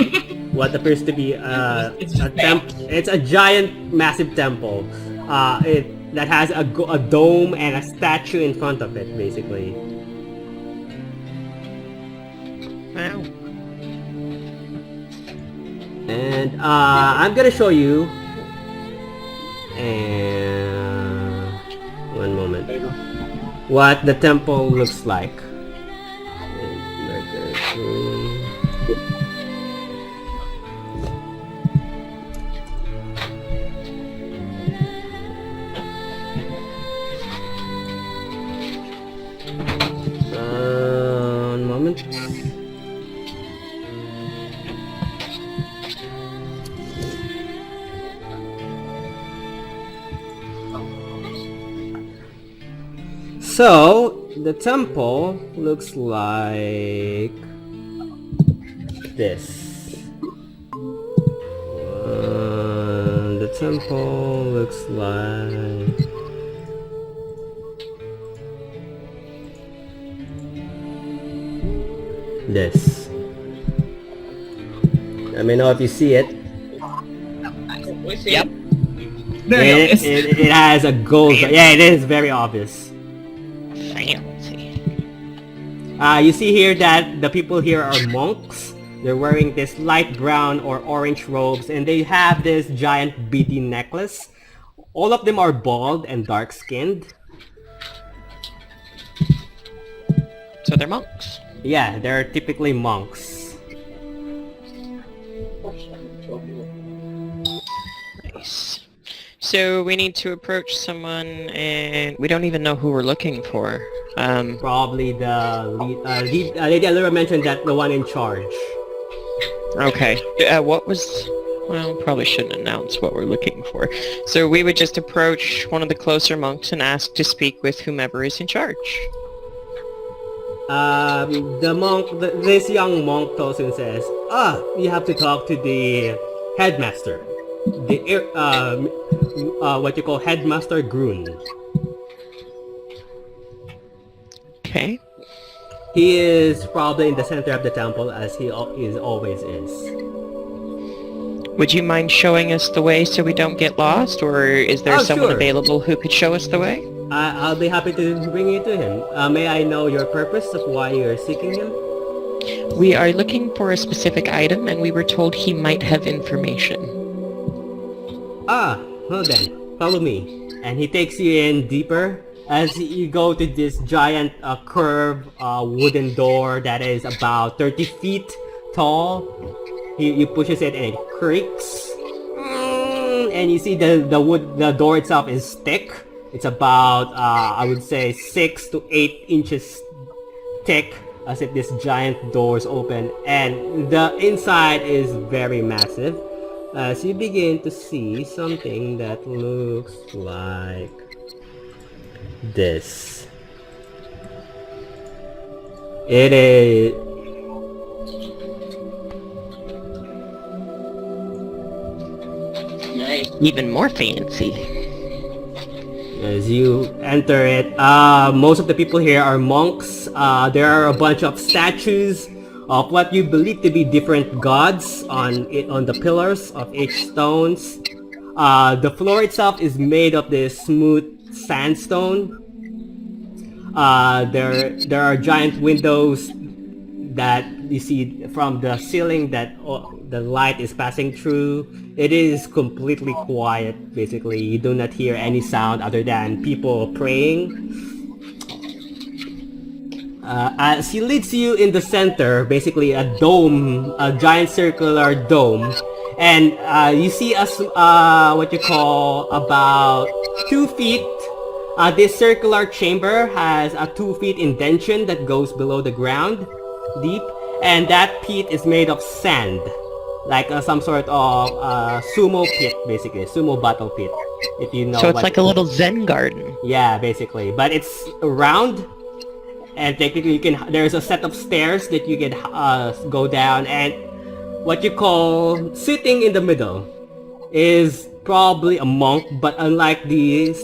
what appears to be a temple. It's a giant, massive temple. That has a dome and a statue in front of it, basically. wow. And I'm gonna show you. And one moment. What the temple looks like. One moment. So, the temple looks like this. The temple looks like this. Let me know if you see it. We see Yep. it. Very obvious. It has a gold. Yeah, it is very obvious. Fancy. You see here that the people here are monks. They're wearing this light brown or orange robes, and they have this giant beady necklace. All of them are bald and dark-skinned. So they're monks. Yeah, they're typically monks. Nice. So we need to approach someone, and we don't even know who we're looking for. Probably the lead, Lady Allura mentioned that the one in charge. Okay. What was... Well, probably shouldn't announce what we're looking for. So we would just approach one of the closer monks and ask to speak with whomever is in charge. The monk, this young monk goes and says, you have to talk to the headmaster. What you call headmaster Groon. Okay. He is probably in the center of the temple, as he always is. Would you mind showing us the way so we don't get lost, or is there someone Sure. available who could show us the way? I'll be happy to bring you to him. May I know your purpose of why you're seeking him? We are looking for a specific item, and we were told he might have information. Ah, well then, follow me. And he takes you in deeper as you go to this giant curved wooden door that is about 30 feet tall. He pushes it and it creaks. And you see the door itself is thick. It's about, I would say, 6 to 8 inches thick as if this giant door is open. And the inside is very massive. As you begin to see something that looks like this. It is... Nice. Even more fancy. As you enter it, most of the people here are monks. There are a bunch of statues of what you believe to be different gods on the pillars of each stones. The floor itself is made of this smooth sandstone. There are giant windows that you see from the ceiling that the light is passing through. It is completely quiet, basically. You do not hear any sound other than people praying. As he leads you in the center, basically a dome, a giant circular dome, and you see what you call about 2 feet. This circular chamber has a 2 feet indentation that goes below the ground, deep, and that pit is made of sand, like some sort of sumo pit, basically, sumo battle pit. If you know. So it's like a little Zen garden. Yeah, basically, but it's round. And technically there's a set of stairs that you can go down, and what you call sitting in the middle is probably a monk, but unlike the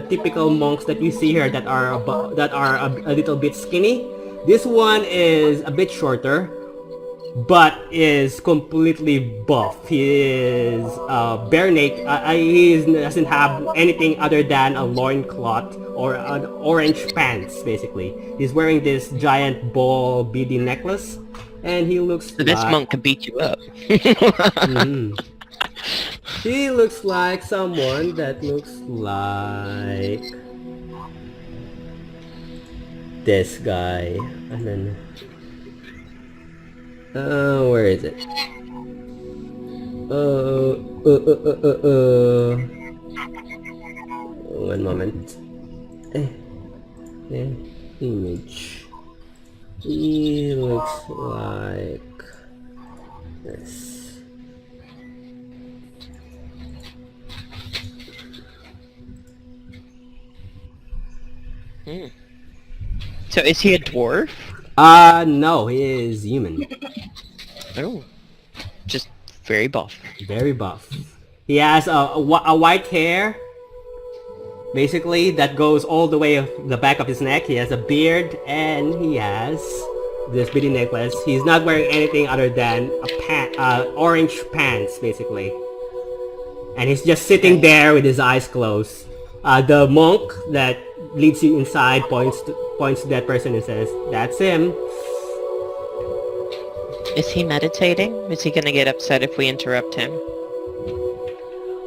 typical monks that you see here that are a little bit skinny, this one is a bit shorter, but is completely buff. He is bare naked. He doesn't have anything other than a loincloth or an orange pants, basically. He's wearing this giant ball beady necklace, and he looks So this monk could beat you up. He looks like someone that looks like this guy. And then where is it? One moment. Image. He looks like this. So is he a dwarf? No, he is human. Oh. Just very buff. Very buff. He has a white hair, basically, that goes all the way of the back of his neck. He has a beard, and he has this beady necklace. He's not wearing anything other than orange pants, basically. And he's just sitting there with his eyes closed. The monk that leads you inside points to that person and says, "That's him." Is he meditating? Is he gonna get upset if we interrupt him?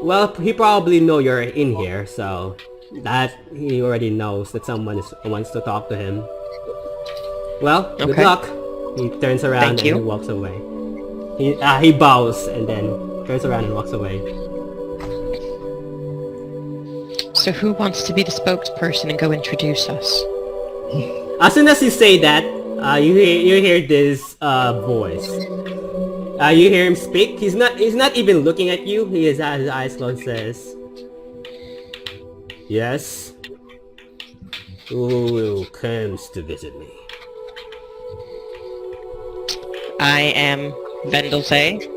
Well, he probably know you're in here, so that he already knows that someone wants to talk to him. Well, good Okay. luck. He turns around Thank and you. he walks away. He bows and then turns around and walks away. So who wants to be the spokesperson and go introduce us? As soon as you say that, you hear this voice. You hear him speak. He's not even looking at you. He has his eyes closed. Says, "Yes. Who comes to visit me?" I am Vendelze.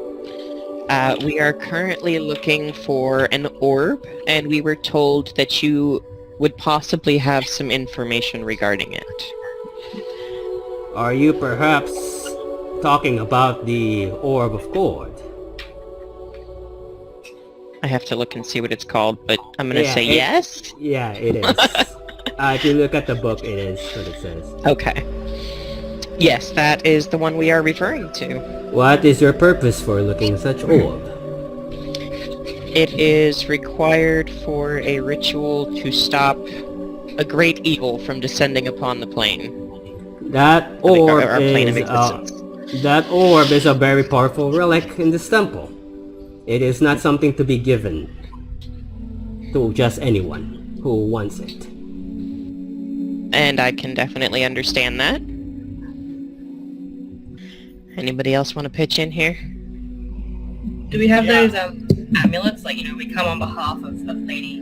We are currently looking for an orb, and we were told that you would possibly have some information regarding it. Are you perhaps talking about the Orb of Cord? I have to look and see what it's called, but I'm gonna say it- yes? Yeah, it is. If you look at the book, it is what it says. Okay. Yes, that is the one we are referring to. What is your purpose for looking such orb? It is required for a ritual to stop a great evil from descending upon the plane. That Our orb plane of is existence. that orb is a very powerful relic in this temple. It is not something to be given to just anyone who wants it. And I can definitely understand that. Anybody else want to pitch in here? Do we have Yeah. those amulets? Like, we come on behalf of Lady.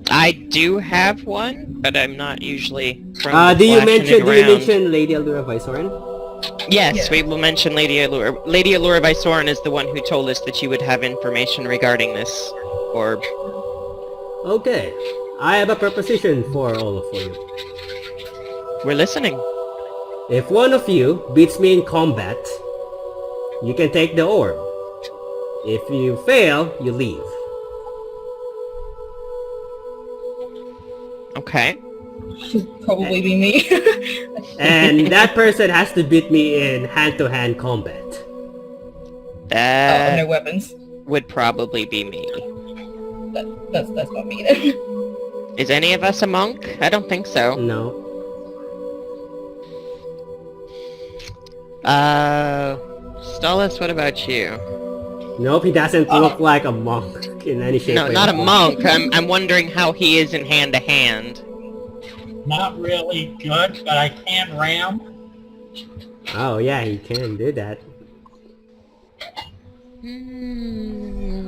I do have one, but I'm not usually prone to Do you flashing it around. mention Lady Allura Visorin? Yes, Yeah. we will mention Lady Allura. Lady Allura Visorin is the one who told us that she would have information regarding this orb. Okay, I have a proposition for all of you. We're listening. If one of you beats me in combat, you can take the orb. If you fail, you leave. Okay. Should probably be me. And that person has to beat me in hand-to-hand combat. That no weapons. would probably be me. That's not me then. Is any of us a monk? I don't think so. No. Stolas, what about you? Nope, he doesn't look like a monk in any shape. No, or not a form. monk. I'm wondering how he is in hand-to-hand. Not really good, but I can ram. Oh yeah, he can do that.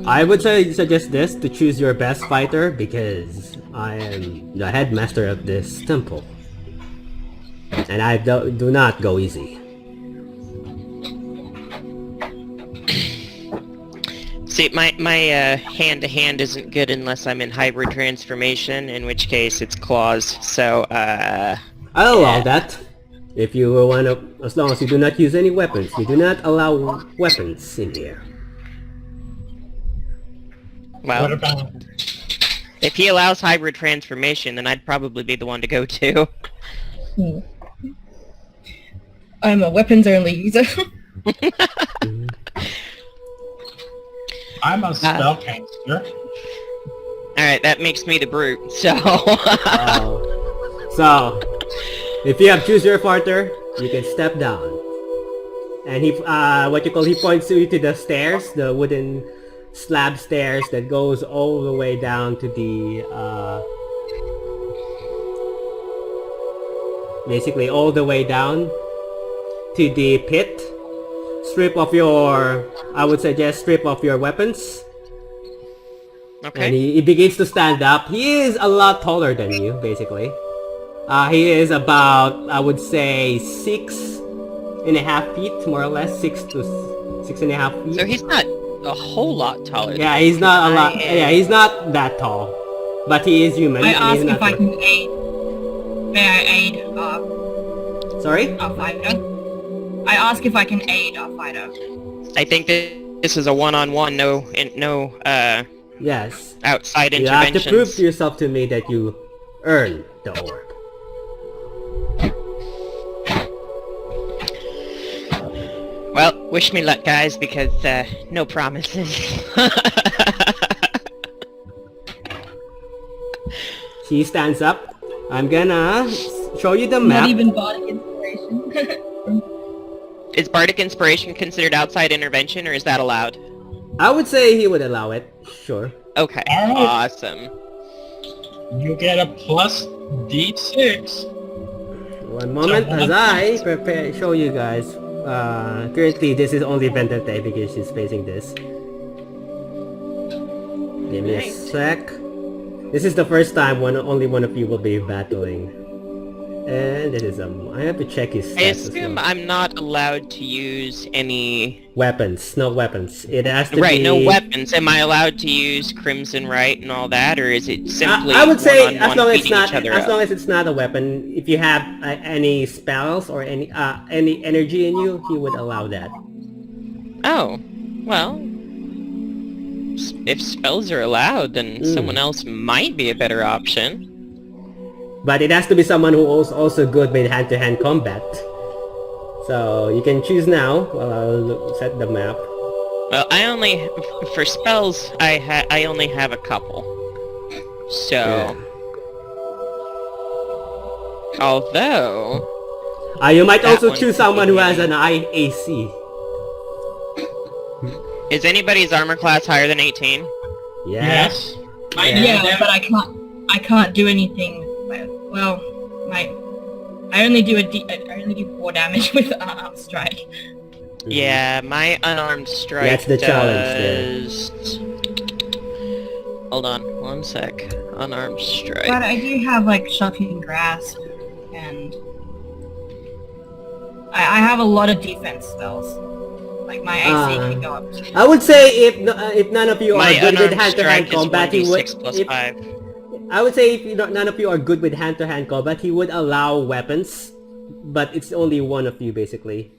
I would suggest this to choose your best fighter because I am the headmaster of this temple. And I do not go easy. See, my hand-to-hand isn't good unless I'm in hybrid transformation, in which case it's claws, so, I'll allow that. If you want to, as long as you do not use any weapons. We do not allow weapons in here. well, What about... if he allows hybrid transformation, then I'd probably be the one to go to. I'm a weapons-only user. I'm a spellcaster. Alright, that makes me the brute, so... So, if you have choose your fighter, you can step down. And he points you to the stairs, the wooden slab stairs that goes all the way down to the, basically all the way down to the pit. I would suggest strip off your weapons. Okay. And he begins to stand up. He is a lot taller than you, basically. He is about, I would say, 6.5 feet, more or less. 6 to 6.5 feet. So he's not a whole lot taller Yeah, than he's not a I lot. am. Yeah, he's not that tall. But he is human. I and ask he's not if I short. can aid. May I aid Sorry? our fighter? I ask if I can aid our fighter. I think that this is a one-on-one, no Yes. outside You have to interventions. prove to yourself to me that you earn the orb. Well, wish me luck, guys, because, no promises. She stands up. I'm gonna show you the Not map. even bardic inspiration. Is Bardic Inspiration considered outside intervention, or is that allowed? I would say he would allow it. Sure. Okay, Alright. awesome. You get a plus D6. One moment as I show you guys. Currently this is only Vendette because she's facing this. Give me a Nice. sec. This is the first time only one of you will be battling. And this is I have to check his I stats as assume well. I'm not allowed to use any... Weapons, no weapons. It has to Right, be... no weapons. Am I allowed to use Crimson Right and all that, or is it simply I would say one-on-one as long as it's beating not each other as up? long as it's not a weapon. If you have any spells or any energy in you, he would allow that. Oh, well... If spells are allowed, then someone else might be a better option. But it has to be someone who is also good with hand-to-hand combat. So you can choose now. I'll set the map. Well, I only for spells I only have a couple. So, Yeah. although You might That also one choose could someone be who has handy. an IAC. is anybody's armor class higher than 18? Yeah. Yes. Mine Yeah, is but I can't do anything. Well, I only do I only do 4 damage with unarmed strike. Yeah, my unarmed strike That's the challenge there. does... Hold on, one sec. Unarmed strike. But I do have like shocking grasp, and I have a lot of defense spells. Like my AC can go up to. I would say if none of you are My good with unarmed hand-to-hand strike is combat, he would. 1d6 plus if- 5. I would say if none of you are good with hand-to-hand combat, he would allow weapons, but it's only one of you basically.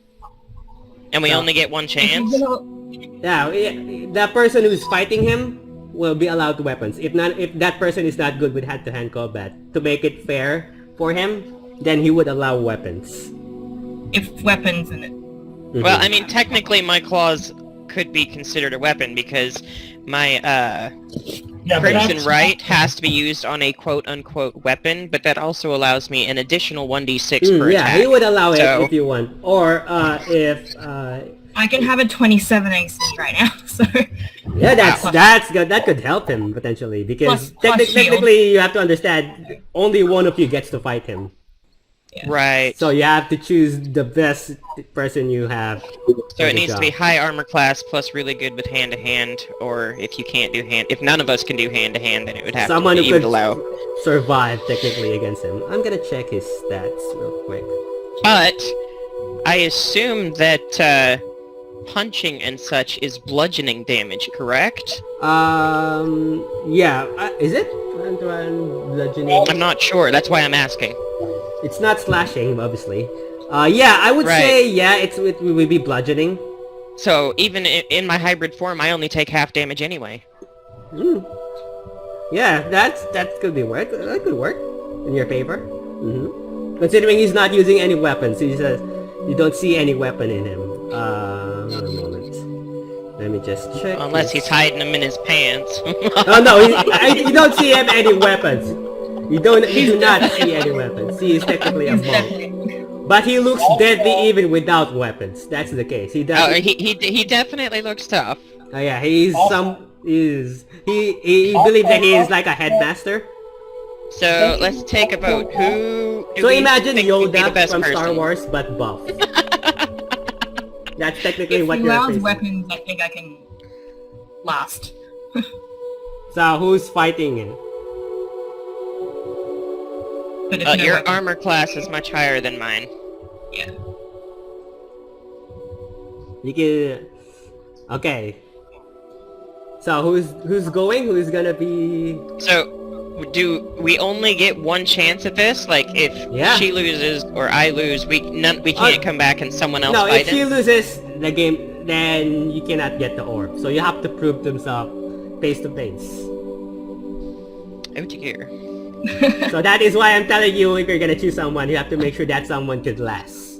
And we So- only get one If chance? you're gonna- Yeah, the person who's fighting him will be allowed weapons. If that person is not good with hand-to-hand combat, to make it fair for him, then he would allow weapons. if weapons in it. Well, I mean, technically my claws could be considered a weapon because my Yeah, but Crimson that's- Right has to be used on a quote-unquote weapon, but that also allows me an additional 1d6 per Yeah, attack. he would allow it So- if you want. Or if I can have a 27 AC right now, so yeah, Wow. that's good. That could help him potentially because Plus shield. technically you have to understand only one of you gets to fight him. Right. So you have to choose the best person you have. So it needs to be high armor class plus really good with hand-to-hand, or if you can't do if none of us can do hand-to-hand, then it would have Someone to who be, it would could allow. survive technically against him. I'm gonna check his stats real quick. But I assume that punching and such is bludgeoning damage, correct? Yeah. Is it? Bludgeoning. I'm not sure, that's why I'm asking. It's not slashing, obviously. Yeah, I would Right. say yeah. It would be bludgeoning. So even in my hybrid form, I only take half damage anyway. Yeah, that could be work. That could work in your favor. Considering he's not using any weapons, he says you don't see any weapon in him. One moment. Let me just check. Unless he's hiding them in his pants. Oh no, you don't see him any weapons. You do not see any weapons. He is technically a he's monk, definitely. but he looks deadly even without weapons. That's the case. He Oh, does. he definitely looks tough. Oh yeah, he believes that he is like a headmaster. So let's take a vote. Who? Do So we imagine think would be the Yoda best from person? Star Wars, but buff. That's technically If what he you're allows facing. weapons, I think I can last. So who's fighting him? But if no Your weapons, armor class is much higher than mine. yeah. You can. Okay. So who's going? Who's gonna be? So, do we only get one chance at this? Like, if Yeah. she loses or I lose, we can't come back and someone else No, fight if she it? loses the game, then you cannot get the orb. So you have to prove themselves face to face. Oh dear. So that is why I'm telling you, if you're gonna choose someone, you have to make sure that someone could last.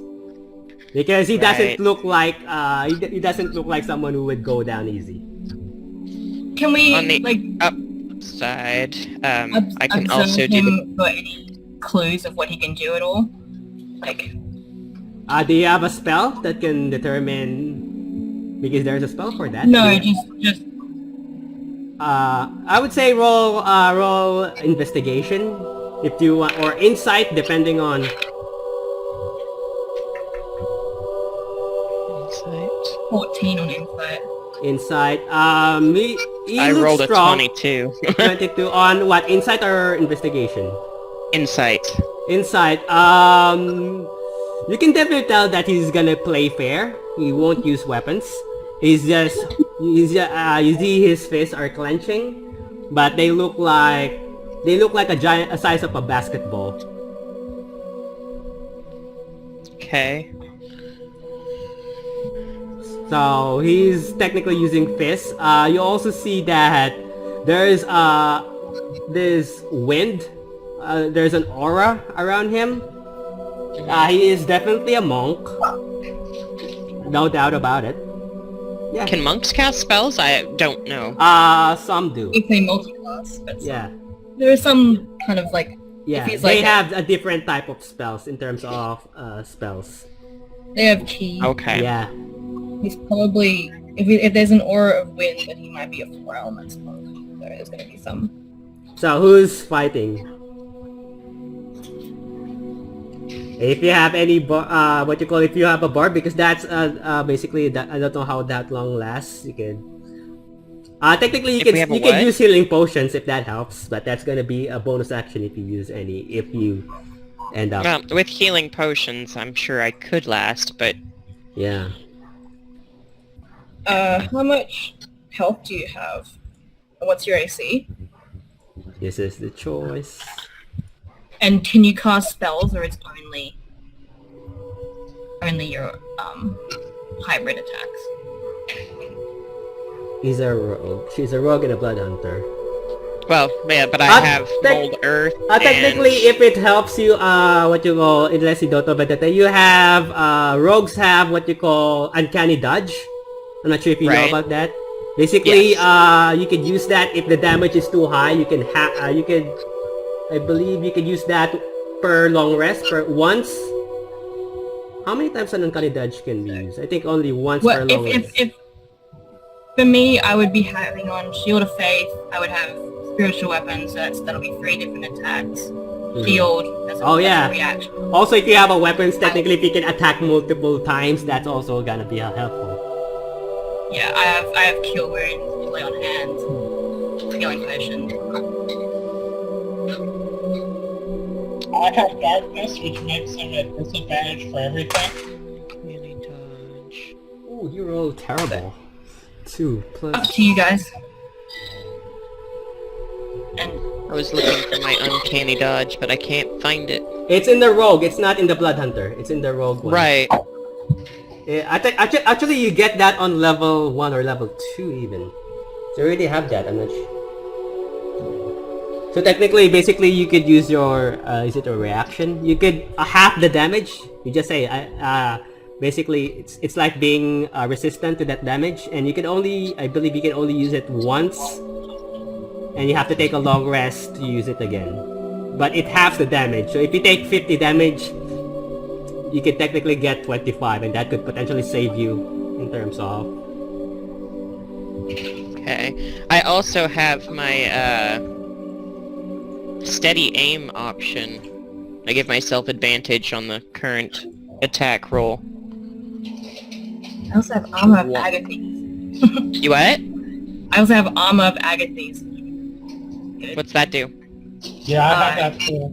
Because he doesn't Right. look like he doesn't look like someone who would go down easy. Can we On the like upside, I can observe also do the... him for any clues of what he can do at all? Like, Do you have a spell that can determine? Because there's a spell for that. no, Yeah. just I would say roll investigation if you want, or insight depending on. Insight. 14 on insight. Insight. He I looks rolled a strong. 22. 22 on what? Insight or investigation? Insight. Insight. You can definitely tell that he's gonna play fair. He won't use weapons. You see his fists are clenching, but they look like a size of a basketball. Okay. So he's technically using fists. You also see that there's this wind. There's an aura around him. He is definitely a monk, no doubt about it. Yeah. Can monks cast spells? I don't know. Some do. It's a multi-class, but Yeah. there are some kind of like Yeah, he's they like have a different type of spells in terms of spells. they have key. Okay. Yeah. He's probably if there's an aura of wind, then he might be a 4 elements monk. So there's gonna be some. So who's fighting? If you have any if you have a bar, because that's basically that I don't know how that long lasts. You can technically you can use healing potions if that helps, but that's gonna be a bonus action if you use any. If you end up Well, with healing potions, I'm sure I could last, but yeah. How much health do you have? And what's your AC? This is the choice. And can you cast spells, or it's only your hybrid attacks? He's a rogue. She's a rogue and a blood hunter. well, yeah, but I have mold earth. Technically, if it helps you, unless you don't know about that, you have rogues have what you call uncanny dodge. I'm not sure if you know about that. Basically, you can use that if the damage is too high. You can I believe you can use that per long rest once. How many times an uncanny dodge can be used? I think only once per long rest. If for me, I would be having on Shield of Faith. I would have spiritual weapons. That'll be 3 different attacks. Shield. That's a reaction. Also, if you have a weapons, technically, if you can attack multiple times, that's also gonna be helpful. Yeah, I have Cure Wounds, Lay on Hands, Healing Potion. I have Darkness, which makes him a disadvantage for everything. Really dodge. Ooh, you rolled terrible. 2 plus... Up to you guys. And I was looking for my uncanny dodge, but I can't find it. It's in the rogue, it's not in the blood hunter. It's in the rogue one. Right. Yeah, actually you get that on level 1 or level 2 even. So you already have that, I'm not sure. So technically, basically you could use your, is it a reaction? You could half the damage. You just say, basically it's like being resistant to that damage, and you can only, I believe you can only use it once, and you have to take a long rest to use it again. But it halves the damage, so if you take 50 damage, you can technically get 25, and that could potentially save you in terms of... Okay. I also have my, steady aim option. I give myself advantage on the current attack roll. I also have Armor of Agathes. You what? I also have Armor of Agathes. What's that do? Yeah, I have that too.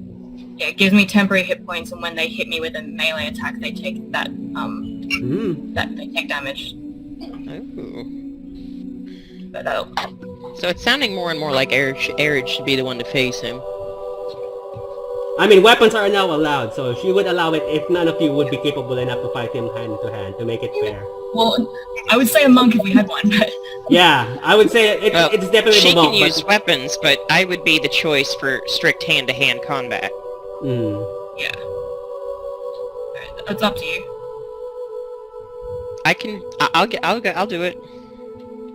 Yeah, it gives me temporary hit points, and when they hit me with a melee attack, they take that, that they take damage. Ooh. But that'll... So it's sounding more and more like Arid should be the one to face him. I mean, weapons are now allowed, so she would allow it if none of you would be capable enough to fight him hand to hand to make it fair. Well, I would say a monk if we had one, but... Yeah, I would say it's definitely she a monk. She can use weapons, but I would be the choice for strict hand-to-hand combat. Yeah. It's up to you. I can. I'll do it.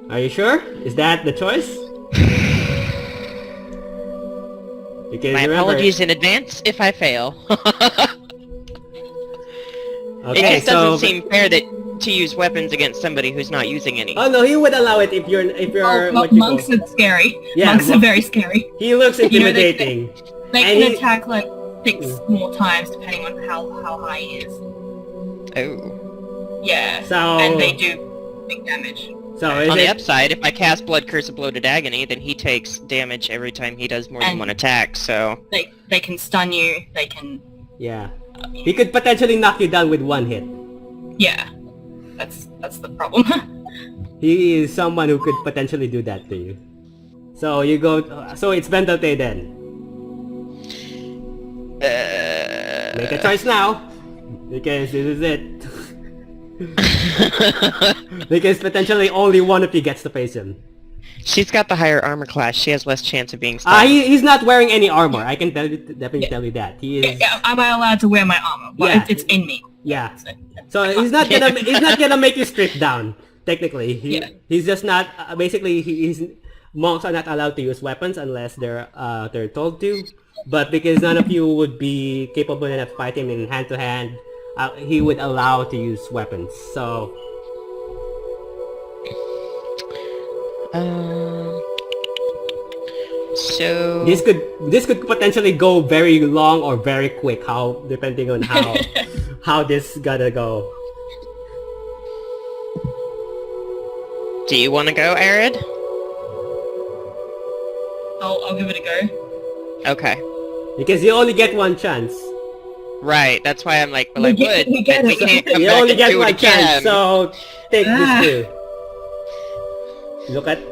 Are you sure? Is that the choice? Because My apologies in advance if I fail. Okay, it just doesn't seem fair that to use weapons against somebody who's not using any. Oh no, he would allow it if you're monks are scary. Yeah, monks are very scary. He looks intimidating. They can attack like 6 more times depending on how high he is. Oh. Yeah. So and they do big damage. So on the upside, if I cast Blood Curse of Bloated Agony, then he takes damage every time he does more than one attack, so... They can stun you, they can... Yeah. He could potentially knock you down with 1 hit. Yeah. That's the problem. He is someone who could potentially do that to you. So you go... So it's Vendate then. Make a choice now. Because this is it. Because potentially only one of you gets to face him. She's got the higher armor class. She has less chance of being stunned. He's not wearing any armor. I can definitely tell you that. He is... Am I allowed to wear my armor? Well, yeah. It's in me. Yeah. So he's not gonna make you strip down. Technically, he's just not. Basically, monks are not allowed to use weapons unless they're told to. But because none of you would be capable enough to fight him in hand to hand, he would allow to use weapons. So. So This could potentially go very long or very quick, depending on how this gotta go. do you want to go, Arid? I'll give it a go. Okay. Because you only get one chance. Right, that's why I'm like, well, I We get- would, we get but we it. can't come You back only and get do one it again. chance, so take Ah. this too.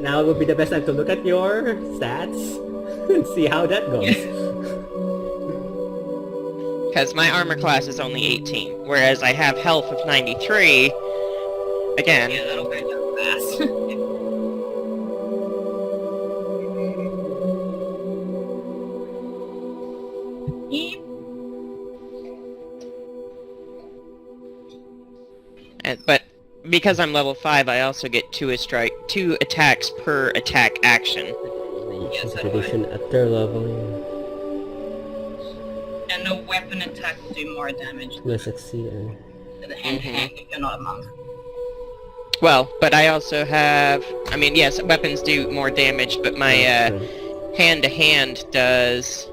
Now would be the best time to look at your stats and see how that goes. Because my armor class is only 18, whereas I have health of 93. Again, Yeah, that'll go down fast. Yep. but because I'm level 5, I also get 2 attacks per attack action. Yes, I Tradition at their level. And a weapon attack will do more damage Will succeed. than the hand-to-hand if you're not a monk. Well, but I also have... I mean, yes, weapons do more damage, but my hand-to-hand does...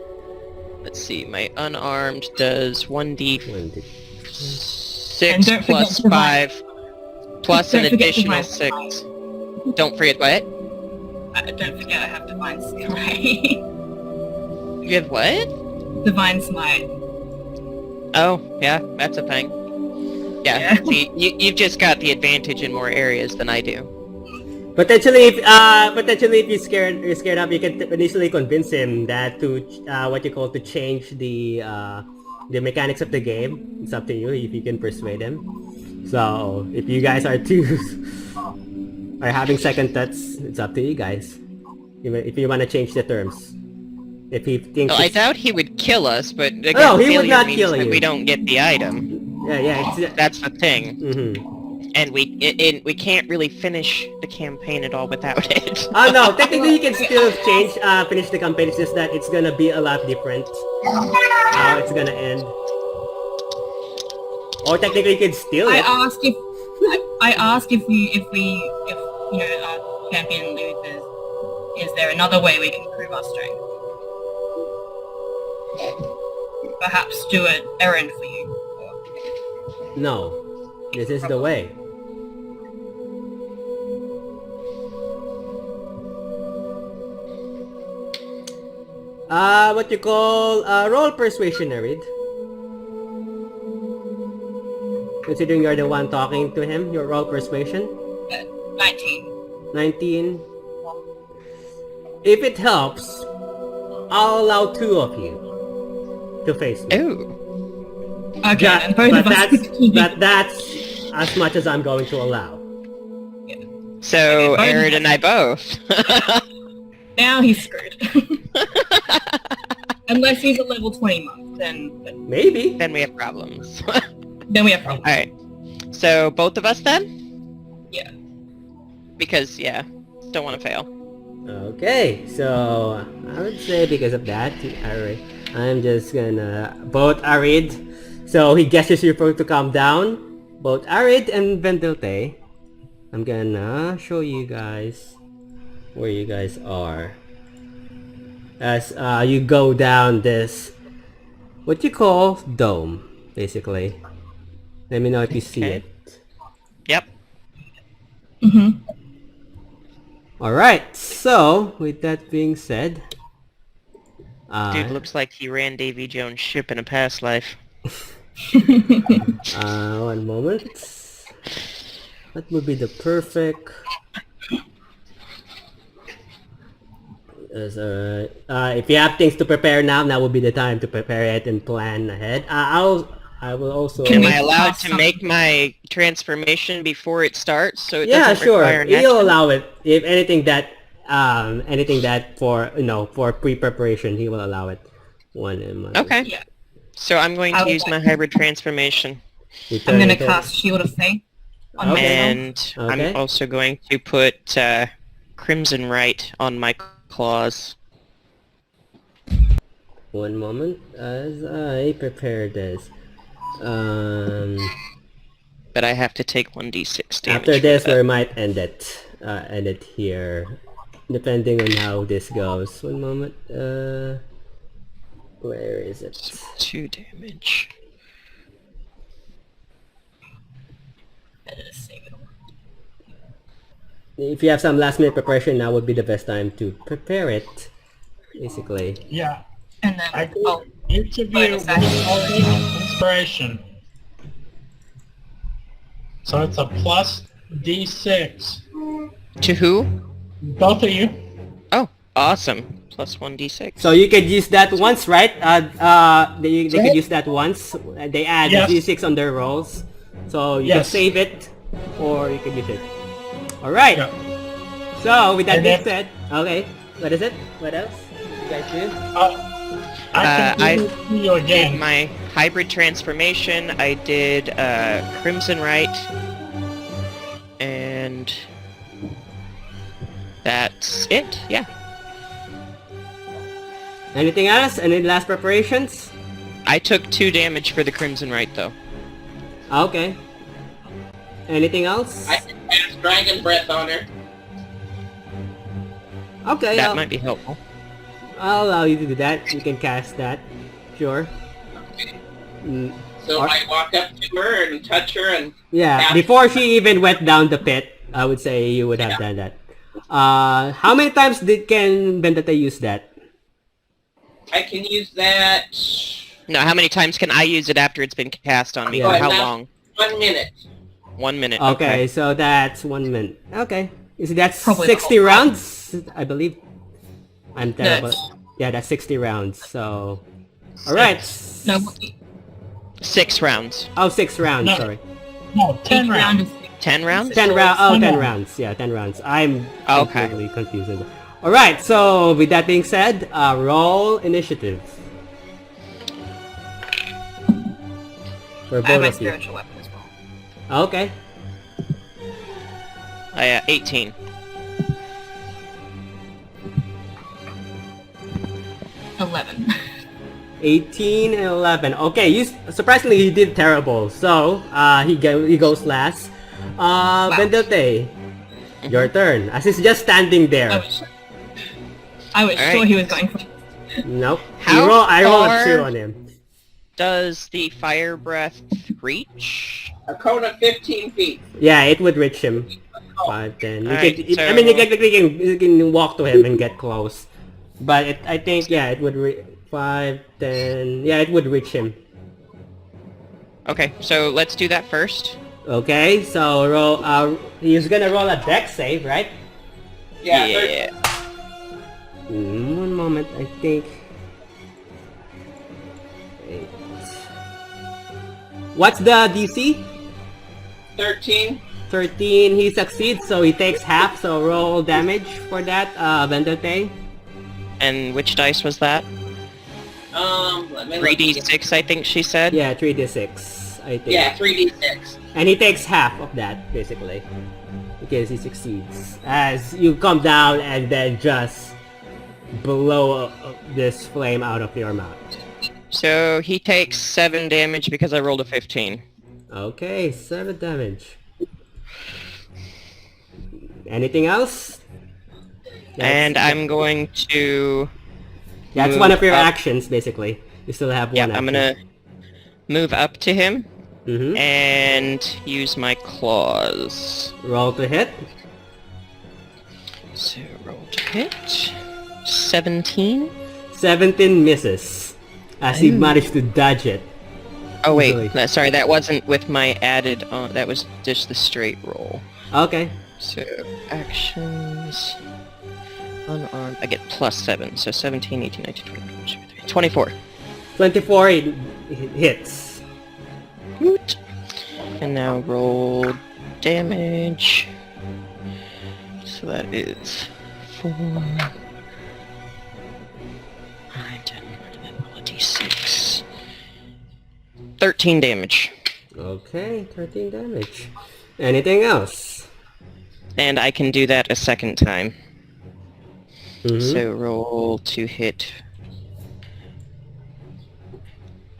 Let's see, my unarmed does 1d6 And don't forget plus divine- 5 plus Don't an forget additional divine 6. Don't forget what? Don't forget I have Divine Smite. You have what? Divine Smite. Oh, yeah, that's a thing. Yeah, Yeah. see, you've just got the advantage in more areas than I do. Potentially, if you're scared up, you can initially convince him that to to change the mechanics of the game. It's up to you if you can persuade him. So if you guys are having second thoughts, it's up to you guys. If you want to change the terms, if he thinks Well, I doubt he would kill us, but again, No, he would failure not means kill that you. we don't get the item. it's That's the thing, mm-hmm. and we can't really finish the campaign at all without it. Oh no, technically you can still finish the campaign. It's just that it's gonna be a lot different how it's gonna end. Or technically you can steal I it. ask if our champion loses, is there another way we can prove our strength? Perhaps do an errand for you. No, this is the way. What you call roll persuasion, Arid. Considering you're the one talking to him, your roll persuasion. 19. 19. If it helps, I'll allow 2 of you to face me. Ooh. Okay, Yeah, and both of us. that's as much as I'm going to allow. So, Okay, Arid and I both. Now he's screwed. Unless he's a level 20 monk, then Maybe. Then we have problems. we have problems. Alright. So, both of us then? Yeah. Because, yeah, don't want to fail. Okay, so I would say because of that, I'm just gonna vote Arid. So he gestures you to calm down. Both Arid and Vendelte. I'm gonna show you guys where you guys are. As you go down this, what you call dome, basically. Let me know if you see Okay. it. Yep. Mm-hmm. Alright, so with that being said, Dude looks like he ran Davy Jones' ship in a past life. one moment. That would be the perfect. If you have things to prepare now would be the time to prepare it and plan ahead. I will also. Am I allowed to make my transformation before it starts, so it Yeah, doesn't sure. require an He'll action? allow it. If anything that for for pre-preparation, he will allow it. Okay. Yeah. So I'm going I to would use my like- hybrid transformation. You I'm turn gonna into- cast Shield of Faith on myself. And Okay. I'm also going to put Crimson Right on my claws. One moment as I prepare this. But I have to take 1d6 damage. After for this, that. we might end it here, depending on how this goes. One moment. Where is it? 2 damage. If you have some last minute preparation, now would be the best time to prepare it. Basically. Yeah. And then I think I'll each of you bonus will action. already have inspiration. So it's a plus D6. To who? Both of you. Oh, awesome. Plus 1d6. So you could use that once, right? They could use that once. They add Yes. D6 on their rolls. So you can Yes. save it, or you can use it. Alright. Yeah. So with that And being then- said, okay. What is it? What else? You guys do? I can I give it to you did again. my hybrid transformation. I did Crimson Right. And that's it. Yeah. Anything else? Any last preparations? I took 2 damage for the Crimson Right, though. Okay. Anything else? I can cast Dragon Breath on her. Okay, That might be helpful. I'll allow you to do that. You can cast that. Sure. Okay. Mm, So Or- I walk up to her and touch her and yeah, Yeah. before she even went down the pit, I would say you would have done that. How many times can Vendetta use that? I can use that No, how many times can I use it after it's been cast on me? Yeah. For how Now- long? 1 minute. 1 minute. Okay, so that's 1 minute. Okay. That's Probably the 60 whole time. rounds, I believe. I'm terrible. That's- Yeah, that's 60 rounds, so... Alright. No, 6 rounds. Oh, 6 rounds, No. sorry. No, 10 each rounds. round is 10 rounds? 10 rounds. Oh, 10 10 rounds. rounds. Yeah, 10 rounds. I'm Okay. completely confused. Alright, so with that being said, roll initiative. For I have both my of you. spiritual weapon as well. Okay. 18. 11. 18 and 11. Okay, surprisingly he did terrible. So, he goes last. Vendette, your turn. As he's just standing there. I was Alright. sure he was going for. Nope. How I roll a far- 2 on him. Does the fire breath reach? A cone of 15 feet. Yeah, it would reach him. 5, 10. Alright, I mean, you can walk to him and get close. But I think, yeah, it would 5, 10. Yeah, it would reach him. Okay, so let's do that first. Okay, so roll. He's gonna roll a dex save, right? Yeah. One moment, I think. Wait. What's the DC? 13. 13. He succeeds, so he takes half. So roll damage for that, Vendette. And which dice was that? Let me look. 3d6, I think she said. Yeah, 3d6, I think. Yeah, 3d6. And he takes half of that, basically. Because he succeeds. As you come down and then just blow this flame out of your mouth. So he takes 7 damage because I rolled a 15. Okay, 7 damage. Anything else? And I'm going to... That's move one of your up. actions, basically. You still have one Yeah, action. I'm gonna move up to him Mm-hmm. and use my claws. Roll to hit. So roll to hit. 17. 17 misses. As he managed to dodge it. Oh wait, Easily. no, sorry, that wasn't with my added on. That was just the straight roll. Okay. So actions. Unarmed. I get +7, so 17, 18, 19, 20, 21, 22, 24. 24 hits. Woot. And now roll damage. So that is 4, 9, 10, and then roll a d6. 13 damage. Okay, 13 damage. Anything else? And I can do that a second time. Mhm. So roll to hit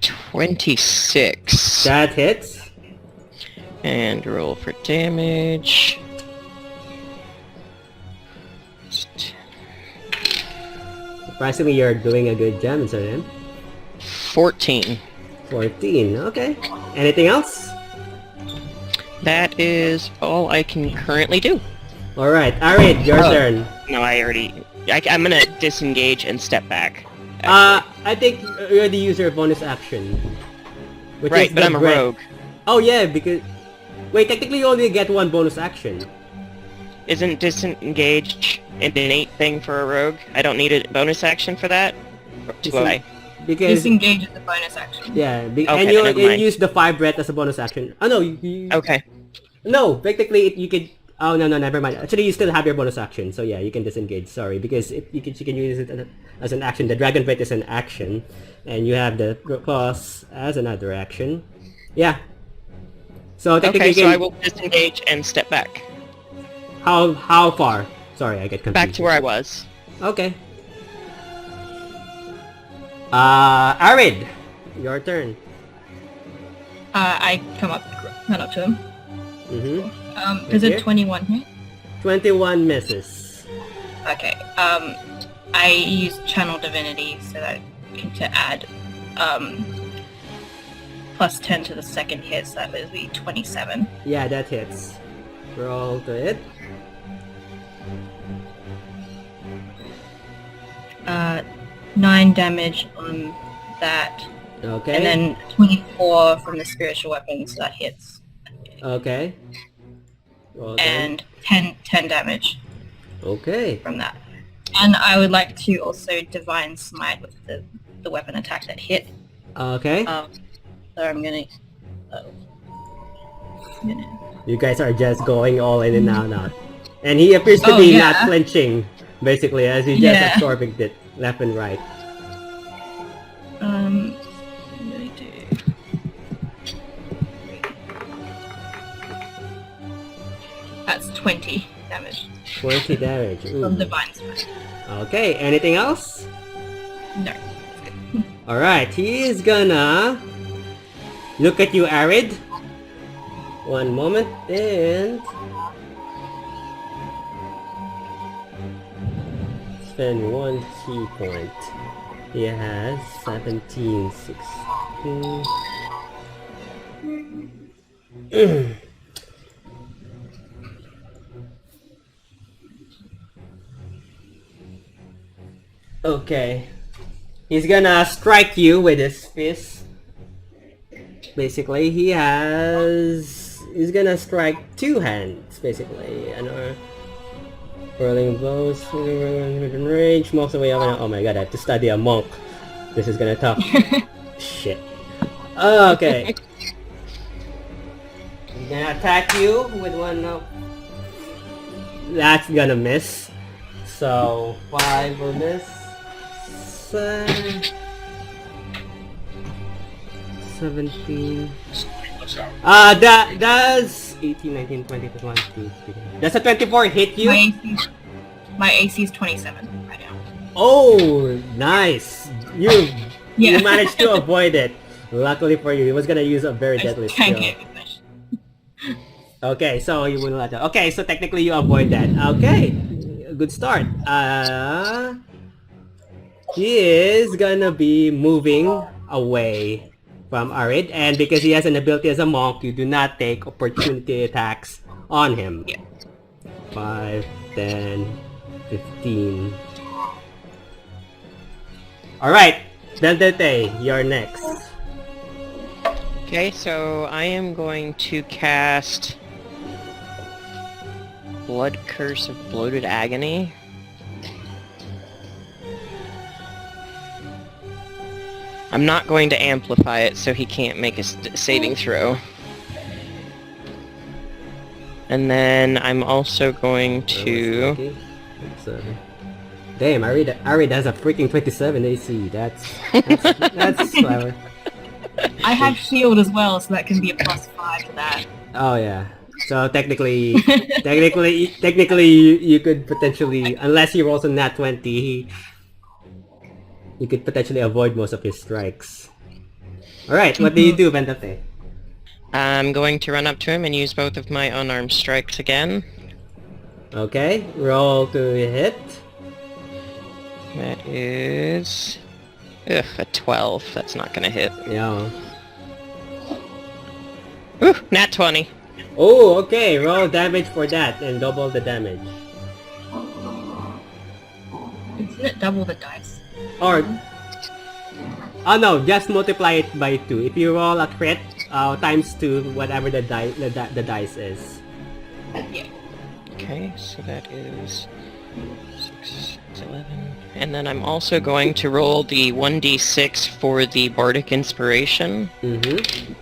26. That hits. And roll for damage. Surprisingly, you're doing a good job, Saturn. 14. 14, okay. Anything else? That is all I can currently do. Alright, Arid, your turn. No, I'm gonna disengage and step back. I think you already used your bonus action. Which Right, is but the I'm a break. rogue. Oh yeah, because... Wait, technically you only get one bonus action. Isn't disengage an innate thing for a rogue? I don't need a bonus action for that? Or do I? Because... Disengage is a bonus action. Yeah, Okay, and you never mind. use the 5 breath as a bonus action. Oh no, you Okay. no, technically you could... Oh no, never mind. Actually, you still have your bonus action, so yeah, you can disengage. Sorry, because you can use it as an action. The Dragon Breath is an action, and you have the Claws as another action. Yeah. So technically, Okay, you so can, I will disengage and step back. how far? Sorry, I get confused. Back to where I was. Okay. Arid, your turn. I run up to him. Mm-hmm. Does Okay. it 21 hit? 21 misses. Okay. I use Channel Divinity so that to add plus 10 to the second hit, so that would be 27. Yeah, that hits. Roll to hit. 9 damage on that, Okay. and then 24 from the spiritual weapon, so that hits. Okay. Roll to hit. And 10 damage Okay. from that. And I would like to also Divine Smite with the weapon attack that hit. Okay. So I'm gonna... You guys are just going all in and out. And he appears to Oh, be yeah. not flinching, basically, as he just Yeah. absorbing it left and right. I'm gonna do... That's 20 damage 20 damage. from Ooh. Divine Smite. Okay, anything else? No. Alright, he is gonna look at you, Arid. One moment, and spend 1 key point. He has 17, 16. Okay. He's gonna strike you with his fist. Basically, he's gonna strike 2 hands, basically. And whirling blows within range, most of the way up. Oh my god, I have to study a monk. This is gonna tough. Shit. Okay. I'm gonna attack you with one. That's gonna miss. So 5 will miss. 17. That does 18, 19, 20, 21, 22, 23. Does a 24 hit you? My AC is 27 right now. Oh, nice. You Yeah. managed to avoid it. Luckily for you, he was gonna use a very I deadly just can't skill. get finished. Okay, so you will not. Okay, so technically you avoid that. Okay, good start. He is gonna be moving away from Arid, and because he has an ability as a monk, you do not take opportunity attacks on him. Yeah. 5, 10, 15. Alright, Deldete, you're next. Okay, so I am going to cast Blood Curse of Bloated Agony. I'm not going to amplify it, so he can't make a saving throw. And then I'm also going to... Damn, Arid has a freaking 27 AC. That's clever. I have shield as well, so that can be a +5 to that. Oh yeah. So technically, you could potentially, unless he rolls a nat 20, you could potentially avoid most of his strikes. Alright, what do you do, Vendate? I'm going to run up to him and use both of my unarmed strikes again. Okay, roll to hit. That is... Ugh, a 12. That's not gonna hit. Yeah. Ooh, nat 20. Oh, okay, roll damage for that and double the damage. Isn't it double the dice? Or... Oh no, just multiply it by 2. If you roll a crit, times 2, whatever the dice is. Yeah. Okay, so that is 6, 11. And then I'm also going to roll the 1d6 for the Bardic Inspiration. Mm-hmm.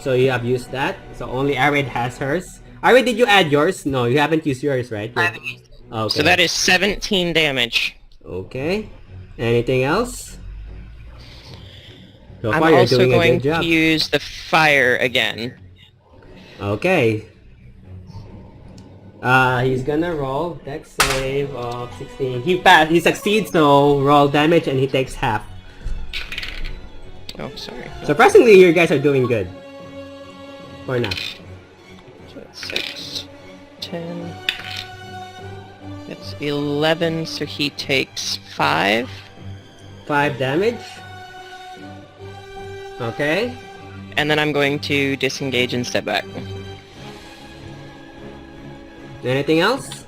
So you have used that. So only Arid has hers. Arid, did you add yours? No, you haven't used yours, right? I haven't used it. Okay. So that is 17 damage. Okay. Anything else? So I'm far, you're also doing a going good job. to use the fire again. Okay. He's gonna roll dex save of 16. He succeeds, so roll damage and he takes half. Oh, sorry. Surprisingly, you guys are doing good. For now. So that's 6, 10... That's 11, so he takes 5. 5 damage. Okay. And then I'm going to disengage and step back. Anything else?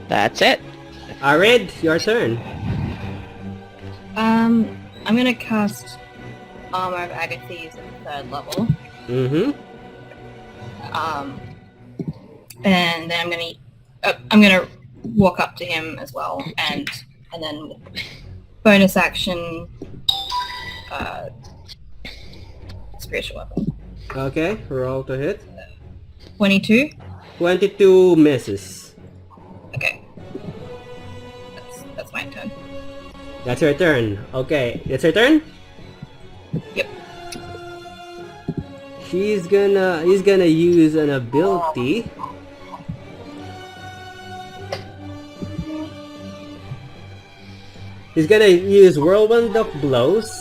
That's it. Arid, your turn. I'm gonna cast Armor of Agathis at 3rd level. Mm-hmm. And then I'm gonna walk up to him as well, and then bonus action, spiritual weapon. Okay, roll to hit. 22. 22 misses. Okay. That's my turn. That's your turn. Okay, it's your turn? Yep. He's gonna use an ability. He's gonna use Whirlwind of Blows.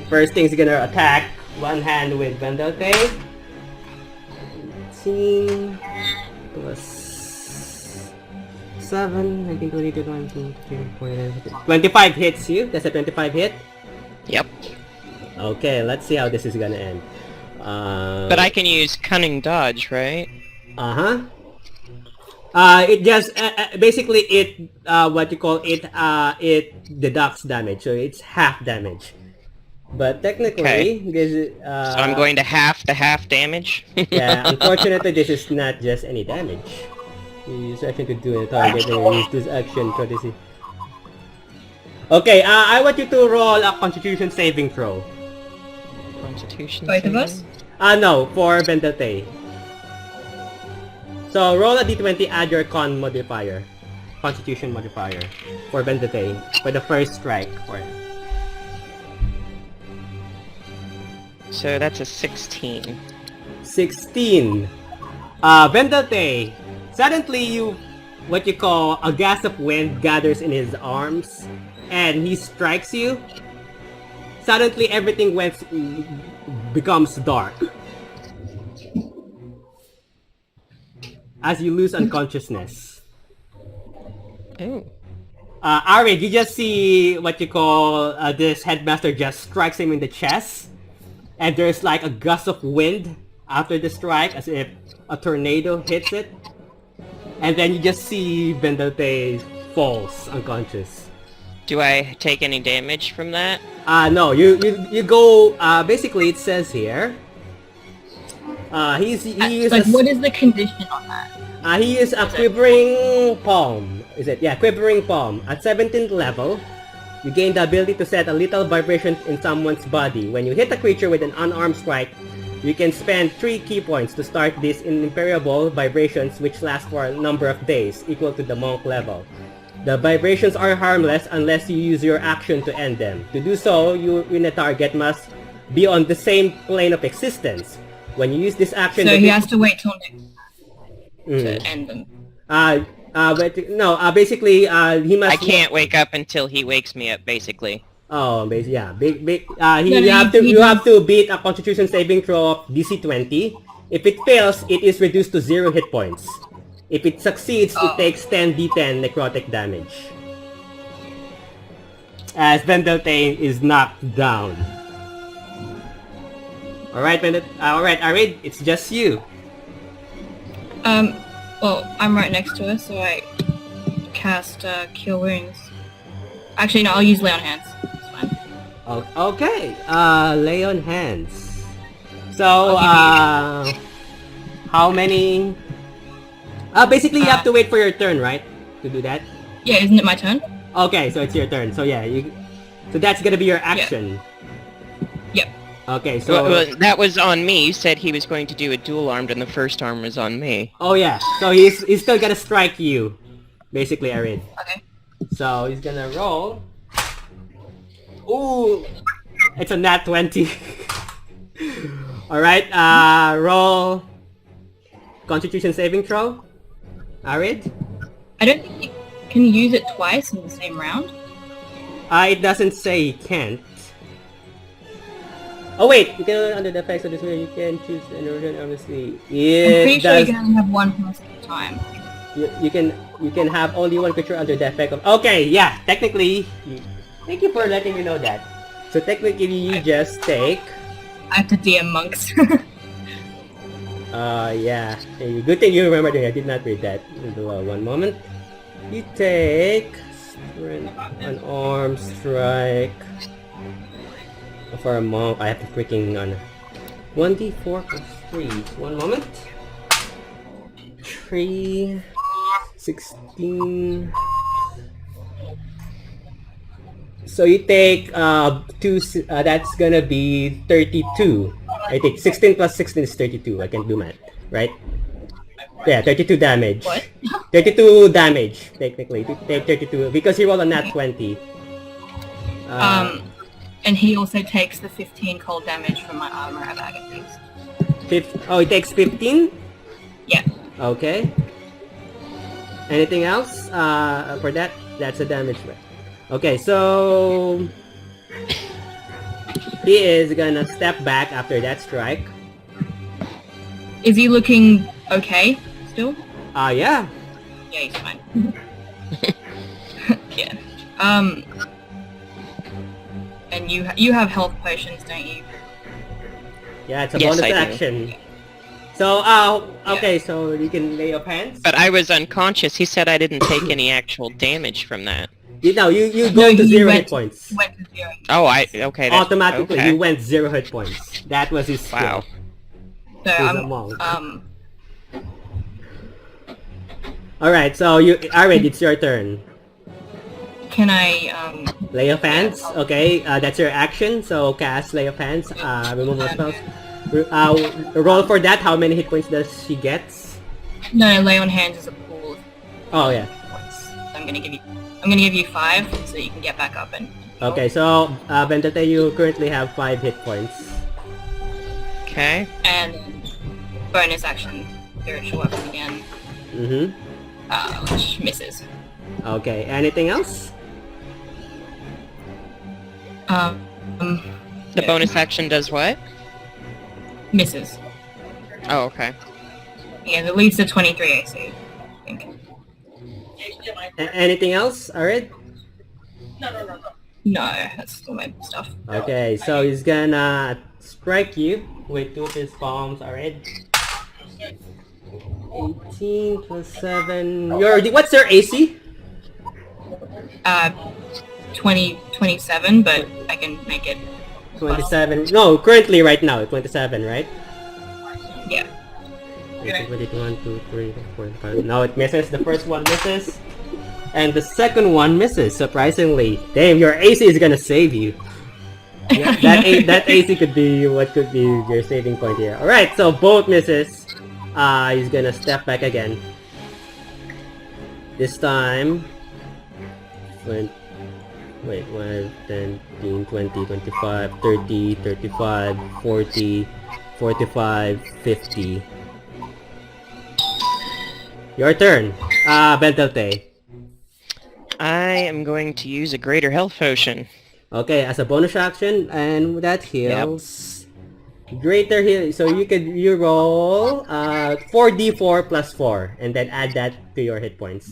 First thing he's gonna attack one hand with Vendote. 18 plus 7, I think 22, 25 hits you. That's a 25 hit. Yep. Okay, let's see how this is gonna end. But I can use Cunning Dodge, right? Uh-huh. It just basically it what you call it it deducts damage, so it's half damage. But technically, Okay. this is, So I'm going to half the half damage? yeah, unfortunately, this is not just any damage. You use action to do a target and use this action to see. Okay, I want you to roll a Constitution saving throw. Constitution Both of us? saving? No, for Vendate. So roll a d20, add your con modifier. Constitution modifier. For Vendate. For the first strike for him. So that's a 16. 16. Vendate. Suddenly what you call a gust of wind gathers in his arms and he strikes you. Suddenly everything becomes dark. As you lose unconsciousness. Oh. Arid, you just see what you call this headmaster just strikes him in the chest. And there's like a gust of wind after the strike as if a tornado hits it. And then you just see Vendote falls unconscious. Do I take any damage from that? No, you go, basically it says here, he uses, what is the condition on that? he is a quivering palm. Is it? Yeah, quivering palm. At 17th level, you gain the ability to set a lethal vibration in someone's body. When you hit a creature with an unarmed strike, you can spend 3 key points to start these imperishable vibrations which last for a number of days, equal to the monk level. The vibrations are harmless unless you use your action to end them. To do so, you and the target must be on the same plane of existence. When you use this action... So he has to wait till next Mm. to end them. Basically, he must... I can't wake up until he wakes me up, basically. Oh, basically, yeah. You he have to beat a Constitution saving throw of DC 20. If it fails, it is reduced to 0 hit points. If it succeeds, it takes 10 d10 necrotic damage. As Vendeltane is knocked down. Alright, Arid, it's just you. Well, I'm right next to her, so I cast Cure Wounds. Actually, no, I'll use Lay on Hands. It's fine. Okay, Lay on Hands. So, how many... basically you have to wait for your turn, right? To do that? Yeah, isn't it my turn? Okay, so it's your turn. So yeah, so that's gonna be your action. Yep. Okay, so... Well, that was on me. You said he was going to do a dual armed, and the first arm was on me. Oh yeah, so he's still gonna strike you. Basically, Arid. Okay. So he's gonna roll. Ooh! It's a nat 20. Alright, roll... Constitution saving throw. Arid? I don't think you can use it twice in the same round. It doesn't say he can't. Oh wait, you can under the effects of this way you can choose an order honestly. I'm pretty It sure you does. can only have one person at a time. You can have only one creature under the effect of. Okay, yeah. Technically, thank you for letting me know that. So technically, you just take. I have to DM monks. Yeah. Hey, good thing you remembered it. I did not read that. One moment. You take an arm strike. For a monk, I have to freaking on 1d4 plus 3. One moment. 3, 16. So you take 2. That's gonna be 32. I think 16 plus 16 is 32. I can do math, right? Yeah, 32 damage. What? 32 damage, technically. You take 32 because he rolled a nat 20. And he also takes the 15 cold damage from my armor of agonies. He takes 15? Yeah. Okay. Anything else for that? That's a damage. Okay, so... He is gonna step back after that strike. Is he looking okay still? Yeah. Yeah, he's fine. Yeah. And you have health potions, don't you? Yeah, it's a Yes, bonus I do. action. So, okay, so you can lay your hands. But I was unconscious. He said I didn't take any actual damage from that. You go No, to you 0 went- hit points. Went to 0. Oh, okay. Automatically, okay. you went 0 hit points. That was his skill. Wow. So He's a monk. I'm Alright, so Arid, it's your turn. can I Lay of hands. Okay, that's your action. So cast Lay of Hands. Remove all spells. Roll for that. How many hit points does she get? no lay on hands is a pool of Oh yeah. points. So I'm gonna give you 5 so you can get back up and Okay, so Vendetta, you currently have 5 hit points. Okay. and bonus action spiritual weapon again, which misses. Okay, anything else? The bonus action does what? Misses. Oh, okay. Yeah, it leads to 23 AC, I think. Anything else, Arid? No, that's still my stuff. Okay, so he's gonna strike you with 2 of his palms, Arid. 18 plus 7. What's your AC? 27, but I can make it. 27. No, currently right now, 27, right? Yeah. 1, 2, 3, 4, 5. No, it misses. The first one misses. And the second one misses, surprisingly. Damn, your AC is gonna save you. Yeah, that AC could be what could be your saving point here. Alright, so both misses. He's gonna step back again. This time, Wait, 1, 10, 15, 20, 25, 30, 35, 40, 45, 50. Your turn. Bentelte. I am going to use a greater health potion. Okay, as a bonus action, and that heals. Greater heal, so you roll 4d4 plus 4, and then add that to your hit points.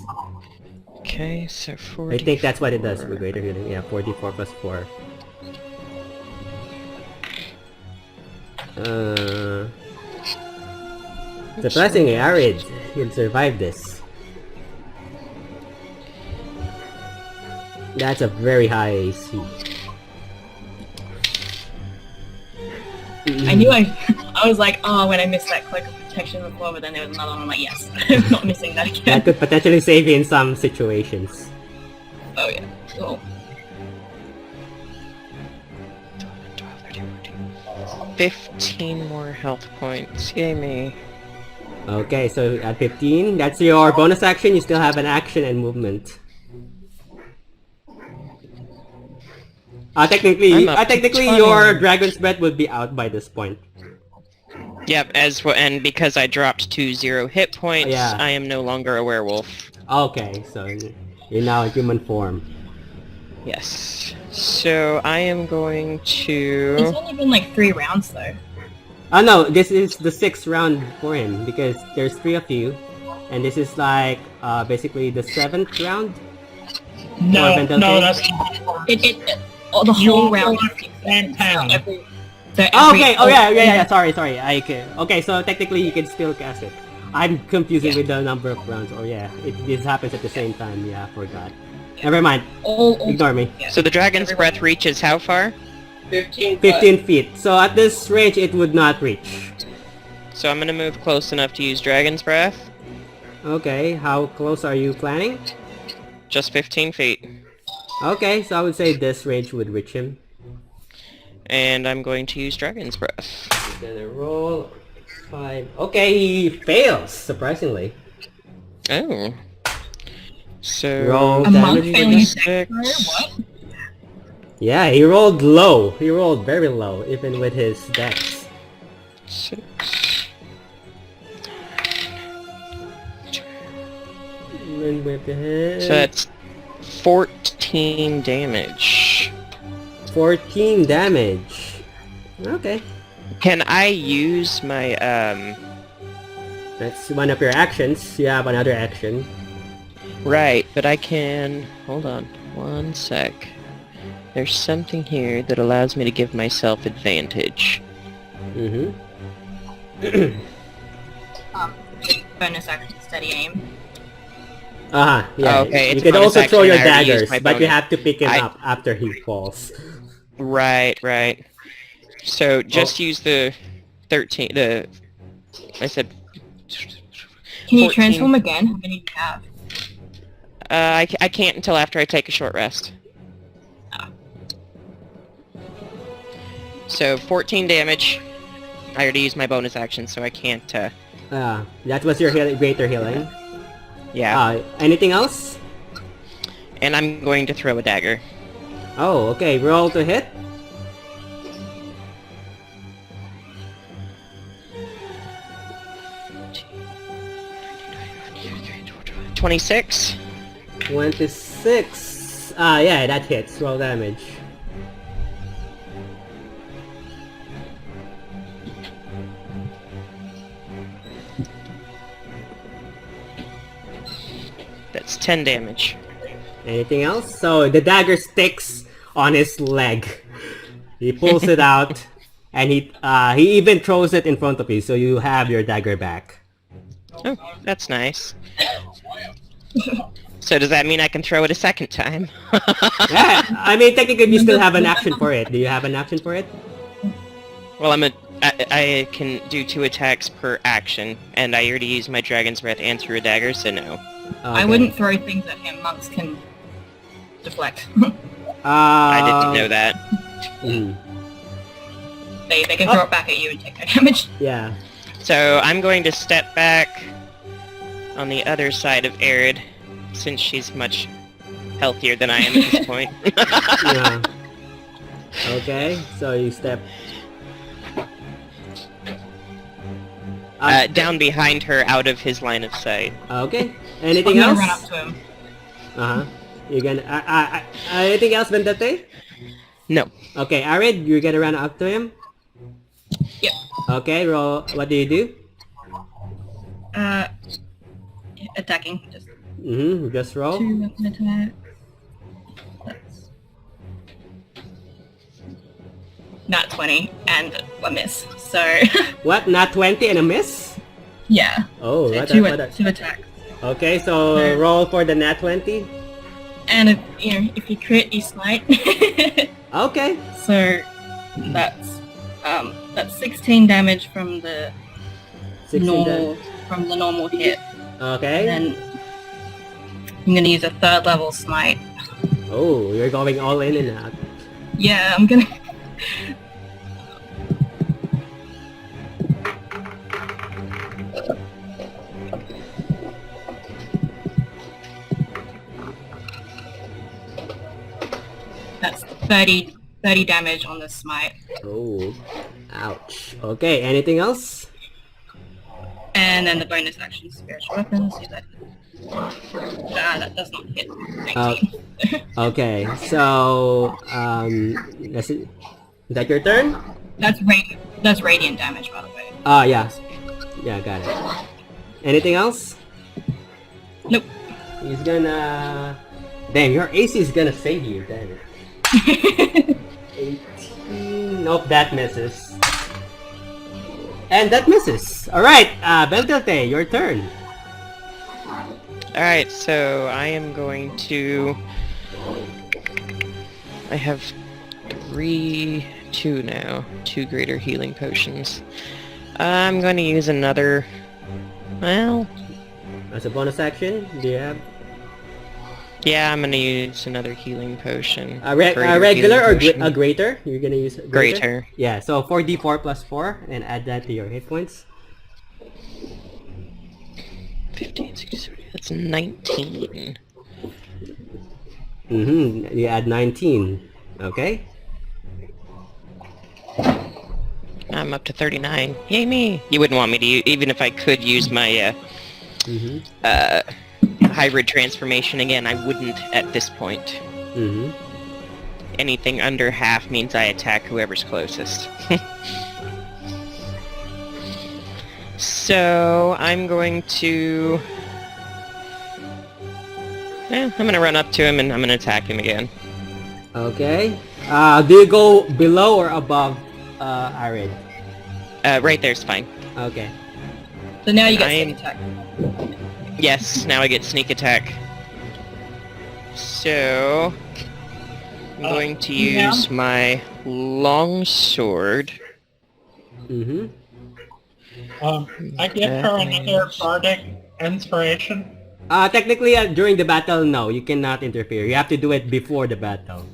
Okay, so 4. I think that's what it does with greater healing. Yeah, 4d4 plus 4. Surprisingly, Arid, you'll survive this. That's a very high AC. I knew I was like, oh, when I missed that cloak of protection before, but then there was another one. I'm like, yes, I'm not missing that again. That could potentially save you in some situations. Oh yeah. Cool. 15 more health points. Yay me. Okay, so at 15, that's your bonus action. You still have an action and movement. Technically, I'm up to 20. your Dragon's Breath would be out by this point. Yep, and because I dropped to 0 hit points, Yeah. I am no longer a werewolf. Okay, so you're now in human form. Yes. So I am going It's to... only been like 3 rounds though. Oh no, this is the 6th round for him because there's 3 of you, and this is like basically the 7th round. No, Bentelte? no, that's The You whole also round. have to stand down. Okay. Oh yeah. Sorry. Okay, so technically you can still cast it. I'm confusing with the number of rounds. Oh yeah, this happens at the same time. Yeah, I forgot. Never mind. Ignore me. So the Dragon's Breath reaches how far? 15 foot. 15 feet. So at this range, it would not reach. So I'm gonna move close enough to use Dragon's Breath. Okay, how close are you planning? Just 15 feet. Okay, so I would say this range would reach him. And I'm going to use Dragon's Breath. He's gonna roll 5. Okay, he fails, surprisingly. Oh. So... Roll A monk damage. failing a 6. dex throw? What? Yeah, he rolled low. He rolled very low, even with his dex. 6. And with the hit... So that's 14 damage. 14 damage. Okay. Can I use my, That's one of your actions. You have another action. Right, but I can... Hold on. 1 sec. There's something here that allows me to give myself advantage. Mm-hmm. Bonus action, steady aim. Uh-huh, yeah. Okay, you it's can bonus also throw action, your I already used daggers, my but you bonus. have to pick him I- up after he falls. Right. So just use the 13... I said... Can you 14. transform again? How many do you have? I can't until after I take a short rest. So 14 damage. I already used my bonus action, so I can't, That was your greater healing. yeah. Anything else? And I'm going to throw a dagger. Oh, okay. Roll to hit. $26. 26. Yeah, that hits. Roll damage. That's 10 damage. Anything else? So the dagger sticks on his leg. He pulls it out, and he even throws it in front of you, so you have your dagger back. Oh, that's nice. So does that mean I can throw it a second time? Yeah, I mean technically you still have an action for it. Do you have an action for it? Well, I can do 2 attacks per action, and I already used my Dragon's Breath and threw a dagger, so no. I wouldn't throw things at him. Monks can deflect. I didn't know that. Mm, they can throw it back at you and take no damage. yeah. So I'm going to step back on the other side of Arid, since she's much healthier than I am at this point. Yeah. Okay, so you step... Down behind her, out of his line of sight. Okay. I'm Anything gonna else? run up to him. Uh-huh. You're gonna... anything else, Vendette? No. Okay, Arid, you're gonna run up to him? Yep. Okay, roll. What do you do? Attacking. Just Just roll. 2 weapon attack. That's... Not 20 and a miss. So What? Not 20 and a miss? yeah. Oh, So what? two What? attacks. Okay, so No. roll for the nat 20. And if you crit, you smite. Okay. So that's 16 damage from the 16 normal hit. Okay. And then I'm gonna use a 3rd level smite. Oh, you're going all in and out. Yeah, I'm gonna. That's 30 damage on the smite. Oh, ouch. Okay, anything else? And then the bonus action, spiritual weapons. See that? That does not hit. 19. Okay, so is that your turn? That's radiant damage, by the way. Yeah. Yeah, got it. Anything else? Nope. He's gonna... Damn, your AC is gonna save you, damn it. 18... Nope, that misses. And that misses. Alright, Vendette, your turn. Alright, so I am going to... I have 2 now. 2 greater healing potions. I'm going to use another... Well... As a bonus action, do you have... Yeah, I'm going to use another healing potion. A Greater regular or healing potion. a greater? You're gonna use Greater. Yeah, so 4d4 plus 4, and add that to your hit points. 15, 16, that's 19. You add 19. Okay. I'm up to 39. Yay me! You wouldn't want me to even if I could use my hybrid transformation again, I wouldn't at this point. Anything under half means I attack whoever's closest. So I'm going to... I'm gonna run up to him and I'm gonna attack him again. Okay. Do you go below or above Arid? Right there's fine. Okay. So now you get I'm- sneak attack. Yes, now I get sneak attack. So... I'm going to use my long sword. I give her another bardic inspiration. Technically, during the battle, no, you cannot interfere. You have to do it before the battle.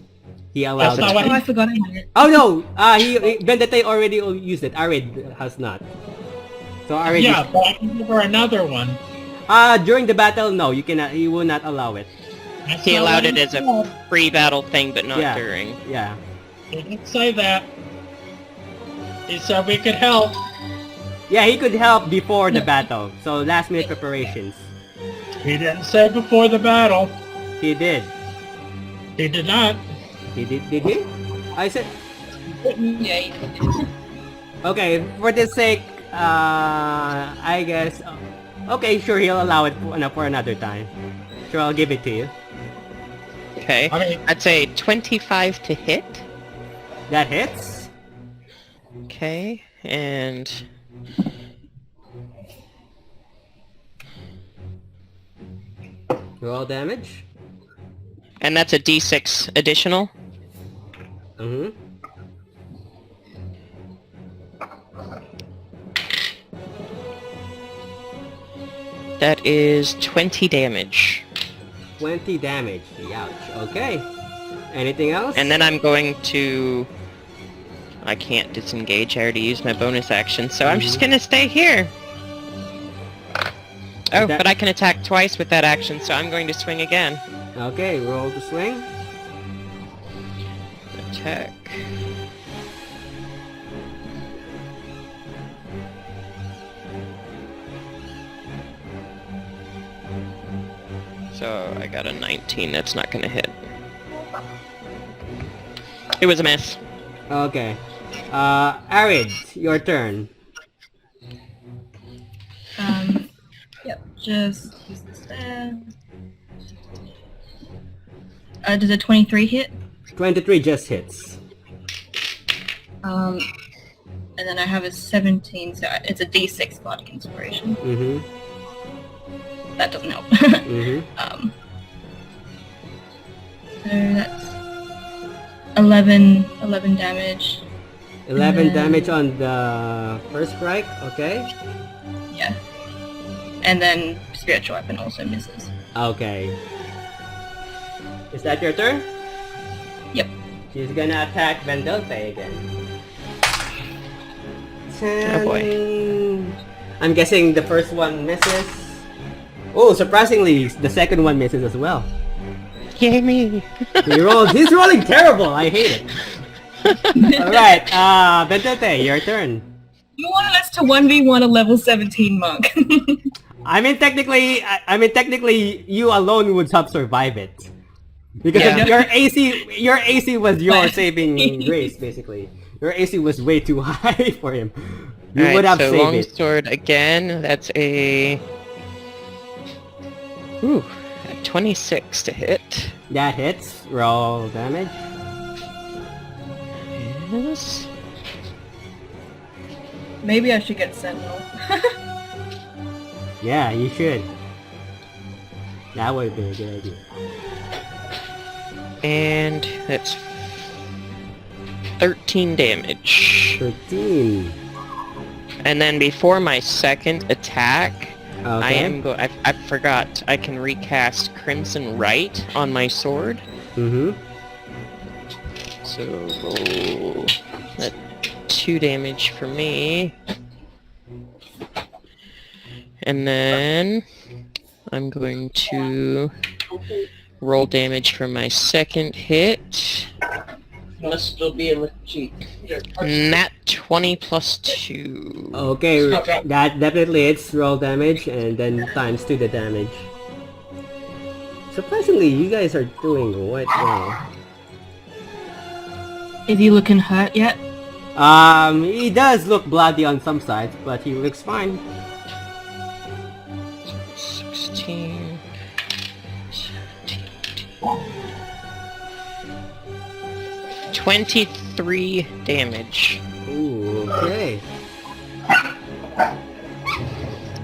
He allowed That's it. not Oh, what I forgot I had it. Oh no! Vendette already used it. Arid has not. So Arid Yeah, but I can give her another one. during the battle, no, you cannot. He will not allow it. That's He not allowed what it as said. a pre-battle thing, but not Yeah. during. Yeah. He didn't say that. He said we could help. Yeah, he could help before the battle. So last minute preparations. He didn't say before the battle. He did. He did not. He did. Did he? I said. Yeah, you did. Okay, for this sake, I guess. Okay, sure, he'll allow it for another time. Sure, I'll give it to you. Okay. I mean, I'd say 25 to hit. That hits. Okay, and... Roll damage. And that's a d6 additional. That is 20 damage. 20 damage. Ouch. Okay. Anything else? And then I'm going to... I can't disengage, I already used my bonus action, so I'm just gonna stay here. Oh, That- but I can attack twice with that action, so I'm going to swing again. Okay, roll to swing. Attack. So I got a 19. That's not gonna hit. It was a miss. Okay. Arid, your turn. Yep, just use this there. Does a 23 hit? 23 just hits. And then I have a 17, so it's a D6 Bardic Inspiration. Mm-hmm. That doesn't help. Mm-hmm. So that's 11 damage. 11 damage on the first strike, okay? Yeah. And then Spiritual Weapon also misses. Okay. Is that your turn? Yep. She's gonna attack Vendelte again. Oh boy. I'm guessing the first one misses. Oh, surprisingly, the second one misses as well. Yay me! He's rolling terrible, I hate it. Alright, Vendelte, your turn. You wanted us to 1v1 a level 17 monk. I mean, technically, you alone would have survived it. Because Yeah. your AC was your saving grace, basically. Your AC was way too high for him. You would have so saved it. longsword again. That's a... Ooh, a 26 to hit. That hits. Roll damage. Yes. Maybe I should get Sentinel. Yeah, you should. That would be a good idea. And that's 13 damage. 13. And then before my second attack, I Okay. am I forgot. I can recast Crimson Right on my sword. Mm-hmm. So roll that 2 damage for me. And then I'm going to roll damage for my second hit. Must still be in the cheek. Nat 20 plus 2. Okay, that definitely hits. Roll damage and then times 2 the damage. Surprisingly, you guys are doing quite well. Is he looking hurt yet? He does look bloody on some sides, but he looks fine. 16, 17, 23 damage. Ooh, okay.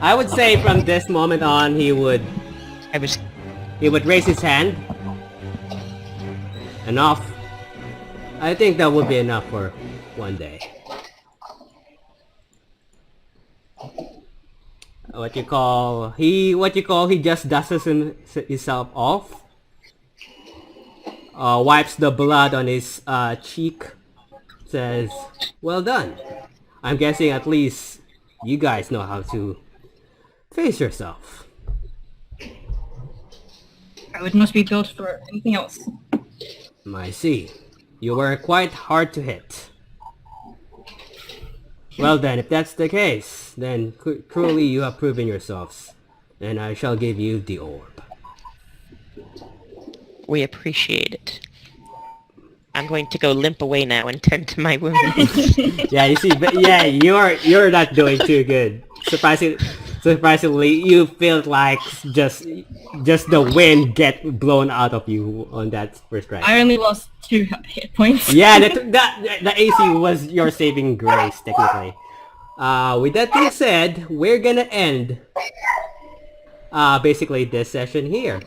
I would say from this moment on, he would raise his hand. Enough. I think that would be enough for one day. He just dusts himself off. Wipes the blood on his cheek. Says, well done. I'm guessing at least you guys know how to face yourself. I would not be built for anything else. I see. You were quite hard to hit. Well then, if that's the case, then truly you have proven yourselves, and I shall give you the orb. We appreciate it. I'm going to go limp away now and tend to my wounds. Yeah, you see, but yeah, you're not doing too good. Surprisingly, you feel like just the wind get blown out of you on that first strike. I only lost 2 hit points. Yeah, the AC was your saving grace, technically. With that being said, we're gonna end basically this session here.